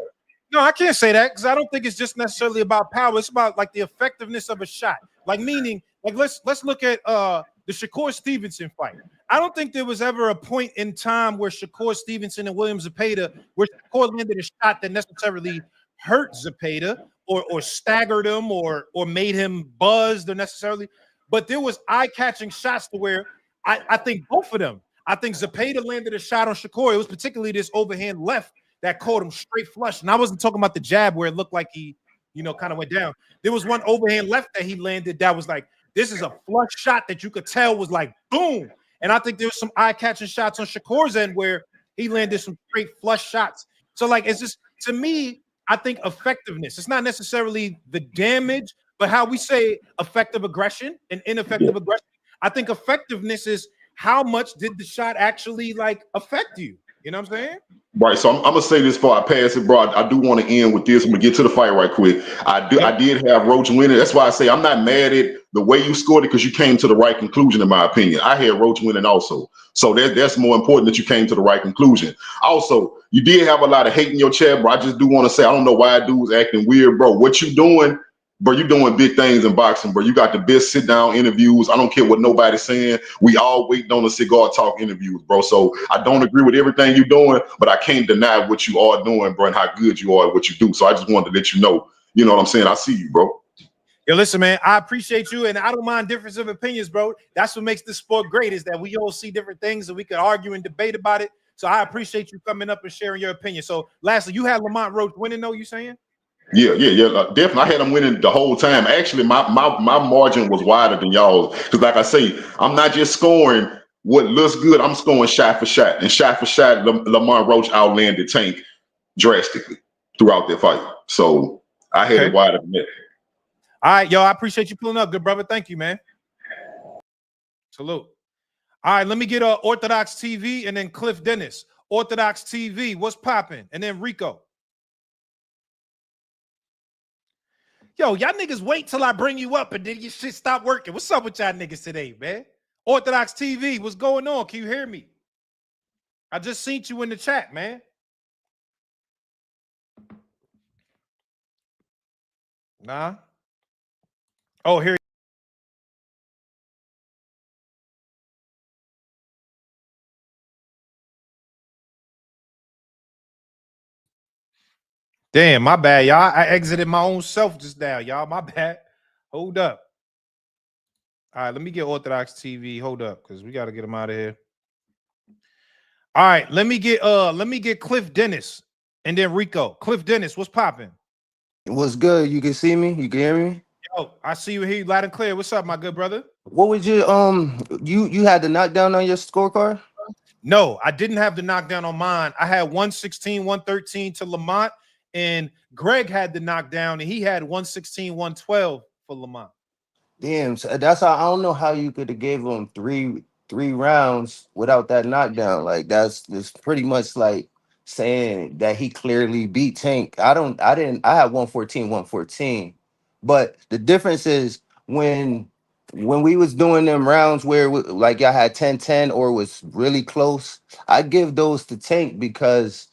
No, I can't say that because I don't think it's just necessarily about power. It's about like the effectiveness of a shot. Like meaning, like let's look at the Shakur Stevenson fight. I don't think there was ever a point in time where Shakur Stevenson and William Zepeda, where Shakur landed a shot that necessarily hurt Zepeda or staggered him or made him buzzed or necessarily. But there was eye-catching shots to where I think both of them. I think Zepeda landed a shot on Shakur. It was particularly this overhand left that caught him straight flush. And I wasn't talking about the jab where it looked like he, kind of went down. There was one overhand left that he landed that was like, this is a flush shot that you could tell was like, boom. And I think there was some eye-catching shots on Shakur's end where he landed some straight flush shots. So, like, it's just, to me, I think effectiveness. It's not necessarily the damage, but how we say effective aggression and ineffective aggression. I think effectiveness is how much did the shot actually, like, affect you? You know what I'm saying? Right. So I'm gonna say this before I pass it, bro. I do want to end with this. I'm gonna get to the fight right quick. I did have Roach winning. That's why I say I'm not mad at the way you scored it because you came to the right conclusion, in my opinion. I had Roach winning also. So that's more important that you came to the right conclusion. Also, you did have a lot of hate in your chat, bro. I just do want to say I don't know why dudes acting weird, bro. What you doing Bro, you doing big things in boxing, bro. You got the best sit-down interviews. I don't care what nobody's saying. We all waiting on the Cigar Talk interviews, bro. So I don't agree with everything you're doing, but I can't deny what you are doing, bro, and how good you are at what you do. So I just wanted to let you know what I'm saying? I see you, bro. Yo, listen, man, I appreciate you, and I don't mind difference of opinions, bro. That's what makes this sport great, is that we all see different things and we can argue and debate about it. So I appreciate you coming up and sharing your opinion. So lastly, you had Lamont Roach winning, though, you saying? Yeah. Definitely. I had them winning the whole time. Actually, my margin was wider than y'all's. Because like I say, I'm not just scoring what looks good, I'm scoring shot for shot. And shot for shot, Lamont Roach outlanded Tank drastically throughout their fight. So I had it wider than that. All right, yo, I appreciate you pulling up, good brother. Thank you, man. Salute. All right, let me get Orthodox TV and then Cliff Dennis. Orthodox TV, what's popping? And then Rico. Yo, y'all niggas wait till I bring you up and then your shit stop working. What's up with y'all niggas today, man? Orthodox TV, what's going on? Can you hear me? I just seen you in the chat, man. Nah. Oh, here. Damn, my bad, y'all. I exited my own self just now, y'all. My bad. Hold up. All right, let me get Orthodox TV. Hold up, because we got to get him out of here. All right, let me get Cliff Dennis and then Rico. Cliff Dennis, what's popping? What's good? You can see me? You can hear me? Yo, I see you here loud and clear. What's up, my good brother? What would you you had the knockdown on your scorecard? No, I didn't have the knockdown on mine. I had 116, 113 to Lamont, and Greg had the knockdown, and he had 116, 112 for Lamont. Damn, so that's how I don't know how you could have gave him three rounds without that knockdown. Like that's pretty much like saying that he clearly beat Tank. I had 114, 114. But the difference is when we was doing them rounds where like y'all had 10-10 or was really close, I give those to Tank because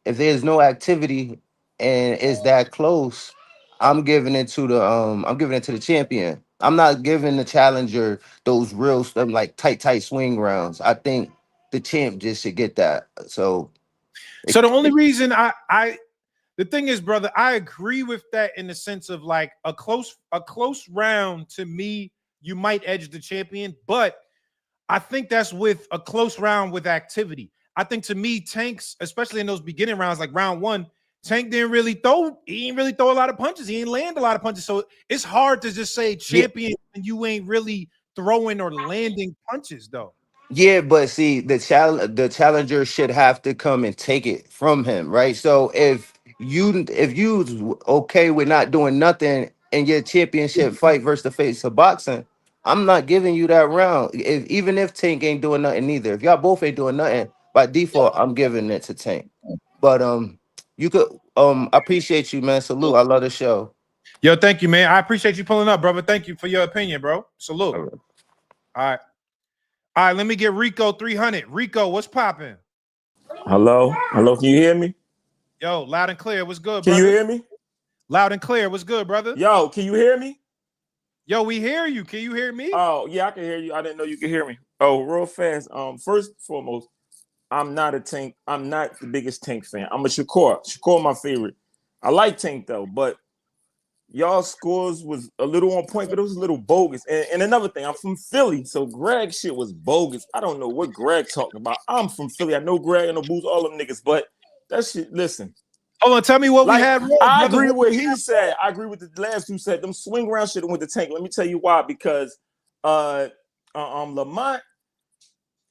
if there's no activity and it's that close, I'm giving it to the champion. I'm not giving the challenger those real stuff like tight swing rounds. I think the champ just should get that. So the only reason the thing is, brother, I agree with that in the sense of like a close round to me, you might edge the champion, but I think that's with a close round with activity. I think to me, Tank's, especially in those beginning rounds, like round one, Tank didn't really throw a lot of punches. He didn't land a lot of punches. So it's hard to just say champion and you ain't really throwing or landing punches, though. yeah, but see, the challenger should have to come and take it from him, right? So if you okay with not doing nothing in your championship fight versus the face of boxing, I'm not giving you that round. Even if Tank ain't doing nothing either. If y'all both ain't doing nothing, by default, I'm giving it to Tank. But you could I appreciate you, man. Salute. I love the show. Yo, thank you, man. I appreciate you pulling up, brother. Thank you for your opinion, bro. Salute. All right. All right, let me get Rico 300. Rico, what's popping? Hello? Can you hear me? Yo, loud and clear. What's good, Can brother? you hear me? Loud and clear. What's good, brother? Yo, can you hear me? Yo, we hear you. Can you hear me? Oh, yeah, I can hear you. I didn't know you could hear me. Oh, real fast. First and foremost, I'm not the biggest Tank fan. I'm a Shakur. Shakur my favorite. I like Tank though, but y'all scores was a little on point, but it was a little bogus. And another thing, I'm from Philly, so Greg shit was bogus. I don't know what Greg talking about. I'm from Philly. I know Greg and the Boots, all them niggas, but that shit, listen. Hold on, tell me what like, we had wrong. I agree with what he said. I agree with the last two said. Them swing round shit with the Tank. Let me tell you why. Because Lamont,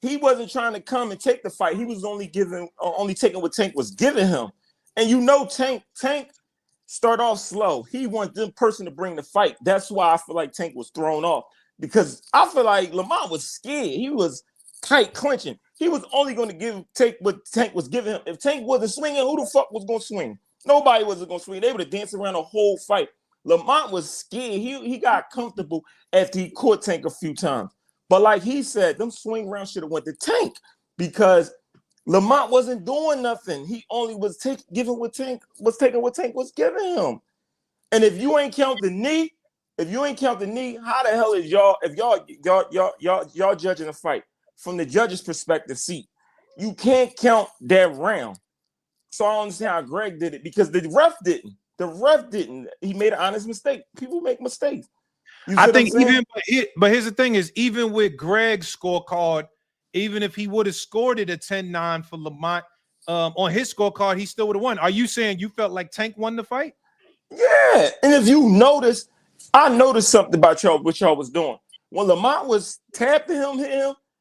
he wasn't trying to come and take the fight. He was only taking what Tank was giving him. And you know Tank start off slow. He wanted them person to bring the fight. That's why I feel like Tank was thrown off. Because I feel like Lamont was scared. He was tight clinching. He was only going to take what Tank was giving him. If Tank wasn't swinging, who the fuck was going to swing? Nobody was going to swing. They would have danced around the whole fight. Lamont was scared. He got comfortable after he caught Tank a few times. But like he said, them swing rounds should have went to Tank because Lamont wasn't doing nothing. He only was taking what Tank was giving him. And if you ain't count the knee, how the hell is y'all? If y'all judging a fight from the judge's perspective, see, you can't count that round. So I don't understand how Greg did it because the ref didn't. He made an honest mistake. People make mistakes. I think but here's the thing is, even with Greg's scorecard, even if he would have scored it a 10-9 for Lamont on his scorecard, he still would have won. Are you saying you felt like Tank won the fight? Yeah. And if you notice, I noticed something about y'all, what y'all was doing. When Lamont was tapping him,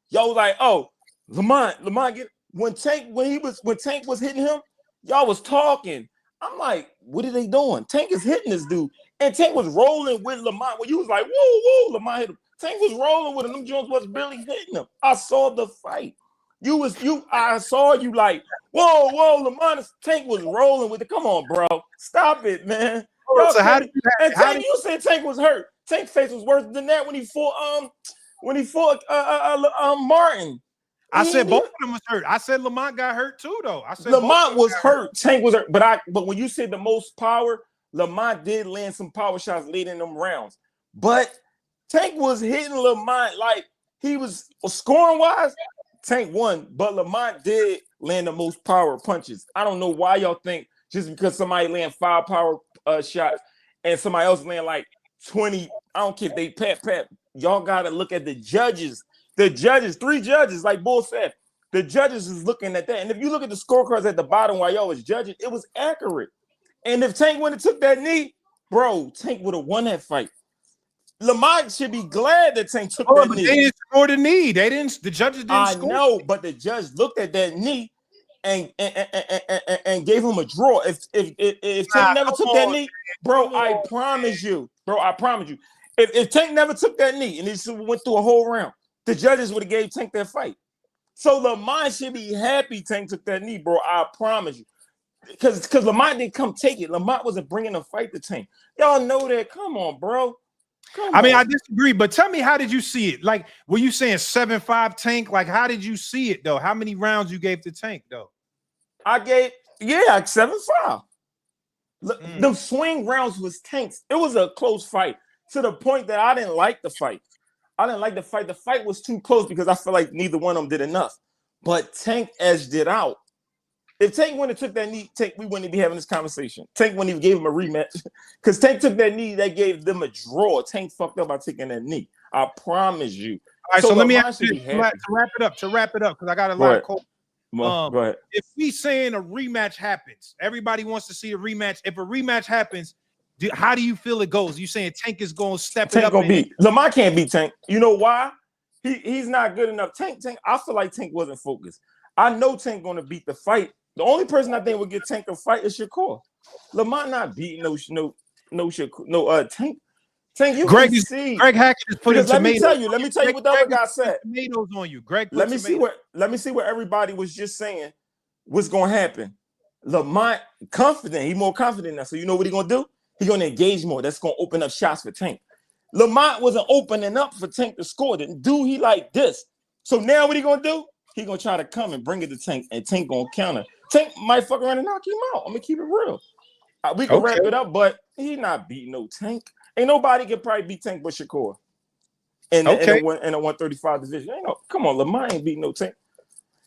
y'all was like, oh, Lamont get when Tank was hitting him, y'all was talking. I'm like, what are they doing? Tank is hitting this dude. And Tank was rolling with Lamont. When you was like, whoa, Lamont hit him. Tank was rolling with him. Them Jones was barely hitting him. I saw the fight. I saw you like, whoa, Lamont. Tank was rolling with it. Come on, bro. Stop it, man. So You said Tank was hurt. Tank's face was worse than that when he fought Martin. I said both of them was hurt. I said Lamont got hurt too, though. I said Lamont was hurt. Tank was hurt. But when you said the most power, Lamont did land some power shots late in them rounds. But Tank was hitting Lamont like he was scoring wise. Tank won, but Lamont did land the most power punches. I don't know why y'all think just because somebody land 5 power shots and somebody else land like 20. I don't care if they pat. Y'all got to look at the judges. The judges, 3 judges, like Bull said, the judges is looking at that. And if you look at the scorecards at the bottom while y'all was judging, it was accurate. And if Tank wouldn't have took that knee, bro, Tank would have won that fight. Lamont should be glad that Tank took that knee. They didn't score the knee. The judges didn't score. I know, but the judge looked at that knee and gave him a draw. If Tank never took that knee, bro, I promise you. If Tank never took that knee and he went through a whole round, the judges would have gave Tank that fight. So Lamont should be happy Tank took that knee, bro. I promise you. Because Lamont didn't come take it. Lamont wasn't bringing a fight to Tank. Y'all know that. Come on, bro. I mean, I disagree, but tell me, how did you see it? Like, were you saying 7-5 Tank? Like, how did you see it, though? How many rounds you gave to Tank, though? I gave, 7-5. The swing rounds was Tank's. It was a close fight to the point that I didn't like the fight. The fight was too close because I feel like neither one of them did enough. But Tank edged it out. If Tank wouldn't have took that knee, we wouldn't be having this conversation. Tank wouldn't even give him a rematch because Tank took that knee that gave them a draw. Tank fucked up by taking that knee. I promise you. All right, so let me ask you to wrap it up, because I got a lot of calls. Go ahead. If we saying a rematch happens, everybody wants to see a rematch. If a rematch happens, how do you feel it goes? You saying Tank is going to step it up? Tank gonna beat Lamont. Can't beat Tank. You know why? He's not good enough. Tank. I feel like Tank wasn't focused. I know Tank going to beat the fight. The only person I think would get Tank a fight is Shakur. Lamont not beating Tank. Tank, you Greg can see. Greg Hackett is putting tomatoes. Let me tell you what the other guy said. Tomatoes on you, Greg. Let me see what everybody was just saying. What's going to happen? Lamont confident. He's more confident now. So you know what he's going to do? He's going to engage more. That's going to open up shots for Tank. Lamont wasn't opening up for Tank to score. The dude, he like this. So now what he going to do? He going to try to come and bring it to Tank, and Tank going to counter. Tank might fuck around and knock him out. I'm going to keep it real. We can wrap it up, but he's not beating no Tank. Ain't nobody can probably beat Tank but Shakur in a 135 division. Come on, Lamont ain't beating no Tank.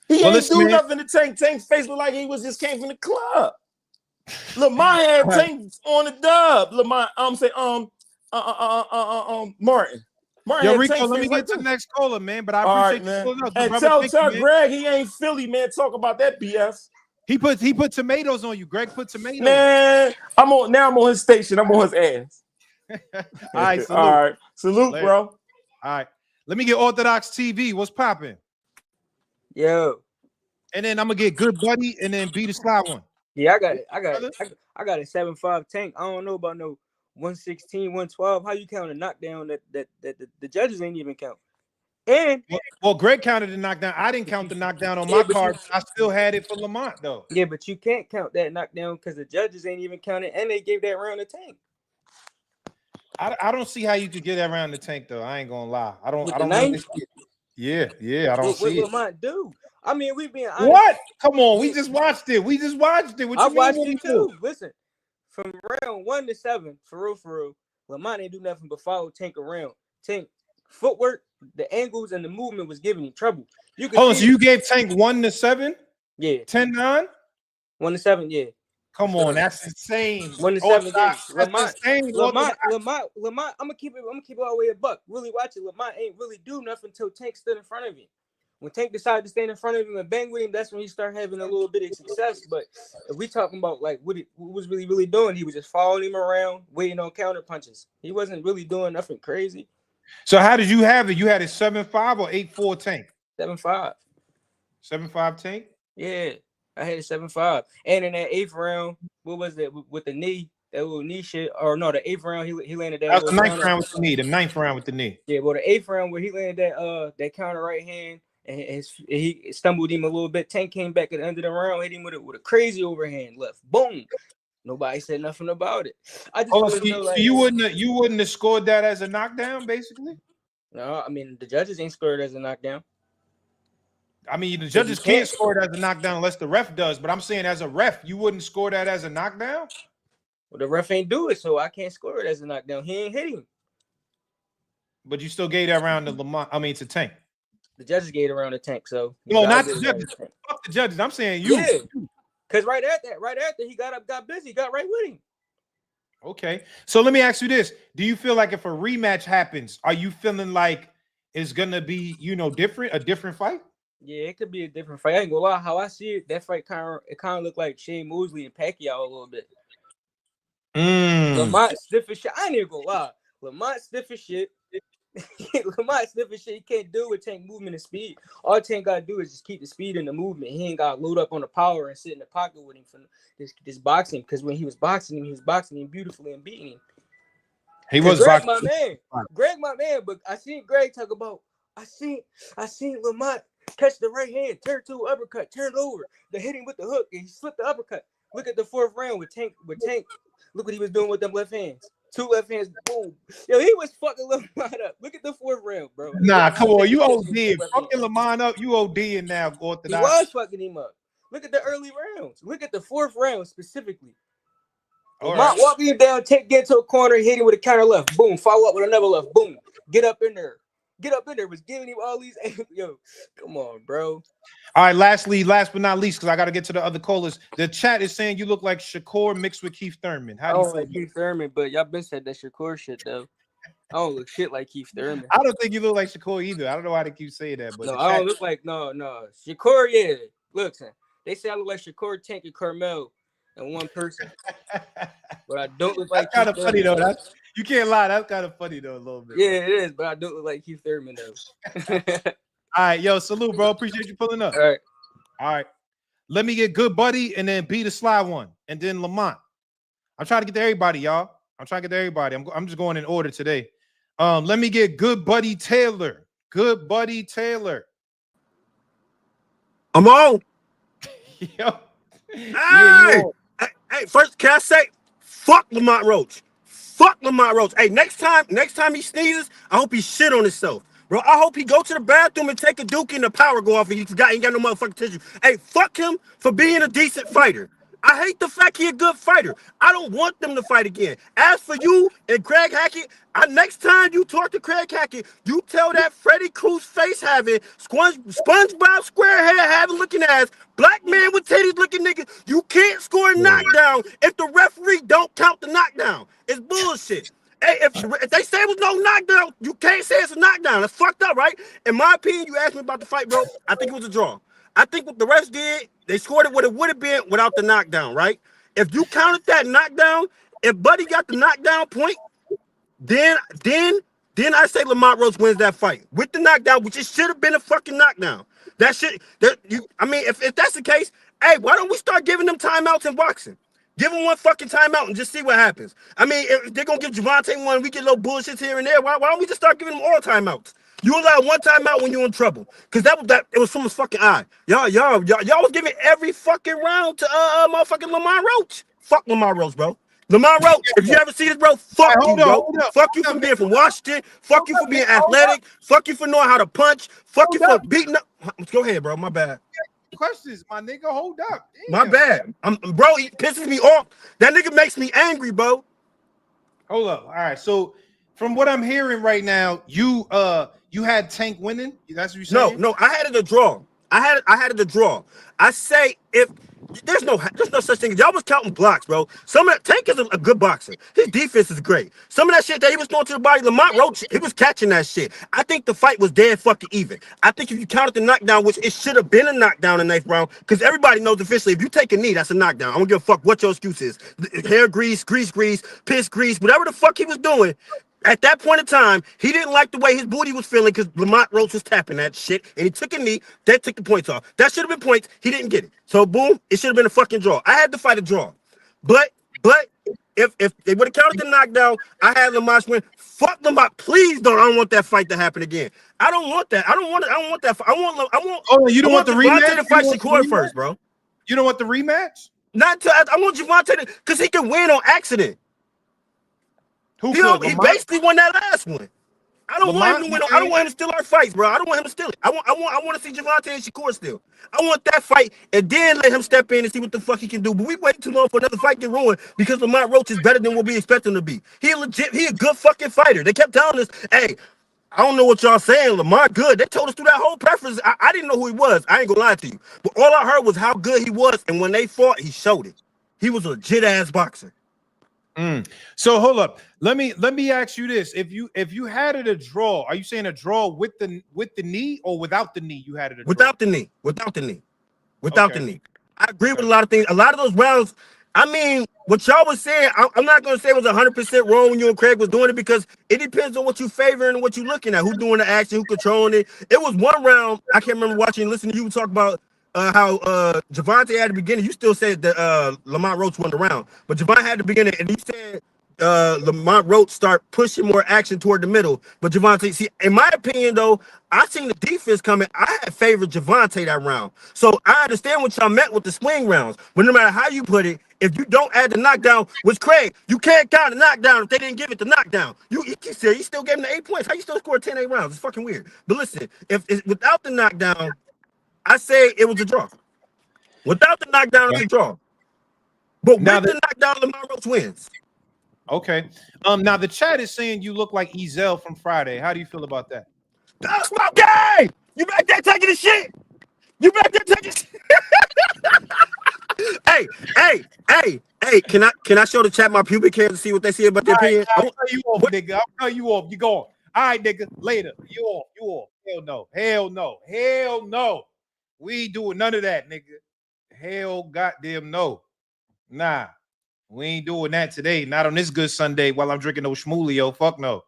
He ain't do nothing to Tank. Tank's face looked like he just came from the club. Lamont had Tank on the dub. Lamont, Martin. Yo, Rico, let me get to the next caller, man. But I appreciate you. And tell Greg he ain't Philly, man. Talk about that BS. He put tomatoes on you. Greg put tomatoes. Man, I'm on his station. I'm on his ass. All right, salute. All right, salute, later, bro. All right, let me get Orthodox TV. What's popping? Yo. And then I'm gonna get Good Buddy, and then be the sly one. Yeah, I got it. I got a 7-5 Tank. I don't know about no 116, 112. How you count a knockdown that the judges ain't even count? And well, Greg counted the knockdown. I didn't count the knockdown on my card. I still had it for Lamont though. Yeah, but you can't count that knockdown because the judges ain't even counted, and they gave that round to Tank. I don't see how you could get that round the Tank though. I ain't gonna lie. I don't. Yeah. I don't see what Lamont do. I mean, we being honest. What? Come on, we just watched it. What I watched it too. Listen, from round 1 to 7, for real, Lamont ain't do nothing but follow Tank around. Tank footwork, the angles, and the movement was giving him trouble. You can Oh, see so you gave Tank 1 to 7? Yeah. 10-9? 1 to 7, yeah. Come on, that's insane. 1 to 7 games. That's insane. Lamont, I'm gonna keep it all the way a buck. Really watch it. Lamont ain't really do nothing until Tank stood in front of him. When Tank decided to stand in front of him and bang with him, that's when he started having a little bit of success. But if we talking about like what was really doing, he was just following him around, waiting on counter punches. He wasn't really doing nothing crazy. So how did you have it? You had a 7-5 or 8-4 Tank? 7-5. 7-5 Tank? Yeah, I had a 7-5. And in that 8th round, what was it with the knee? That little knee shit, or no, the 8th round he landed that. That was the 9th round with the knee. The 9th round with the knee. Yeah, well, the 8th round where he landed that counter right hand and he stumbled him a little bit. Tank came back at the end of the round, hit him with a crazy overhand left. Boom. Nobody said nothing about it. I just so you wouldn't have scored that as a knockdown, basically? No, I mean the judges ain't scored as a knockdown. I mean, the judges can't score it as a knockdown unless the ref does. But I'm saying, as a ref, you wouldn't score that as a knockdown. Well, the ref ain't do it, so I can't score it as a knockdown. He ain't hit him. But you still gave that round to Lamont. I mean, to Tank. The judges gave it around the Tank. So no, not the judges. Fuck the judges. I'm saying you. Yeah, because right after he got busy, got right with him. Okay, so let me ask you this: do you feel like if a rematch happens, are you feeling like it's gonna be a different fight? Yeah, it could be a different fight. I ain't gonna lie. How I see it, that fight kind of looked like Shane Mosley and Pacquiao a little bit. Lamont stiff as shit. I ain't even gonna lie. Lamont stiff as shit. Lamont stiff as shit. He can't do with Tank movement and speed. All Tank gotta do is just keep the speed and the movement. He ain't gotta load up on the power and sit in the pocket with him for this boxing. Because when he was boxing him beautifully and beating him. He was Greg, my man. Greg, my man. But I seen Greg talk about. I seen Lamont catch the right hand, turn to an uppercut, turn over, then hit him with the hook, and he slipped the uppercut. Look at the 4th round with Tank. Look what he was doing with them left hands. 2 left hands, boom. Yo, he was fucking Lamont up. Look at the 4th round, bro. Nah, come on, you ODing. Fucking Lamont up, you ODing now, Orthodox. He was fucking him up. Look at the early rounds. Look at the 4th round specifically. Lamont walking him down, get into a corner, hit him with a counter left, boom, follow up with another left, boom. Get up in there, was giving him all these. Yo, come on, bro. All right, last but not least, because I got to get to the other callers. The chat is saying you look like Shakur mixed with Keith Thurman. How do you feel? Like Keith Thurman, but y'all been said that Shakur shit though. I don't look shit like Keith Thurman. I don't think you look like Shakur either. I don't know why they keep saying that, but no, I don't look like no. Shakur, yeah. Look, they say I look like Shakur, Tank, and Carmel in one person, but I don't look like. That's kind of funny though. You can't lie. That's kind of funny though, a little bit. Yeah, it is, but I don't look like Keith Thurman though. All right, yo, salute, bro. Appreciate you pulling up. All right. Let me get Good Buddy and then B the Sly One and then Lamont. I'm trying to get to everybody, y'all. I'm just going in order today. Let me get Good Buddy Taylor. Good Buddy Taylor. I'm on. Yo. Hey, first, can I say, fuck Lamont Roach. Fuck Lamont Roach. Hey, next time he sneezes, I hope he shit on himself. Bro, I hope he go to the bathroom and take a dookie and the power go off and he ain't got no motherfucking tissue. Hey, fuck him for being a decent fighter. I hate the fact he a good fighter. I don't want them to fight again. As for you and Greg Hackett, next time you talk to Greg Hackett, you tell that Freddie Cruz face having, SpongeBob SquareHead having looking ass, black man with titties looking nigga, you can't score a knockdown if the referee don't count the knockdown. It's bullshit. Hey, if they say it was no knockdown, you can't say it's a knockdown. That's fucked up, right? In my opinion, you asked me about the fight, bro. I think it was a draw. I think what the refs did, they scored it what it would have been without the knockdown, right? If you counted that knockdown, if Buddy got the knockdown point, then I say Lamont Roach wins that fight with the knockdown, which it should have been a fucking knockdown. If that's the case, hey, why don't we start giving them timeouts in boxing? Give him one fucking timeout and just see what happens. I mean, if they're gonna give Javante one, we get little bullshits here and there. Why don't we just start giving them all timeouts? You allow one timeout when you're in trouble, because it was someone's fucking eye. Y'all was giving every fucking round to motherfucking Lamont Roach. Fuck Lamont Roach, bro. Lamont Roach, if you ever see this, bro, fuck you, bro. Fuck you for being from Washington. Fuck you for being athletic. Fuck you for knowing how to punch. Fuck you for beating up. Go ahead, bro. My bad. questions, my nigga. Hold up. My Damn. bad. Bro, he pisses me off. That nigga makes me angry, bro. Hold up. All right. So from what I'm hearing right now, you had Tank winning. That's what you're saying? No, I had it a draw. I had it a draw. I say if there's no such thing. Y'all was counting blocks, bro. Some of that Tank is a good boxer. His defense is great. Some of that shit that he was throwing to the body, Lamont Roach, he was catching that shit. I think the fight was dead fucking even. I think if you counted the knockdown, which it should have been a knockdown in the 9th round, because everybody knows officially if you take a knee, that's a knockdown. I don't give a fuck what your excuse is. Hair grease, piss grease, whatever the fuck he was doing. At that point in time, he didn't like the way his booty was feeling because Lamont Roach was tapping that shit, and he took a knee. That took the points off. That should have been points. He didn't get it. So boom, it should have been a fucking draw. I had to fight a draw, but if they would have counted the knockdown, I had Lamont win. Fuck Lamont, please don't. I don't want that fight to happen again. I don't want that. I don't want that. I want. Oh, you don't want the rematch? To fight Shakur first, bro. You don't want the rematch? Not to. I want Javante to, because he can win on accident. He basically won that last one. I don't want him to win. I don't want him to steal our fights, bro. I don't want him to steal it. I want to see Javante and Shakur still. I want that fight, and then let him step in and see what the fuck he can do. But we waited too long for another fight to get ruined because Lamont Roach is better than what we expect him to be. He a good fucking fighter. They kept telling us, hey, I don't know what y'all saying. Lamont good. They told us through that whole preference. I didn't know who he was. I ain't gonna lie to you. But all I heard was how good he was, and when they fought, he showed it. He was a legit ass boxer. So hold up. Let me ask you this: if you had it a draw, are you saying a draw with the knee or without the knee? You had it a draw? Without the knee. The knee. I agree with a lot of things. A lot of those rounds. I mean, what y'all was saying, I'm not gonna say it was 100% wrong when you and Craig was doing it because it depends on what you favoring and what you're looking at, who's doing the action, who controlling it. It was one round I can't remember watching, listening to you talk about. How Javante at the beginning, you still said that Lamont Roach won the round, but Javante had the beginning, and you said Lamont Roach start pushing more action toward the middle. But Javante, see, in my opinion, though, I seen the defense coming. I had favored Javante that round, so I understand what y'all meant with the swing rounds. But no matter how you put it, if you don't add the knockdown, which Craig, you can't count the knockdown if they didn't give it the knockdown. You still gave him the 8 points. How you still score 10 8 rounds? It's fucking weird. But listen, if it's without the knockdown, I say it was a draw. Without the knockdown, it's a draw. But with the knockdown, Lamont Roach wins. Okay. Now the chat is saying you look like Ezel from Friday. How do you feel about that? That's my guy. You back there taking the shit. Hey. Can I show the chat my pubic hair to see what they see about their opinion? I'll cut you off, nigga. I'll cut you off. You go on. All right, nigga. Later. You off. Hell no. We ain't doing none of that, nigga. Hell goddamn no. Nah. We ain't doing that today. Not on this good Sunday while I'm drinking no schmoolio. Fuck no.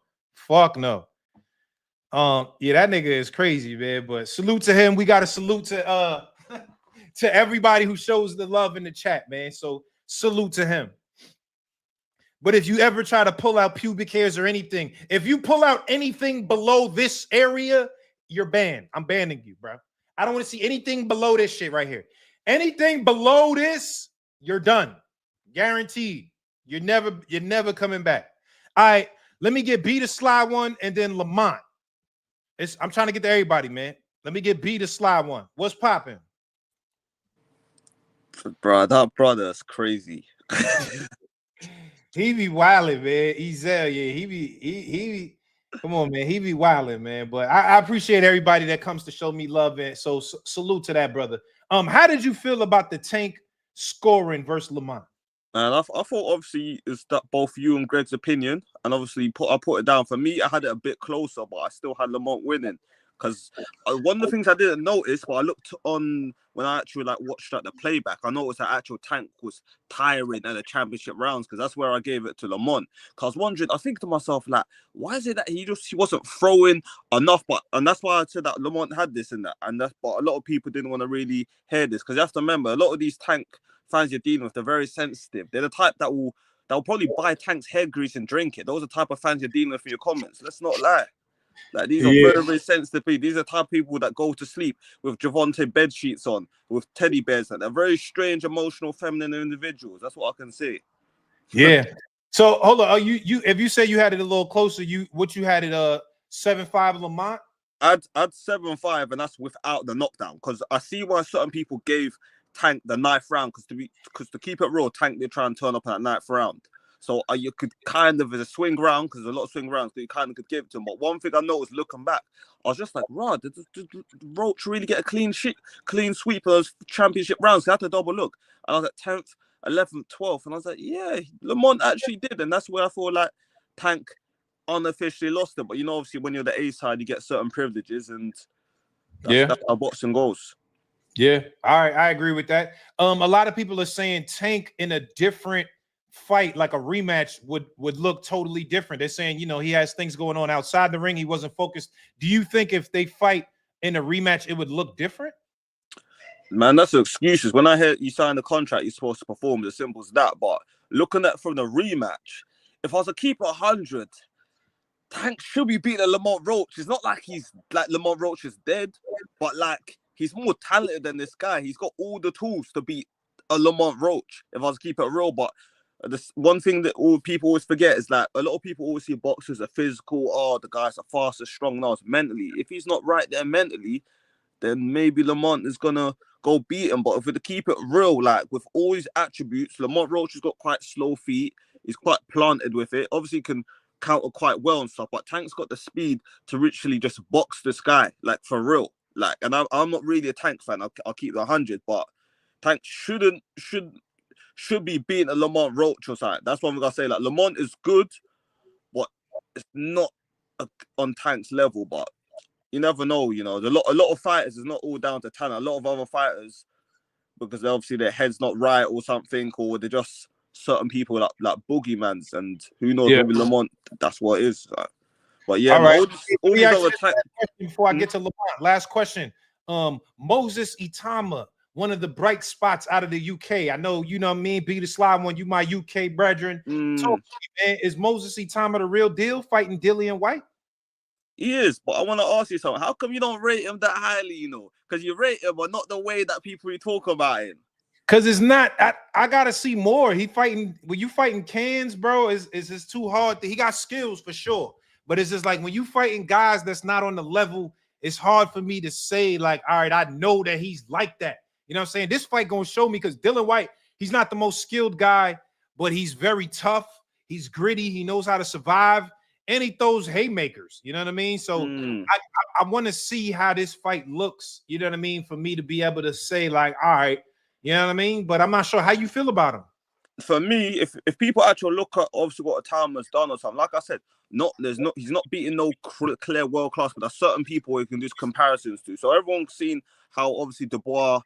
Yeah, that nigga is crazy, man. But salute to him. We got to salute to to everybody who shows the love in the chat, man. So salute to him. But if you ever try to pull out pubic hairs or anything, if you pull out anything below this area, you're banned. I'm banning you, bro. I don't want to see anything below this shit right here. Anything below this, you're done. Guaranteed. You're never coming back. All right, let me get B to slide one and then Lamont. I'm trying to get to everybody, man. Let me get B to slide one. What's popping? Bro, that brother's crazy. He be wilding, man. Ezel, yeah, he be come on, man. He be wilding, man. But I appreciate everybody that comes to show me love, and so salute to that, brother. How did you feel about the Tank scoring versus Lamont? And I thought obviously it's that both you and Greg's opinion, and obviously I put it down. For me, I had it a bit closer, but I still had Lamont winning. Because one of the things I didn't notice, but I looked on when I actually watched the playback, I noticed that actual Tank was tiring at the championship rounds, because that's where I gave it to Lamont. Because I was wondering, I think to myself, why is it that he wasn't throwing enough? And that's why I said that Lamont had this and that, but a lot of people didn't want to really hear this, because you have to remember, a lot of these Tank fans you're dealing with, they're very sensitive. They're the type that will probably buy Tank's hair grease and drink it. Those are the type of fans you're dealing with in your comments. Let's not lie. These are very, very sensitive people. These are the type of people that go to sleep with Javante bed sheets on, with teddy bears. They're very strange, emotional, feminine individuals. That's what I can say. Yeah. So hold on. You if you say you had it a little closer, you had it 7-5 Lamont? I'd 7-5, and that's without the knockdown. Because I see why certain people gave Tank the 9th round. Because to keep it real, Tank did try and turn up in that 9th round. So you could kind of, as a swing round, because there's a lot of swing rounds that you kind of could give it to him. But one thing I noticed looking back, I was just like, "Rod, did Roach really get a clean sweep of those championship rounds?" He had to double look. And I was at 10th, 11th, 12th, and I was like, "Yeah, Lamont actually did." And that's where I feel like Tank unofficially lost it. But obviously, when you're the A side, you get certain privileges, and that's how boxing goes. Yeah, all right, I agree with that. A lot of people are saying Tank in a different fight, like a rematch, would look totally different. They're saying, he has things going on outside the ring. He wasn't focused. Do you think if they fight in a rematch, it would look different? Man, that's excuses. When I hear you sign the contract, you're supposed to perform. As simple as that. But looking at from the rematch, if I was to keep it 100, Tank should be beating Lamont Roach. It's not like Lamont Roach is dead, but he's more talented than this guy. He's got all the tools to beat a Lamont Roach, if I was to keep it real. But this one thing that all people always forget is a lot of people always see boxers are physical. Oh, the guys are fast and strong. No, it's mentally. If he's not right there mentally, then maybe Lamont is gonna go beat him. But if we to keep it real, with all his attributes, Lamont Roach has got quite slow feet. He's quite planted with it. Obviously, he can counter quite well and stuff. But Tank's got the speed to literally just box this guy, for real. And I'm not really a Tank fan. I'll keep the 100, but Tank should be beating a Lamont Roach or something. That's what I'm gonna say. Lamont is good, but it's not on Tank's level. But you never know. A lot of fighters is not all down to talent. A lot of other fighters, because obviously their head's not right or something, or they're just certain people like boogeymans, and who knows, maybe Lamont, that's what it is. But yeah, all right. all these other before I get to Lamont, last question. Moses Itama, one of the bright spots out of the UK. I know, you know what I mean? Be the slide one, you my UK brethren. Talk to me, man. Is Moses Itama the real deal fighting Dillian White? He is, but I want to ask you something. How come you don't rate him that highly, Because you rate him, but not the way that people talk about him. Because it's not, I gotta see more. When you fighting cans, bro, is just too hard. He got skills for sure. But it's just when you fighting guys that's not on the level, it's hard for me to say, all right, I know that he's like that. You know what I'm saying? This fight gonna show me, because Dillian White, he's not the most skilled guy, but he's very tough. He's gritty. He knows how to survive. And he throws haymakers, you know what I mean? So I want to see how this fight looks, you know what I mean, for me to be able to say, all right, you know what I mean? But I'm not sure how you feel about him. For me, if people actually look at obviously what Itama's done or something, like I said, he's not beating no clear world class, but there's certain people you can do comparisons to. So everyone's seen how obviously Dubois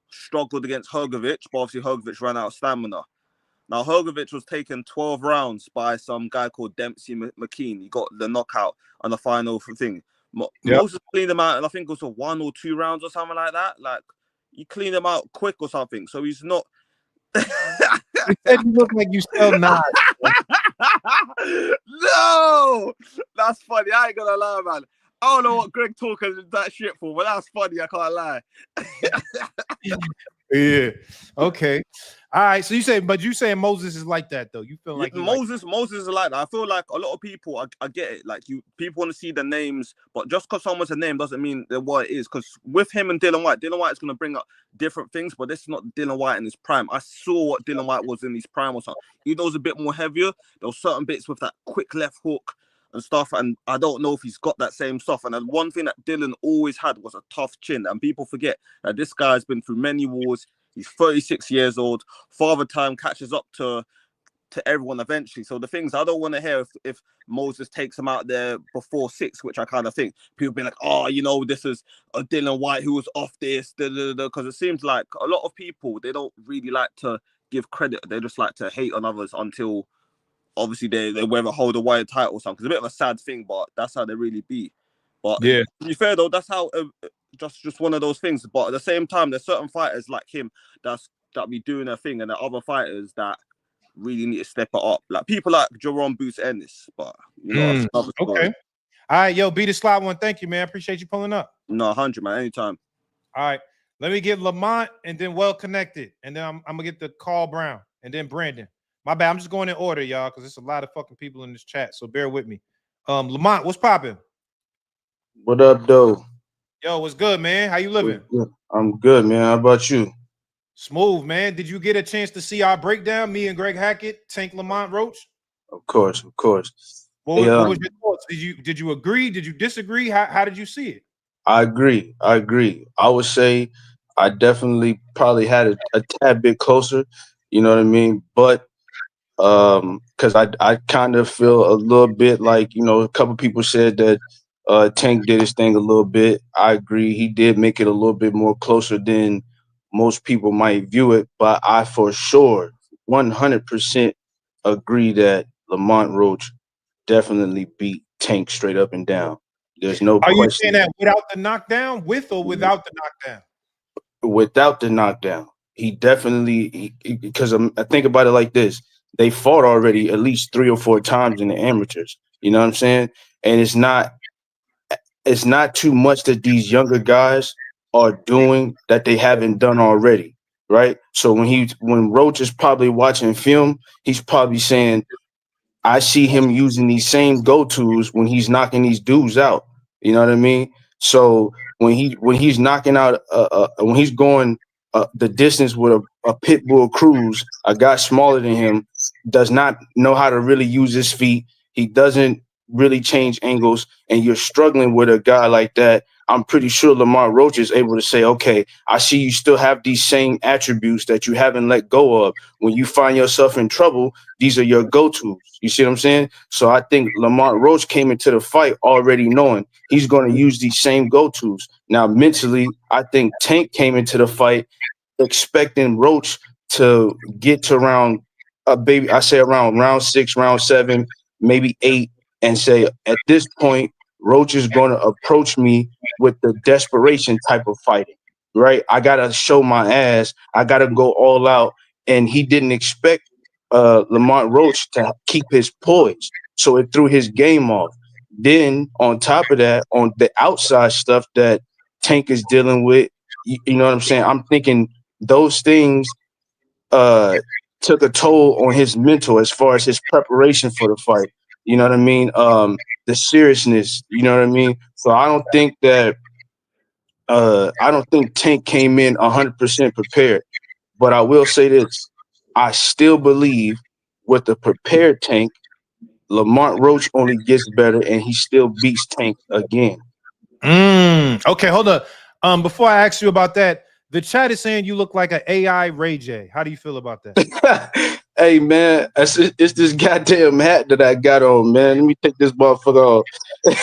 struggled against Hrgovic, but obviously Hrgovic ran out of stamina. Now, Hrgovic was taken 12 rounds by some guy called Dempsey McKean. He got the knockout on the final thing. Moses cleaned him out, and I think it was 1 or 2 rounds or something like that. You cleaned him out quick or something. So he's not. You said you look like you sell knives. No, that's funny. I ain't gonna lie, man. I don't know what Greg talking that shit for, but that's funny. I can't lie. Yeah. Okay. All right. So you saying Moses is like that though? You feel like Moses is like that. I feel like a lot of people, I get it. People want to see the names, but just because someone's a name doesn't mean that what it is. Because with him and Dillian White is going to bring up different things, but this is not Dillian White in his prime. I saw what Dillian White was in his prime or something. He was a bit more heavier. There were certain bits with that quick left hook and stuff, and I don't know if he's got that same stuff. And one thing that Dillian always had was a tough chin, and people forget that this guy's been through many wars. He's 36 years old. Father time catches up to everyone eventually. So the things I don't want to hear if Moses takes him out there before 6, which I kind of think people be like, oh, this is a Dillian White who was off this, because it seems like a lot of people, they don't really like to give credit. They just like to hate on others until obviously they whether hold a wide title or something. It's a bit of a sad thing, but that's how they really be. But yeah, to be fair though, that's how just one of those things. But at the same time, there's certain fighters like him that be doing their thing, and there are other fighters that really need to step it up. Like people like Jerome Boots Ennis, but that's another story. Okay. All right, yo, be the slide one. Thank you, man. Appreciate you pulling up. No, 100, man. Anytime. All right. Let me get Lamont and then Well Connected. And then I'm gonna get the Carl Brown and then Brandon. My bad. I'm just going in order, y'all, because there's a lot of fucking people in this chat. So bear with me. Lamont, what's popping? What up, though? Yo, what's good, man? How you living? I'm good, man. How about you? Smooth, man. Did you get a chance to see our breakdown? Me and Greg Hackett, Tank Lamont, Roach. Of course, of course. What, Hey, what was your thoughts? Did you agree? Did you disagree? How did you see it? I agree. I agree. I would say I definitely probably had a tad bit closer. You know what I mean? But because I kind of feel a little bit like, a couple people said that Tank did his thing a little bit. I agree. He did make it a little bit more closer than most people might view it. But I for sure 100% agree that Lamont Roach definitely beat Tank straight up and down. There's no Are you saying question. that without the knockdown, with or without the knockdown? Without the knockdown, he definitely, because I think about it like this: they fought already at least 3 or 4 times in the amateurs. You know what I'm saying? And it's not too much that these younger guys are doing that they haven't done already, right? So when Roach is probably watching film, he's probably saying, I see him using these same go-tos when he's knocking these dudes out. You know what I mean? So when he's knocking out when he's going the distance with a pit bull cruise, a guy smaller than him does not know how to really use his feet. He doesn't really change angles, and you're struggling with a guy like that. I'm pretty sure Lamar Roach is able to say, okay, I see you still have these same attributes that you haven't let go of. When you find yourself in trouble, these are your go-tos. You see what I'm saying? So I think Lamont Roach came into the fight already knowing he's going to use these same go-tos. Now, mentally, I think Tank came into the fight expecting Roach to get to around round 6, round 7, maybe 8, and say, at this point, Roach is going to approach me with the desperation type of fighting, right? I got to show my ass. I got to go all out. And he didn't expect Lamont Roach to keep his poise. So it threw his game off. Then on top of that, on the outside stuff that Tank is dealing with, you know what I'm saying? I'm thinking those things uh, took a toll on his mental as far as his preparation for the fight. You know what I mean? The seriousness. You know what I mean? So I don't think Tank came in 100% prepared. But I will say this: I still believe with the prepared Tank, Lamont Roach only gets better, and he still beats Tank again. Okay, hold up. Before I ask you about that, the chat is saying you look like an AI Ray J. How do you feel about that? Hey man, it's this goddamn hat that I got on, man. Let me take this motherfucker off. I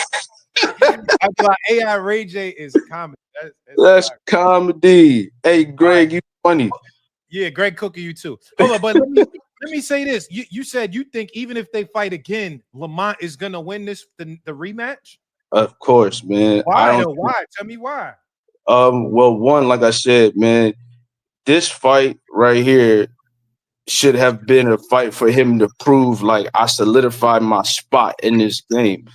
feel like AI Ray J is comedy. That's Hilarious. comedy. Hey All right. Greg, you funny. Yeah, Greg Cookie, you too. Hold on, but let me say this. You said you think even if they fight again, Lamont is gonna win the rematch? Of course, man. I Why don't. though? Why? Tell me why. Well, one, like I said, man, this fight right here should have been a fight for him to prove like I solidified my spot in this game.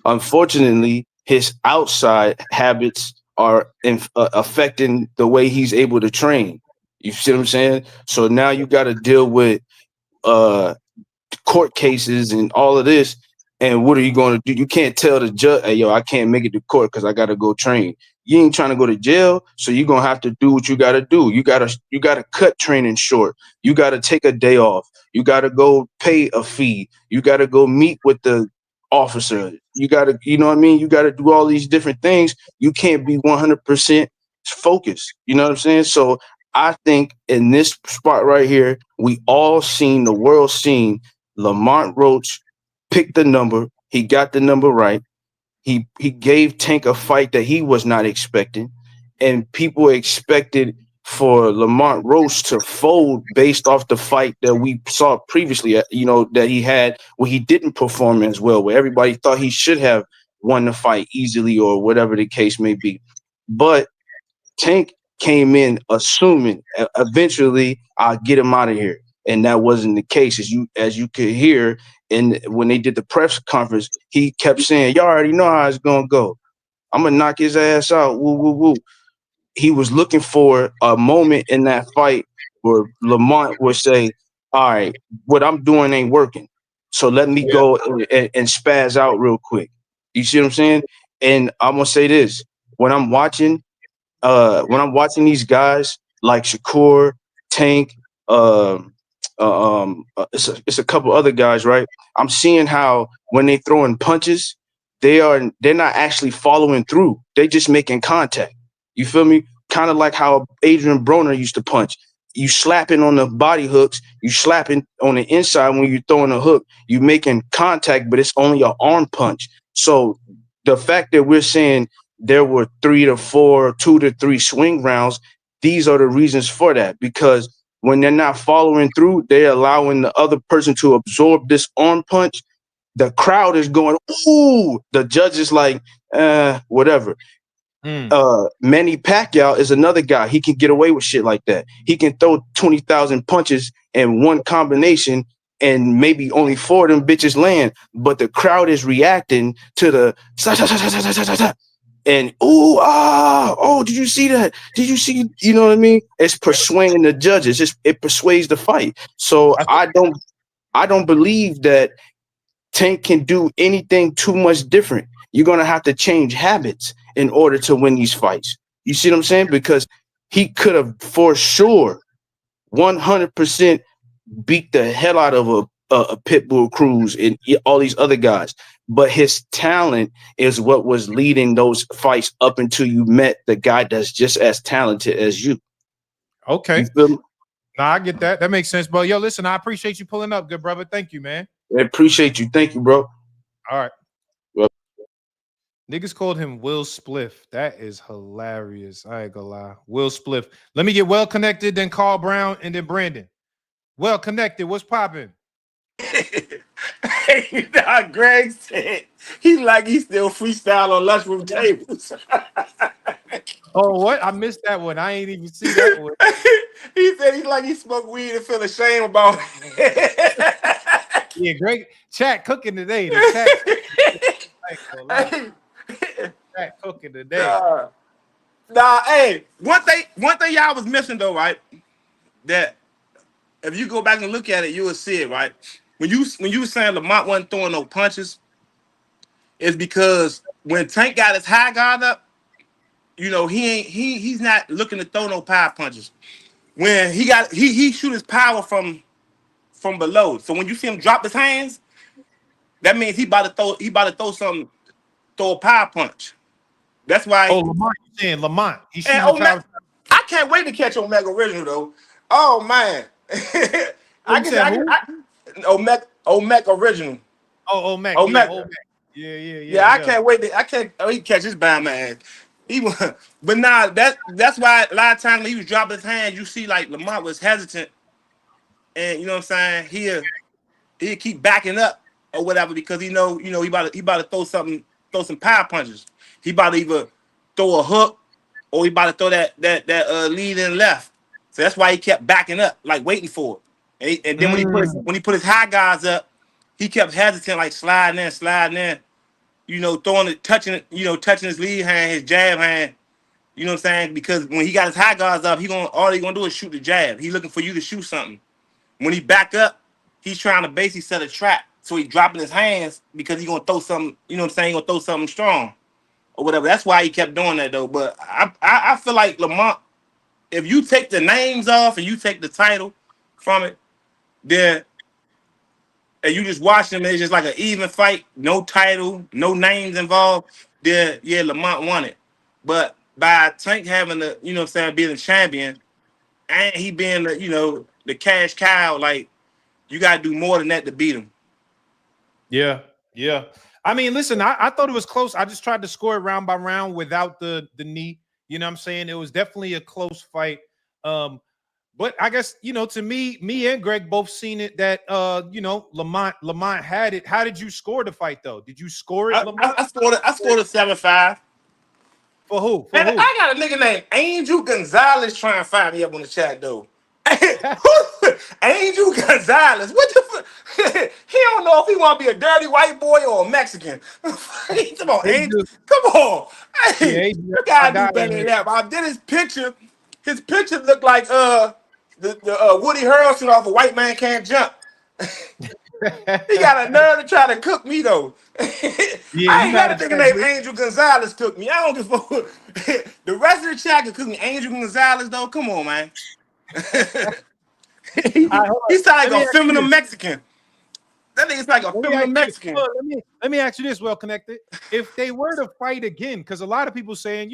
Unfortunately, his outside habits are affecting the way he's able to train. You see what I'm saying? So now you got to deal with uh court cases and all of this. And what are you going to do? You can't tell the judge, hey, yo, I can't make it to court because I got to go train. You ain't trying to go to jail, so you're gonna have to do what you gotta do. You gotta cut training short. You gotta take a day off. You gotta go pay a fee. You gotta go meet with the officer. You gotta, you know what I mean? You gotta do all these different things. You can't be 100% focused. You know what I'm saying? So I think in this spot right here, we all seen the world seen Lamont Roach pick the number. He got the number right. He gave Tank a fight that he was not expecting, and people expected for Lamont Roach to fold based off the fight that we saw previously. That he had where he didn't perform as well, where everybody thought he should have won the fight easily or whatever the case may be. But Tank came in assuming eventually I'll get him out of here. And that wasn't the case. As you could hear, and when they did the press conference, he kept saying, y'all already know how it's gonna go. I'm gonna knock his ass out. Woo, woo, woo. He was looking for a moment in that fight where Lamont would say, all right, what I'm doing ain't working. So let me go and spaz out real quick. You see what I'm saying? And I'm gonna say this: when I'm watching these guys like Shakur, Tank, it's a couple other guys, right? I'm seeing how when they throwing punches, they're not actually following through. They just making contact. You feel me? Kind of like how Adrian Broner used to punch. You slapping on the body hooks, you slapping on the inside when you're throwing a hook, you making contact, but it's only an arm punch. So the fact that we're saying there were 3 to 4, 2 to 3 swing rounds, these are the reasons for that. Because when they're not following through, they're allowing the other person to absorb this arm punch. The crowd is going, ooh, the judge is like, whatever. Manny Pacquiao is another guy. He can get away with shit like that. He can throw 20,000 punches in one combination and maybe only 4 of them bitches land, but the crowd is reacting to the and did you see that? Did you see? You know what I mean? It's persuading the judges. It persuades the fight. So I don't believe that Tank can do anything too much different. You're gonna have to change habits in order to win these fights. You see what I'm saying? Because he could have for sure 100% beat the hell out of a Pitbull Cruz and all these other guys. But his talent is what was leading those fights up until you met the guy that's just as talented as you. Okay. You feel me? Nah, I get that. That makes sense, bro. Yo, listen, I appreciate you pulling up, good brother. Thank you, man. I appreciate you. Thank you, bro. All right. Well, niggas called him Will Spliff. That is hilarious. I ain't gonna lie. Will Spliff. Let me get well connected, then Carl Brown, and then Brandon. Well connected. What's popping? Hey, Greg said he's like he still freestyle on lunchroom tables. Oh, what? I missed that one. I ain't even see that one. He said he's like he smoked weed and feel ashamed about it. Yeah, Greg. Chat cooking today. The chat cooking today. Hey, one thing y'all was missing though, right? That if you go back and look at it, you will see it, right? When you were saying Lamont wasn't throwing no punches, it's because when Tank got his high guard up, you know, he's not looking to throw no power punches. When he shoot his power from below. So when you see him drop his hands, that means he about to throw a power punch. That's why. Lamont, you saying Lamont? He's shooting power. I can't wait to catch Omega Original though. Oh man, Omega Original. Oh, Omega. Yeah. I can't wait. He catch his bad man. But nah, that's why a lot of times when he was dropping his hands, you see like Lamont was hesitant, and you know what I'm saying. He'll keep backing up or whatever because he about to throw some power punches. He about to either throw a hook or he about to throw that lead in left. So that's why he kept backing up, like waiting for it. And then when he put his high guards up, he kept hesitant, like sliding in, throwing it, touching his lead hand, his jab hand. You know what I'm saying? Because when he got his high guards up, all he gonna do is shoot the jab. He looking for you to shoot something. When he back up, he's trying to basically set a trap. So he's dropping his hands because he's gonna throw something, you know what I'm saying? He's gonna throw something strong or whatever. That's why he kept doing that though. But I feel like Lamont, if you take the names off and you take the title from it, then and you just watch them, it's just like an even fight, no title, no names involved, then yeah, Lamont won it. But by Tank having the, you know what I'm saying, being a champion and he being the cash cow, like you gotta do more than that to beat him. Yeah. I mean, listen, I thought it was close. I just tried to score it round by round without the knee. You know what I'm saying? It was definitely a close fight. But I guess, to me and Greg both seen it that, Lamont had it. How did you score the fight, though? Did you score it, Lamont? I scored a 7-5. For who? I got a nigga named Angel Gonzalez trying to find me up on the chat, though. Angel Gonzalez. What the fuck? He don't know if he want to be a dirty white boy or a Mexican. Come on, Angel. Come on. Hey, you gotta do better than that. But I did his picture. His picture looked like the Woody Harrelson off A White Man Can't Jump. He got a nerve to try to cook me though. Yeah, I you ain't mad got a at nigga Chat named G? Angel Gonzalez cook me. I don't give a fuck. The rest of the chat can cook me. Angel Gonzalez though, come on, man. he, All right, hold on. he sound Let like me a ask you feminine this. Mexican. That nigga's like a Let me ask feminine you this. Mexican. Well, let me ask you this, well connected. If they were to fight again, because a lot of people saying,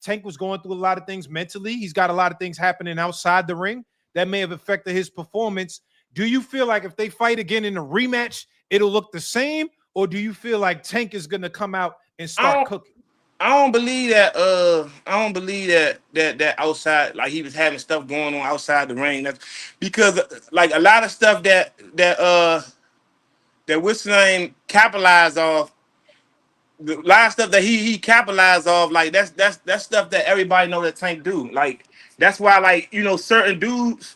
Tank was going through a lot of things mentally. He's got a lot of things happening outside the ring that may have affected his performance. Do you feel like if they fight again in a rematch, it'll look the same? Or do you feel like Tank is gonna come out and I start don't cooking? I don't believe that I don't believe that outside, like he was having stuff going on outside the ring. That's because like a lot of stuff that what's the name capitalized off, the lot of stuff that he capitalized off, like that's stuff that everybody know that Tank do. Like that's why, like, certain dudes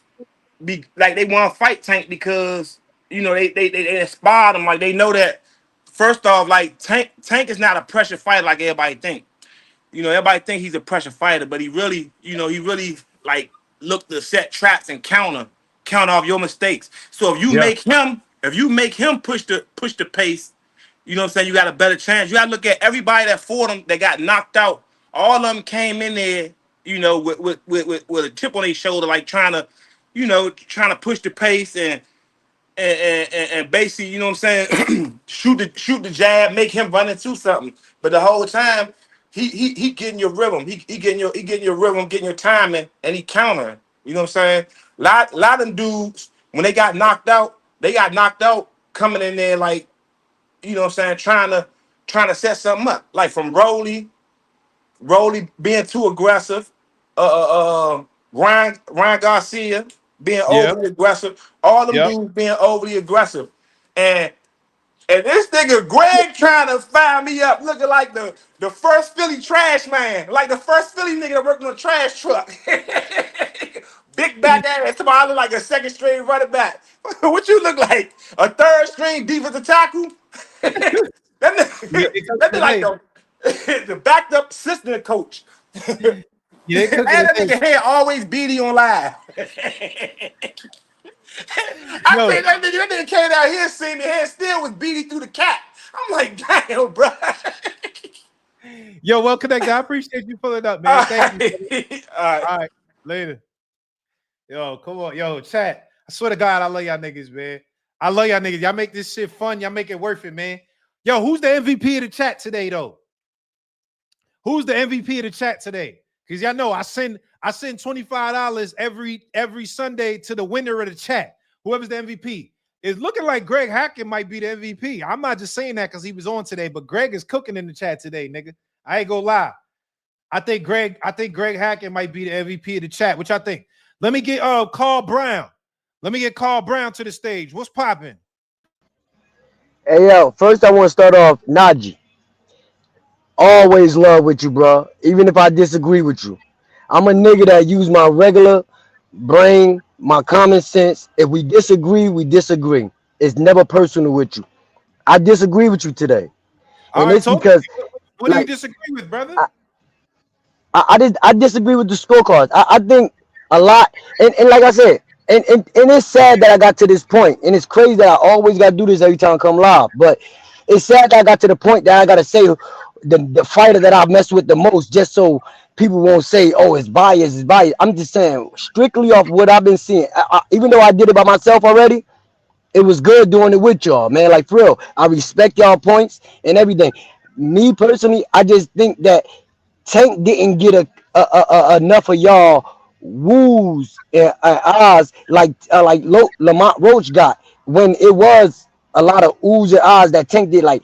be like they want to fight Tank because they inspired him. Like they know that first off, like Tank is not a pressure fighter like everybody think. Everybody think he's a pressure fighter, but he really like look to set traps and counter off your mistakes. So Yeah, if you make him push the pace, you know what I'm saying, you got a better chance. You got to look at everybody that fought him that got knocked out. All of them came in there, with a chip on their shoulder, like trying to push the pace and basically, you know what I'm saying, shoot the jab, make him run into something. But the whole time, he getting your rhythm, he getting your rhythm, getting your timing, and he countering. You know what I'm saying? Lot of them dudes when they got knocked out coming in there like, you know what I'm saying, trying to set something up. Like from Rolly being too aggressive, Ryan Garcia being yeah, overly aggressive, all them yep. dudes being overly aggressive, and this nigga Greg trying to fire me up, looking like the first Philly trash man, like the first Philly nigga that worked on a trash truck. Big back ass, somebody look like a second string running back. What you look like? A third string defensive tackle? that Yeah, nigga, they that be cooking like today. the backed up assistant coach. And Yeah, they cooking that today. nigga hair always beady on live. I Yo, think that nigga came out here, seen me hair still was beady through the cap. I'm like, damn, bro. well connected. I appreciate you pulling up, All man. Thank you, brother. right. All right. All right, later. Yo, come on. Yo, chat. I swear to God, I love y'all niggas, man. I love y'all niggas. Y'all make this shit fun. Y'all make it worth it, man. Yo, who's the MVP of the chat today, though? Who's the MVP of the chat today? Because y'all know I send $25 every Sunday to the winner of the chat. Whoever's the MVP. It's looking like Greg Hackett might be the MVP. I'm not just saying that because he was on today, but Greg is cooking in the chat today, nigga. I ain't gonna lie. I think Greg Hackett might be the MVP of the chat. Which I think. Let me get Carl Brown. Let me get Carl Brown to the stage. What's popping? Hey yo, first I want to start off Najee. Always love with you, bro. Even if I disagree with you, I'm a nigga that use my regular brain, my common sense. If we disagree, we disagree. It's never personal with you. I disagree with you today, All and right, it's talk. because What do you like disagree with, brother? I disagree with the scorecards. I think a lot, and like I said, and it's sad that I got to this point, and it's crazy that I always got to do this every time I come live. But it's sad that I got to the point that I got to say the fighter that I've messed with the most, just so people won't say, "Oh, it's biased, it's biased." I'm just saying, strictly off what I've been seeing. Even though I did it by myself already, it was good doing it with y'all, man. Like for real, I respect y'all points and everything. Me personally, I just think that Tank didn't get enough of y'all woos and ahs like Lamont Roach got when it was a lot of oohs and ahs that Tank did. Like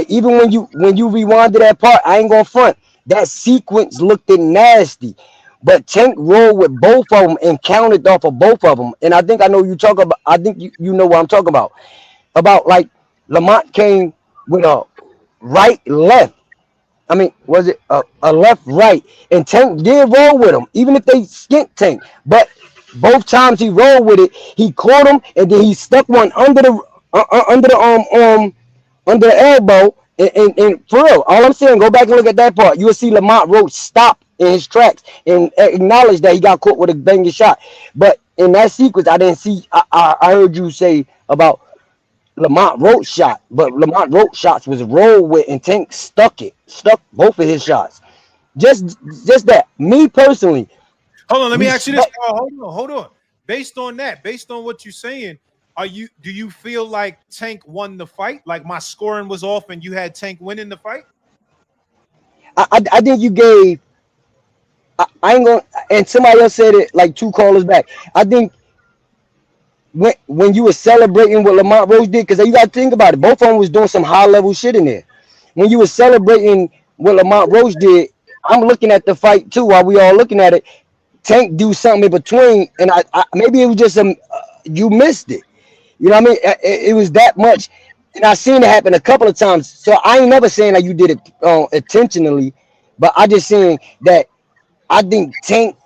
even when you rewind to that part, I ain't gonna front. That sequence looked nasty. But Tank rolled with both of them and counted off of both of them. And I think I know you talk about. I think you know what I'm talking about. About like Lamont came with a right left. I mean, was it a left, right? And Tank did roll with him, even if they skint Tank. But both times he rolled with it, he caught him, and then he stuck one under the under the elbow. And for real, all I'm saying, go back and look at that part. You'll see Lamont Roach stop in his tracks and acknowledge that he got caught with a banging shot. But in that sequence, I didn't see. I heard you say about Lamont Roach shot, but Lamont Roach shots was rolled with, and Tank stuck both of his shots. Just that. Me personally, Hold on, let me ask you this, respect. Carl. Hold on. Based on that, based on what you're saying, do you feel like Tank won the fight? Like my scoring was off and you had Tank winning the fight? I think you gave. I ain't gonna. And somebody else said it like 2 callers back. I think when you were celebrating what Lamont Roach did, because you got to think about it, both of them was doing some high level shit in there. When you were celebrating what Lamont Roach did, I'm looking at the fight too while we all looking at it. Tank do something in between, and I maybe it was just you missed it. You know what I mean? It was that much, and I seen it happen a couple of times. So I ain't never saying that you did it intentionally, but I just saying that I think Tank,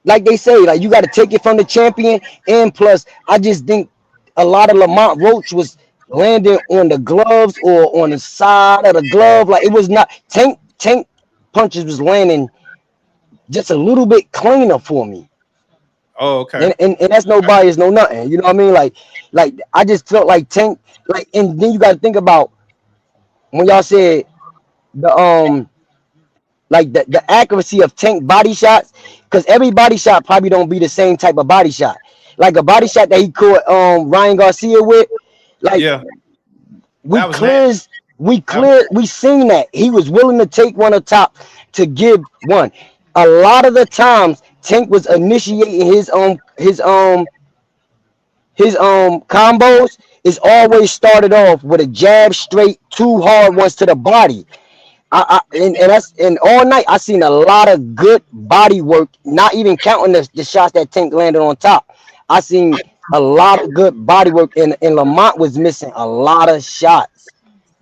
like they say, like you got to take it from the champion, and plus I just think a lot of Lamont Roach was landing on the gloves or on the side of the glove, like it was not Tank punches was landing just a little bit cleaner for me. Oh, okay. And that's no bias, no nothing. You know what I mean? Like I just felt like Tank, like, and then you got to think about when y'all said the like the accuracy of Tank body shots, because every body shot probably don't be the same type of body shot. Like a body shot that he caught Ryan Garcia with, like Yeah, we that was nasty. clears, That was we seen that he was willing to take one up top to give one. A lot of the times Tank was initiating his combos is always started off with a jab straight, 2 hard ones to the body. And all night I seen a lot of good body work, not even counting the shots that Tank landed on top. I seen a lot of good body work, and Lamont was missing a lot of shots.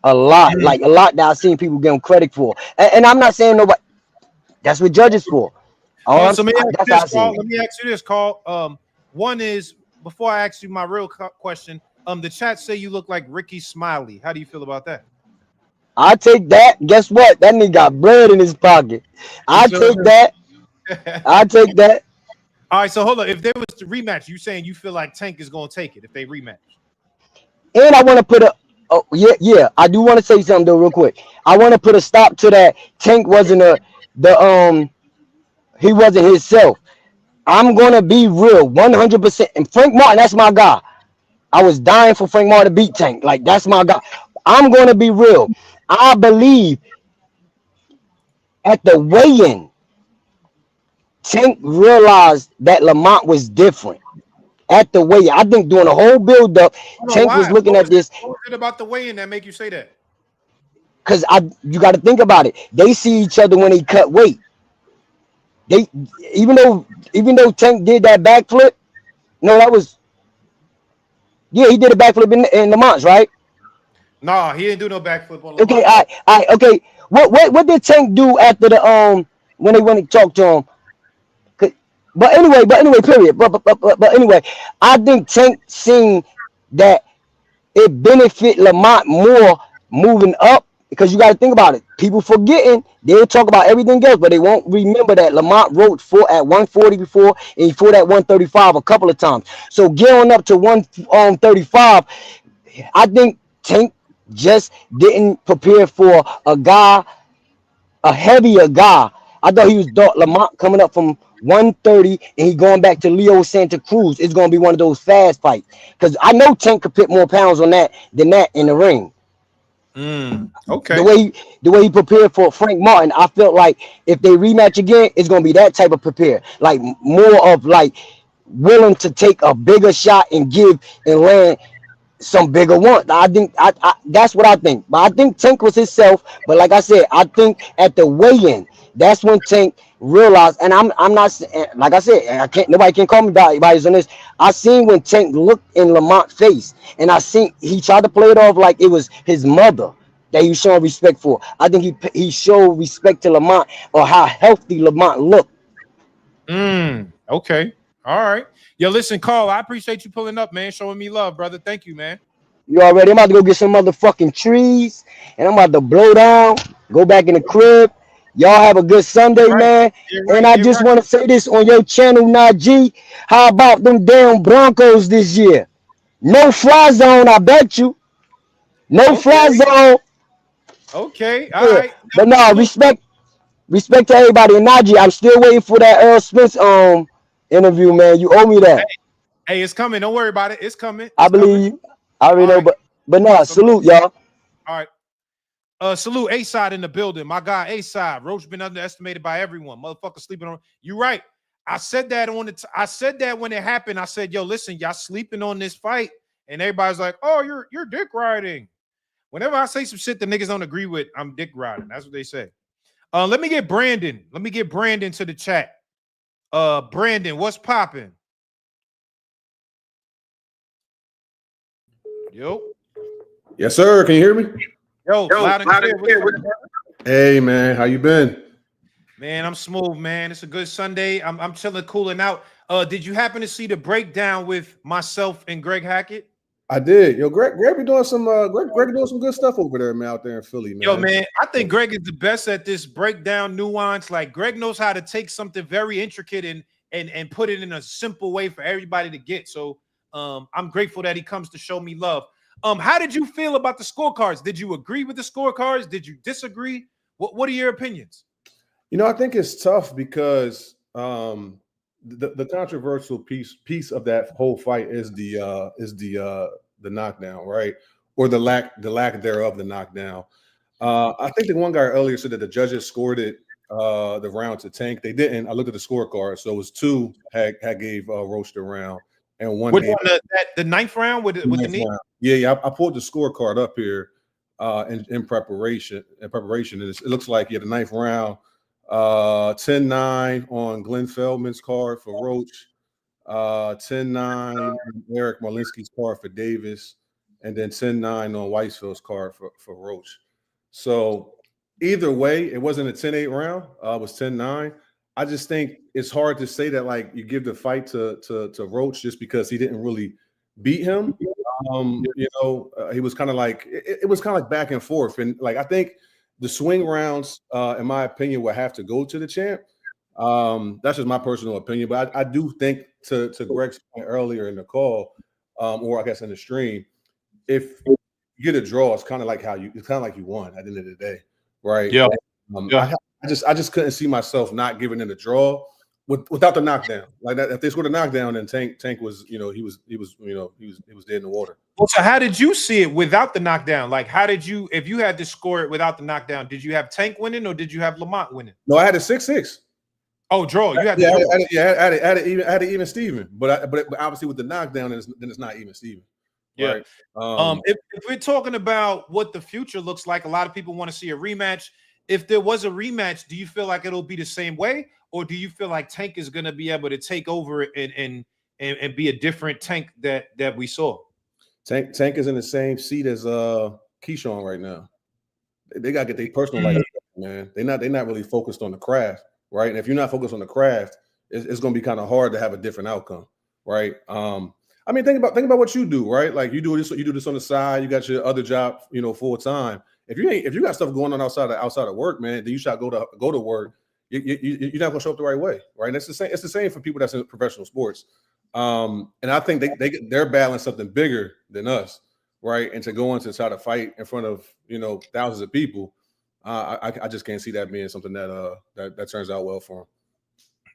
Like a lot that I seen people give him credit for. And I'm not saying nobody, that's what judges for. Oh, so let me ask you That's how this, I seen Carl. it. Let me ask you this, Carl. One is before I ask you my real question. The chat say you look like Ricky Smiley. How do you feel about that? I take that. Guess what? That nigga got bread in his pocket. You I feel take me? that. I take that. All right, so hold on. If there was a rematch, you saying you feel like Tank is going to take it if they rematch? And I want to put a. Oh yeah. I do want to say something though, real quick. I want to put a stop to that. Tank wasn't he wasn't himself. I'm gonna be real, 100%. And Frank Martin, that's my guy. I was dying for Frank Martin to beat Tank. Like that's my guy. I'm gonna be real. I believe at the weigh-in, Tank realized that Lamont was different. At the weigh-in, I think during the whole build-up, Hold on, Tank was why? looking at this What was it about the weigh-in that make you say that? because you got to think about it. They see each other when they cut weight. They even though Tank did that backflip, no, that was he did a backflip in Lamont's, right? No, he didn't do no backflip on Okay, Lamont. okay. What did Tank do after the when they went and talked to him? But anyway, period. But anyway, I think Tank seen that it benefit Lamont more moving up, because you got to think about it. People forgetting, they'll talk about everything else, but they won't remember that Lamont Roach fought at 140 before, and he fought at 135 a couple of times. So get on up to 135. I think Tank just didn't prepare for a heavier guy. I thought he was Lamont coming up from 130 and he going back to Leo Santa Cruz. It's gonna be one of those fast fights, because I know Tank could put more pounds on that than that in the ring. Okay. The way he prepared for Frank Martin, I felt like if they rematch again, it's gonna be that type of prepare, like more of like willing to take a bigger shot and give and land some bigger one. I think I that's what I think. But I think Tank was himself. But like I said, I think at the weigh-in, that's when Tank realized. And I'm not, like I said, I can't. Nobody can call me bias on this. I seen when Tank looked in Lamont's face, and I seen he tried to play it off like it was his mother that he was showing respect for. I think he showed respect to Lamont, or how healthy Lamont looked. Okay. All right. Yo, listen, Carl, I appreciate you pulling up, man, showing me love, brother. Thank you, man. You already? I'm about to go get some motherfucking trees, and I'm about to blow down, go back in the crib. Y'all have a good Sunday, Get right. man. Get And right. I Get just right. want to say this on your channel, Najee. How about them damn Broncos this year? No fly zone, I bet you. No fly Okay, zone. okay, all Yeah. right. But Now, no, look, respect to everybody. And Najee, I'm still waiting for that Earl Spence interview, man. You owe me that. hey, it's coming. Don't worry about it. It's coming. I It's coming. believe you. I already All know, right. but no, So look, salute y'all. all right. Salute A-Side in the building. My guy A-Side. Roach been underestimated by everyone. Motherfucker sleeping on. You right. I said that I said that when it happened. I said, yo, listen, y'all sleeping on this fight. And everybody's like, oh, you're dick riding. Whenever I say some shit that niggas don't agree with, I'm dick riding. That's what they say. Let me get Brandon. Let me get Brandon to the chat. Brandon, what's popping? Yo, Yes, sir. Can you hear me? yo, loud and clear. What's up, brother? Hey, man. How you been? Man, I'm smooth, man. It's a good Sunday. I'm chilling, cooling out. Did you happen to see the breakdown with myself and Greg Hackett? I did. Yo, Greg be doing some Greg doing some good stuff over there, man, out there in Philly, Yo, man. man, I think Greg is the best at this breakdown nuance. Like Greg knows how to take something very intricate and put it in a simple way for everybody to get. So I'm grateful that he comes to show me love. How did you feel about the scorecards? Did you agree with the scorecards? Did you disagree? What are your opinions? You know, I think it's tough because the controversial piece of that whole fight is the knockdown, right? Or the lack thereof the knockdown. I think the one guy earlier said that the judges scored it the round to Tank. They didn't. I looked at the scorecard, so it was two had gave Roach the round, and one Which gave one? The ninth round with the ninth knee? round. Yeah. I pulled the scorecard up here in preparation. And it looks like the ninth round, 10-9 on Glenn Feldman's card for Roach, 10-9 on Eric Marlinski's card for Davis, and then 10-9 on Weisfeld's card for Roach. So either way, it wasn't a 10-8 round. It was 10-9. I just think it's hard to say that like you give the fight to Roach just because he didn't really beat him. He was kind of like it was kind of like back and forth, and like I think the swing rounds, in my opinion, will have to go to the champ. That's just my personal opinion, but I do think to Greg's point earlier in the call, or I guess in the stream, if you get a draw, it's kind of like you won at the end of the day, right? Yeah. I just couldn't see myself not giving it a draw without the knockdown. Like that, if they scored a knockdown, then Tank was, he was dead in the water. Well, so how did you see it without the knockdown? Like, how did you, if you had to score it without the knockdown, did you have Tank winning or did you have Lamont winning? No, I had a 6-6. Oh, draw. You had I to had it even Steven, but obviously with the knockdown, then it's not even Steven. Yeah. Right? If we're talking about what the future looks like, a lot of people want to see a rematch. If there was a rematch, do you feel like it'll be the same way, or do you feel like Tank is going to be able to take over and be a different Tank that we saw? Tank is in the same seat as Keyshawn right now. They got to get their personal life, man. They're not really focused on the craft, right? And if you're not focused on the craft, it's going to be kind of hard to have a different outcome, right? I mean, think about what you do, right? Like you do this on the side. You got your other job, full time. If you got stuff going on outside of work, man, then you should go to work. You're not gonna show up the right way, right? And it's the same for people that's in professional sports. And I think they're battling something bigger than us, right? And to go on to try to fight in front of thousands of people, I just can't see that being something that turns out well for him.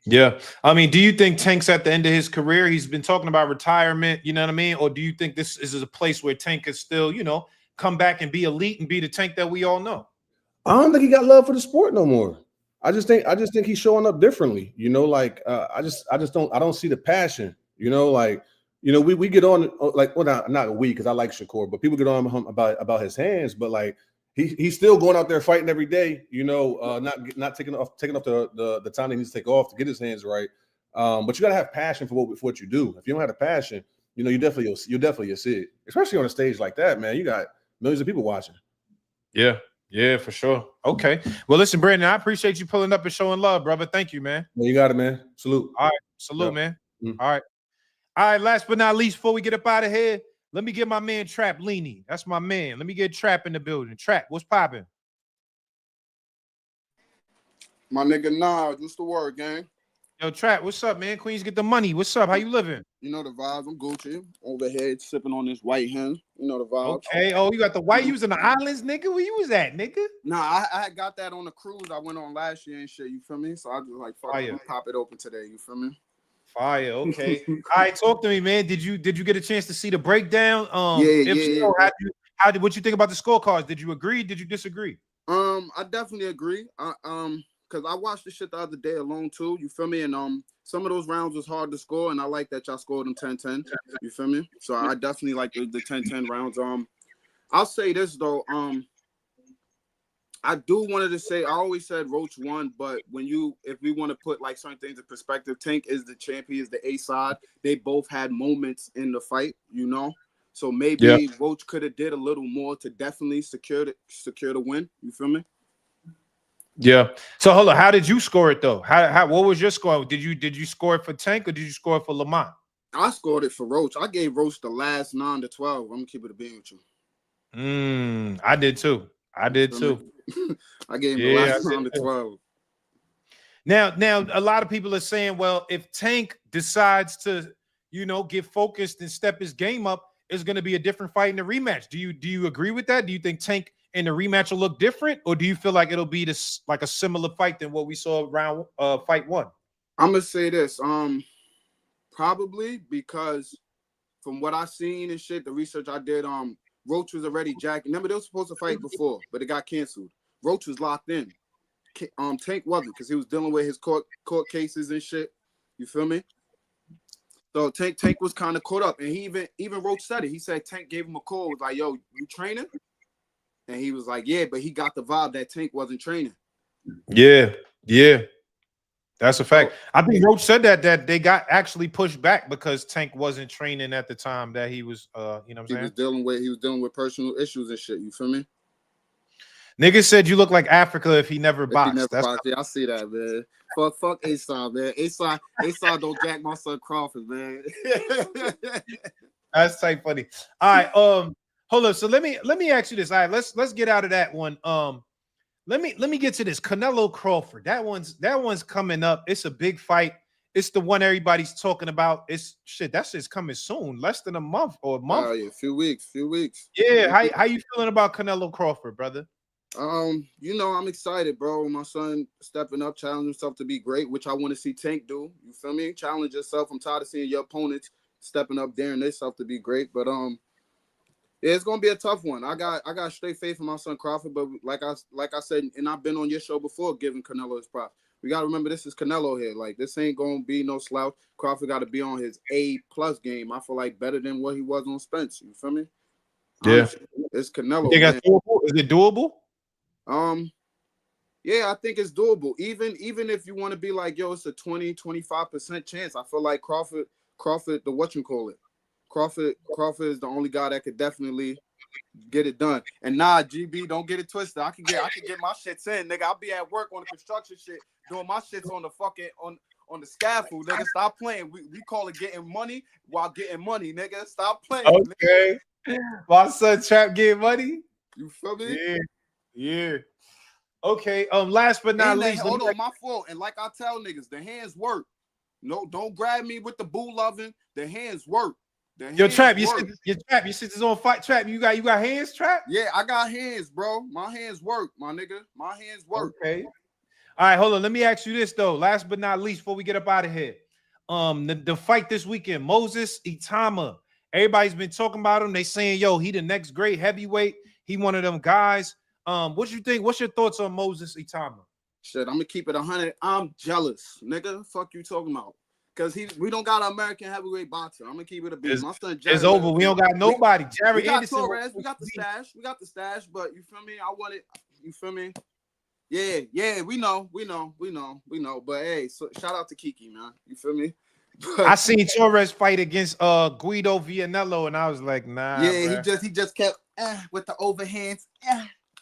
Yeah. I mean, do you think Tank's at the end of his career? He's been talking about retirement, you know what I mean? Or do you think this is a place where Tank is still, come back and be elite and be the Tank that we all know? I don't think he got love for the sport no more. I just think he's showing up differently. I don't see the passion. We get on like, well, not we, because I like Shakur, but people get on him about his hands, but like he's still going out there fighting every day, not taking off the time he needs to take off to get his hands right. But you gotta have passion for what you do. If you don't have the passion, you definitely see it, especially on a stage like that, man. You got millions of people watching. Yeah, for sure. Okay. Well, listen, Brandon, I appreciate you pulling up and showing love, brother. Thank you, man. Well, you got it, man. Salute. All right. Salute, man. All right. All right. Last but not least, before we get up out of here, let me get my man Trap Leany. That's my man. Let me get Trap in the building. Trap, what's popping? My nigga Nas, what's the word, gang? Yo, Trap, what's up, man? Queens get the money. What's up? How you living? You know the vibes. I'm Gucci over here sipping on this white hen. You know the vibes. Okay. Oh, you got the white. You was in the islands, nigga. Where you was at, nigga? Nah, I got that on the cruise I went on last year and shit. You feel me? So I just like fuck, I'm gonna pop it open today. You feel me? Fire. Okay. All right. Talk to me, man. Did you get a chance to see the breakdown? What you think about the scorecards? Did you agree? Did you disagree? I definitely agree. Because I watched the shit the other day alone too. You feel me? And some of those rounds was hard to score, and I like that y'all scored them 10-10. You feel me? So I definitely like the 10-10 rounds. I'll say this though. I do wanted to say I always said Roach won, but if we want to put like certain things in perspective, Tank is the champion, is the A side. They both had moments in the fight, you know. So maybe Roach could have did a little more to definitely secure the win. You feel me? Yeah. So hold on. How did you score it though? What was your score? Did you score it for Tank or did you score it for Lamont? I scored it for Roach. I gave Roach the last 9-12. I'm gonna keep it a bean with you. I did too. I did too. I gave him the last 9-12. Now, a lot of people are saying, well, if Tank decides to, get focused and step his game up, it's going to be a different fight in the rematch. Do you agree with that? Do you think Tank in the rematch will look different, or do you feel like it'll be like a similar fight than what we saw around fight one? I'm gonna say this, probably because from what I seen and shit, the research I did, Roach was already jacking. Remember, they were supposed to fight before, but it got canceled. Roach was locked in. Tank wasn't because he was dealing with his court cases and shit. You feel me? So Tank was kind of caught up, and he even Roach said it. He said Tank gave him a call, was like, "Yo, you training?" And he was like, "Yeah," but he got the vibe that Tank wasn't training. Yeah, that's a fact. I think Roach said that they got actually pushed back because Tank wasn't training at the time that he was. You know what I'm saying? He was dealing with personal issues and shit. You feel me? Nigga said you look like Africa if he never boxed. Yeah, I see that, man. Fuck A-Side, man. A-Side don't jack my son Crawford, man. That's type funny. All right, hold up. So let me ask you this. All right, let's get out of that one. Let me get to this Canelo Crawford. That one's coming up. It's a big fight. It's the one everybody's talking about. It's shit. That shit's coming soon. Less than a month or a month. Oh yeah, few weeks. Yeah. How you feeling about Canelo Crawford, brother? I'm excited, bro. My son stepping up, challenging himself to be great, which I want to see Tank do. You feel me? Challenge yourself. I'm tired of seeing your opponents stepping up, daring themselves to be great. But yeah, it's gonna be a tough one. I got straight faith in my son Crawford, but like I said, and I've been on your show before giving Canelo his props. We gotta remember this is Canelo here. Like this ain't gonna be no slouch. Crawford got to be on his A+ game. I feel like better than what he was on Spence. You feel me? Yeah, it's Canelo. Is it doable? Yeah, I think it's doable. Even if you want to be like, yo, it's a 20-25% chance. I feel like Crawford, Crawford is the only guy that could definitely get it done. And nah, GB, don't get it twisted. I can get my shits in, nigga. I'll be at work on the construction shit, doing my shits on the fucking on the scaffold, nigga. Stop playing. We call it getting money while getting money, nigga. Stop playing. Okay. Nigga. My son Trap getting money. You feel me? Yeah. Okay. Last but not least, hold on, my fault. And like I tell niggas, the hands work. No, don't grab me with the boo loving. The hands work. Yo, Trap, you sit this on fight. Trap, you got hands, Trap? Yeah, I got hands, bro. My hands work, my nigga. My hands work. Okay. All right, hold on. Let me ask you this though. Last but not least, before we get up out of here, the fight this weekend, Moses Itama. Everybody's been talking about him. They saying, yo, he the next great heavyweight. He one of them guys. What you think? What's your thoughts on Moses Itama? Shit, I'm gonna keep it 100. I'm jealous, nigga. Fuck you talking about? Cause we don't got an American heavyweight boxer. I'm gonna keep it a beat. My son Jared. It's over. We don't got nobody. Jared Anderson. Torres. We got the stash. But you feel me? I want it. You feel me? Yeah. We know. But hey, so shout out to Kiki, man. You feel me? I seen Torres fight against Guido Vianello, and I was like, nah. Yeah, he just kept with the overhands.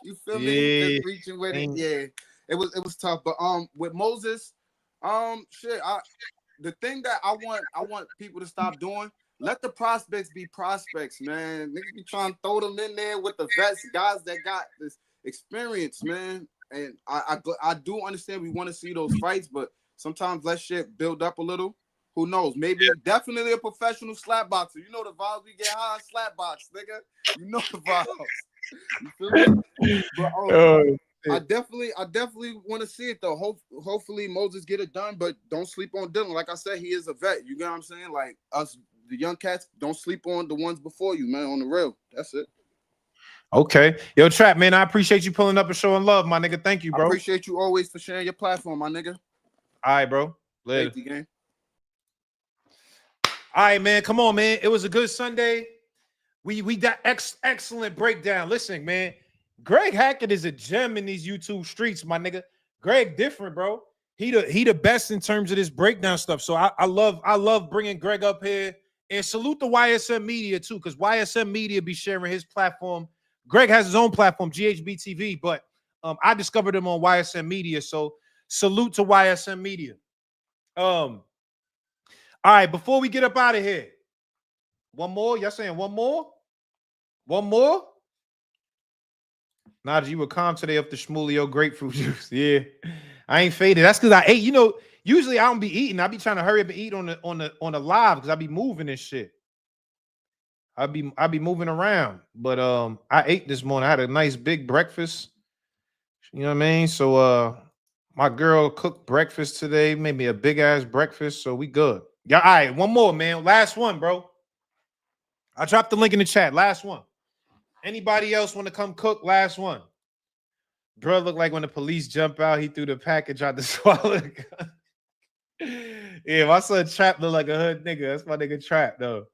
You feel me? Just reaching with it. Yeah, it was tough. But with Moses, the thing that I want people to stop doing, let the prospects be prospects, man. Niggas be trying to throw them in there with the vets, guys that got this experience, man. And I do understand we want to see those fights, but sometimes let shit build up a little. Who knows? Maybe definitely a professional slap boxer. You know the vibes we get high on slap box, nigga. You know the vibes. You feel me? But I definitely want to see it though. Hopefully Moses get it done, but don't sleep on Dylan. Like I said, he is a vet. You get what I'm saying? Like us, the young cats, don't sleep on the ones before you, man. On the real. That's it. Okay. Yo, Trap, man, I appreciate you pulling up and showing love, my nigga. Thank you, bro. I appreciate you always for sharing your platform, my nigga. All right, bro. Later. Safety game. All right, man. Come on, man. It was a good Sunday. We got excellent breakdown. Listen, man. Greg Hackett is a gem in these YouTube streets, my nigga. Greg different, bro. He the best in terms of this breakdown stuff. So I love bringing Greg up here, and salute the YSM Media too, because YSM Media be sharing his platform. Greg has his own platform, GHB TV, but I discovered him on YSM Media. So salute to YSM Media. All right, before we get up out of here, one more. Y'all saying one more? One more? Najee, you were calm today off the Shmulio grapefruit juice. Yeah, I ain't faded. That's because I ate. You know, usually I don't be eating. I be trying to hurry up and eat on the live because I be moving and shit. I be moving around. But I ate this morning. I had a nice big breakfast. You know what I mean? So my girl cooked breakfast today, made me a big ass breakfast. So we good. Yeah, all right, one more, man. Last one, bro. I dropped the link in the chat. Last one. Anybody else want to come cook? Last one. Bro, looked like when the police jump out, he threw the package out the swallow. Yeah, my son Trap look like a hood nigga. That's my nigga Trap, though.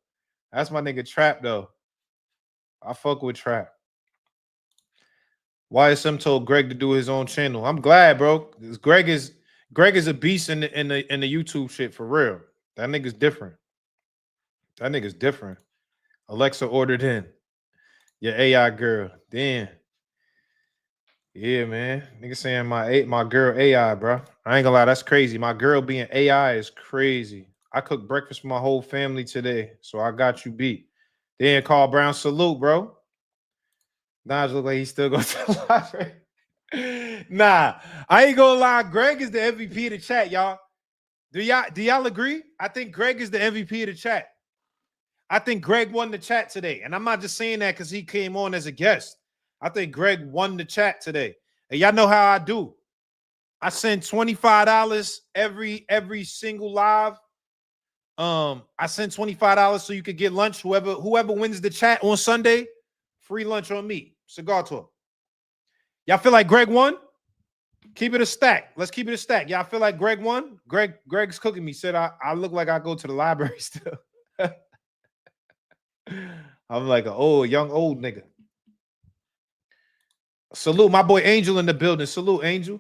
That's my nigga Trap, though. I fuck with Trap. YSM told Greg to do his own channel. I'm glad, bro. Greg is a beast in the YouTube shit for real. That nigga's different. That nigga's different. Alexa ordered in. Your AI girl. Damn. Yeah, man. Nigga saying my girl AI, bro. I ain't gonna lie, that's crazy. My girl being AI is crazy. I cooked breakfast for my whole family today, so I got you beat. Then Carl Brown, salute, bro. Naj look like he still goes to the library. Nah, I ain't gonna lie. Greg is the MVP of the chat, y'all. Do y'all agree? I think Greg is the MVP of the chat. I think Greg won the chat today. And I'm not just saying that because he came on as a guest. I think Greg won the chat today. And y'all know how I do. I send $25 every single live. I send $25 so you could get lunch. Whoever wins the chat on Sunday, free lunch on me. Cigar Talk. Y'all feel like Greg won? Keep it a stack. Let's keep it a stack. Y'all feel like Greg won? Greg's cooking me. Said I look like I go to the library still. I'm like a young old nigga. Salute my boy Angel in the building. Salute Angel.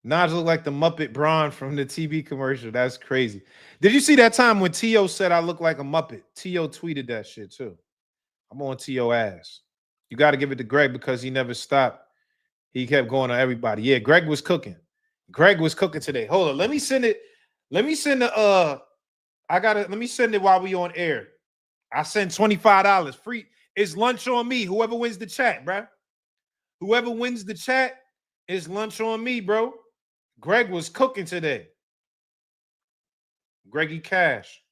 Naj look like the Muppet Braun from the TV commercial. That's crazy. Did you see that time when T.O. said I look like a Muppet? T.O. tweeted that shit too. I'm on T.O. ass. You got to give it to Greg because he never stopped. He kept going on everybody. Yeah, Greg was cooking. Greg was cooking today. Hold on. Let me send it. Let me send the let me send it while we on air. I send $25 free. It's lunch on me. Whoever wins the chat, bro. Whoever wins the chat is lunch on me, bro. Greg was cooking today. Greggy Cash.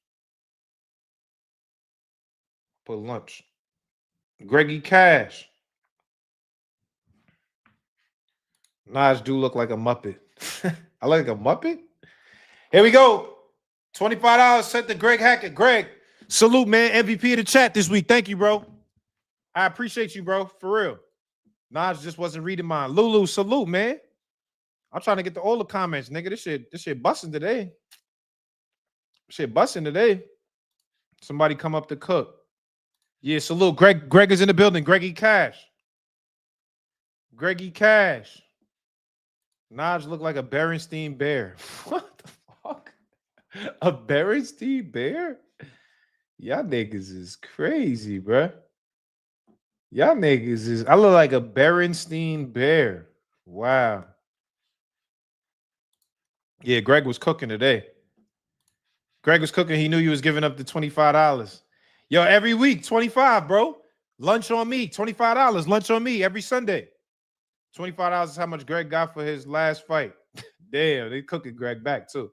Put lunch. Greggy Cash. Naj do look like a Muppet. I look like a Muppet? Here we go. $25 sent to Greg Hackett. Greg, salute, man. MVP of the chat this week. Thank you, bro. I appreciate you, bro. For real. Naj just wasn't reading mine. Lulu, salute, man. I'm trying to get to all the comments, nigga. This shit busting today. Shit busting today. Somebody come up to cook. Yeah, salute. Greg is in the building. Greggy Cash. Greggy Cash. Naj look like a Berenstein bear. What the fuck? A Berenstein bear? Y'all niggas is crazy, bruh. Y'all niggas is... I look like a Berenstein bear. Wow. Yeah, Greg was cooking today. Greg was cooking. He knew you was giving up the $25. Yo, every week, 25, bro. Lunch on me, $25. Lunch on me every Sunday. $25 is how much Greg got for his last fight. Damn, they cooking Greg back too.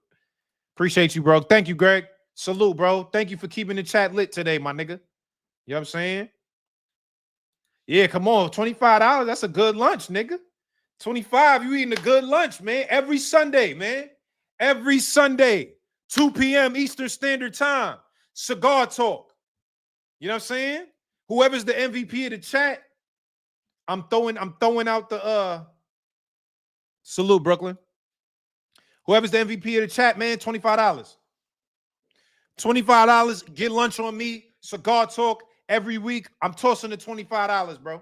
Appreciate you, bro. Thank you, Greg. Salute, bro. Thank you for keeping the chat lit today, my nigga. You know what I'm saying? Yeah, come on. $25. That's a good lunch, nigga. 25, you eating a good lunch, man. Every Sunday, man. Every Sunday, 2 p.m. Eastern Standard Time. Cigar Talk. You know what I'm saying? Whoever's the MVP of the chat, I'm throwing out the salute, Brooklyn. Whoever's the MVP of the chat, man, $25. $25, get lunch on me. Cigar Talk every week. I'm tossing the $25, bro.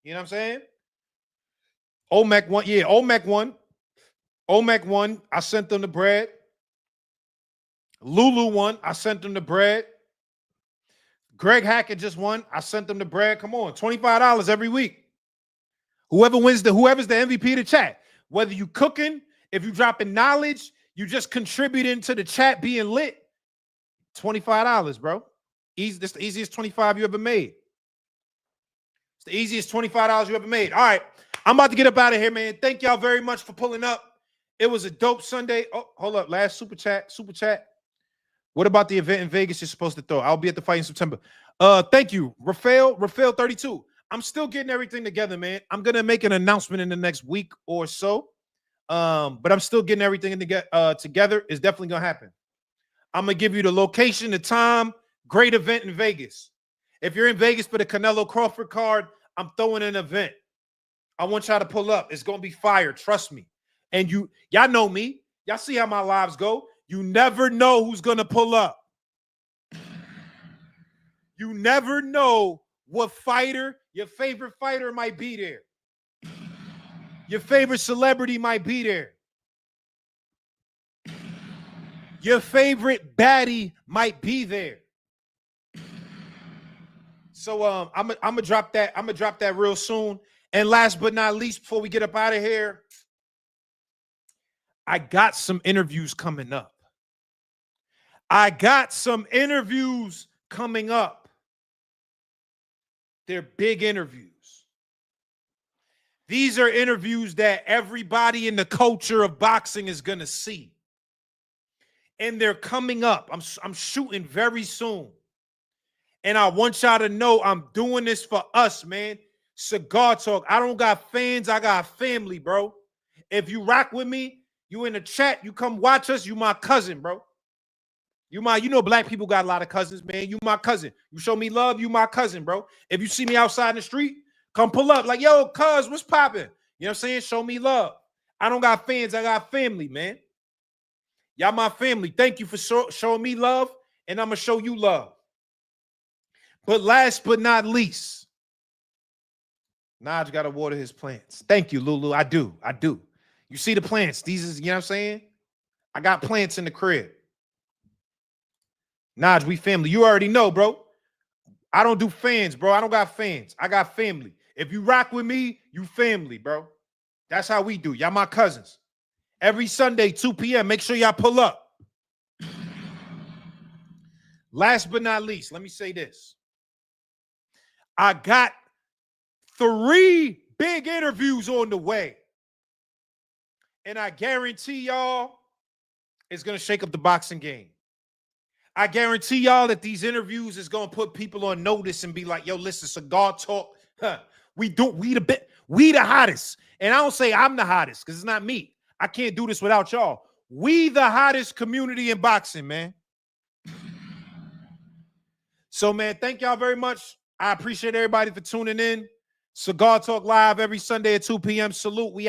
You know what I'm saying? Olmec won. Yeah, Olmec won. Olmec won. I sent them the bread. Lulu won. I sent them the bread. Greg Hackett just won. I sent them the bread. Come on, $25 every week. Whoever's the MVP of the chat. Whether you cooking, if you dropping knowledge, you just contributing to the chat being lit. $25, bro. Easy. This the easiest 25 you ever made. It's the easiest $25 you ever made. All right. I'm about to get up out of here, man. Thank y'all very much for pulling up. It was a dope Sunday. Oh, hold up. Last super chat. What about the event in Vegas you're supposed to throw? I'll be at the fight in September. Thank you. Rafael 32. I'm still getting everything together, man. I'm gonna make an announcement in the next week or so. But I'm still getting everything together. It's definitely gonna happen. I'm gonna give you the location, the time. Great event in Vegas. If you're in Vegas for the Canelo Crawford card, I'm throwing an event. I want y'all to pull up. It's gonna be fire. Trust me. And y'all know me. Y'all see how my lives go. You never know who's gonna pull up. You never know what fighter, your favorite fighter might be there. Your favorite celebrity might be there. Your favorite baddie might be there. So I'm gonna drop that. I'm gonna drop that real soon. And last but not least, before we get up out of here, I got some interviews coming up. They're big interviews. These are interviews that everybody in the culture of boxing is gonna see. And they're coming up. I'm shooting very soon. And I want y'all to know I'm doing this for us, man. Cigar Talk. I don't got fans. I got family, bro. If you rock with me, you in the chat, you come watch us, you my cousin, bro. You know black people got a lot of cousins, man. You my cousin. You show me love, you my cousin, bro. If you see me outside in the street, come pull up. Like, yo, cuz, what's popping? You know what I'm saying? Show me love. I don't got fans. I got family, man. Y'all my family. Thank you for showing me love, and I'm going to show you love. But last but not least, Naj got to water his plants. Thank you, Lulu. I do. You see the plants. These is, you know what I'm saying? I got plants in the crib. Naj, we family. You already know, bro. I don't do fans, bro. I don't got fans. I got family. If you rock with me, you family, bro. That's how we do. Y'all my cousins. Every Sunday, 2 p.m. Make sure y'all pull up. Last but not least, let me say this. I got 3 big interviews on the way. And I guarantee y'all it's going to shake up the boxing game. I guarantee y'all that these interviews is going to put people on notice and be like, yo, listen, Cigar Talk, we the hottest. And I don't say I'm the hottest because it's not me. I can't do this without y'all. We the hottest community in boxing, man. So, man, thank y'all very much. I appreciate everybody for tuning in. Cigar Talk live every Sunday at 2 p.m. Salute. We out.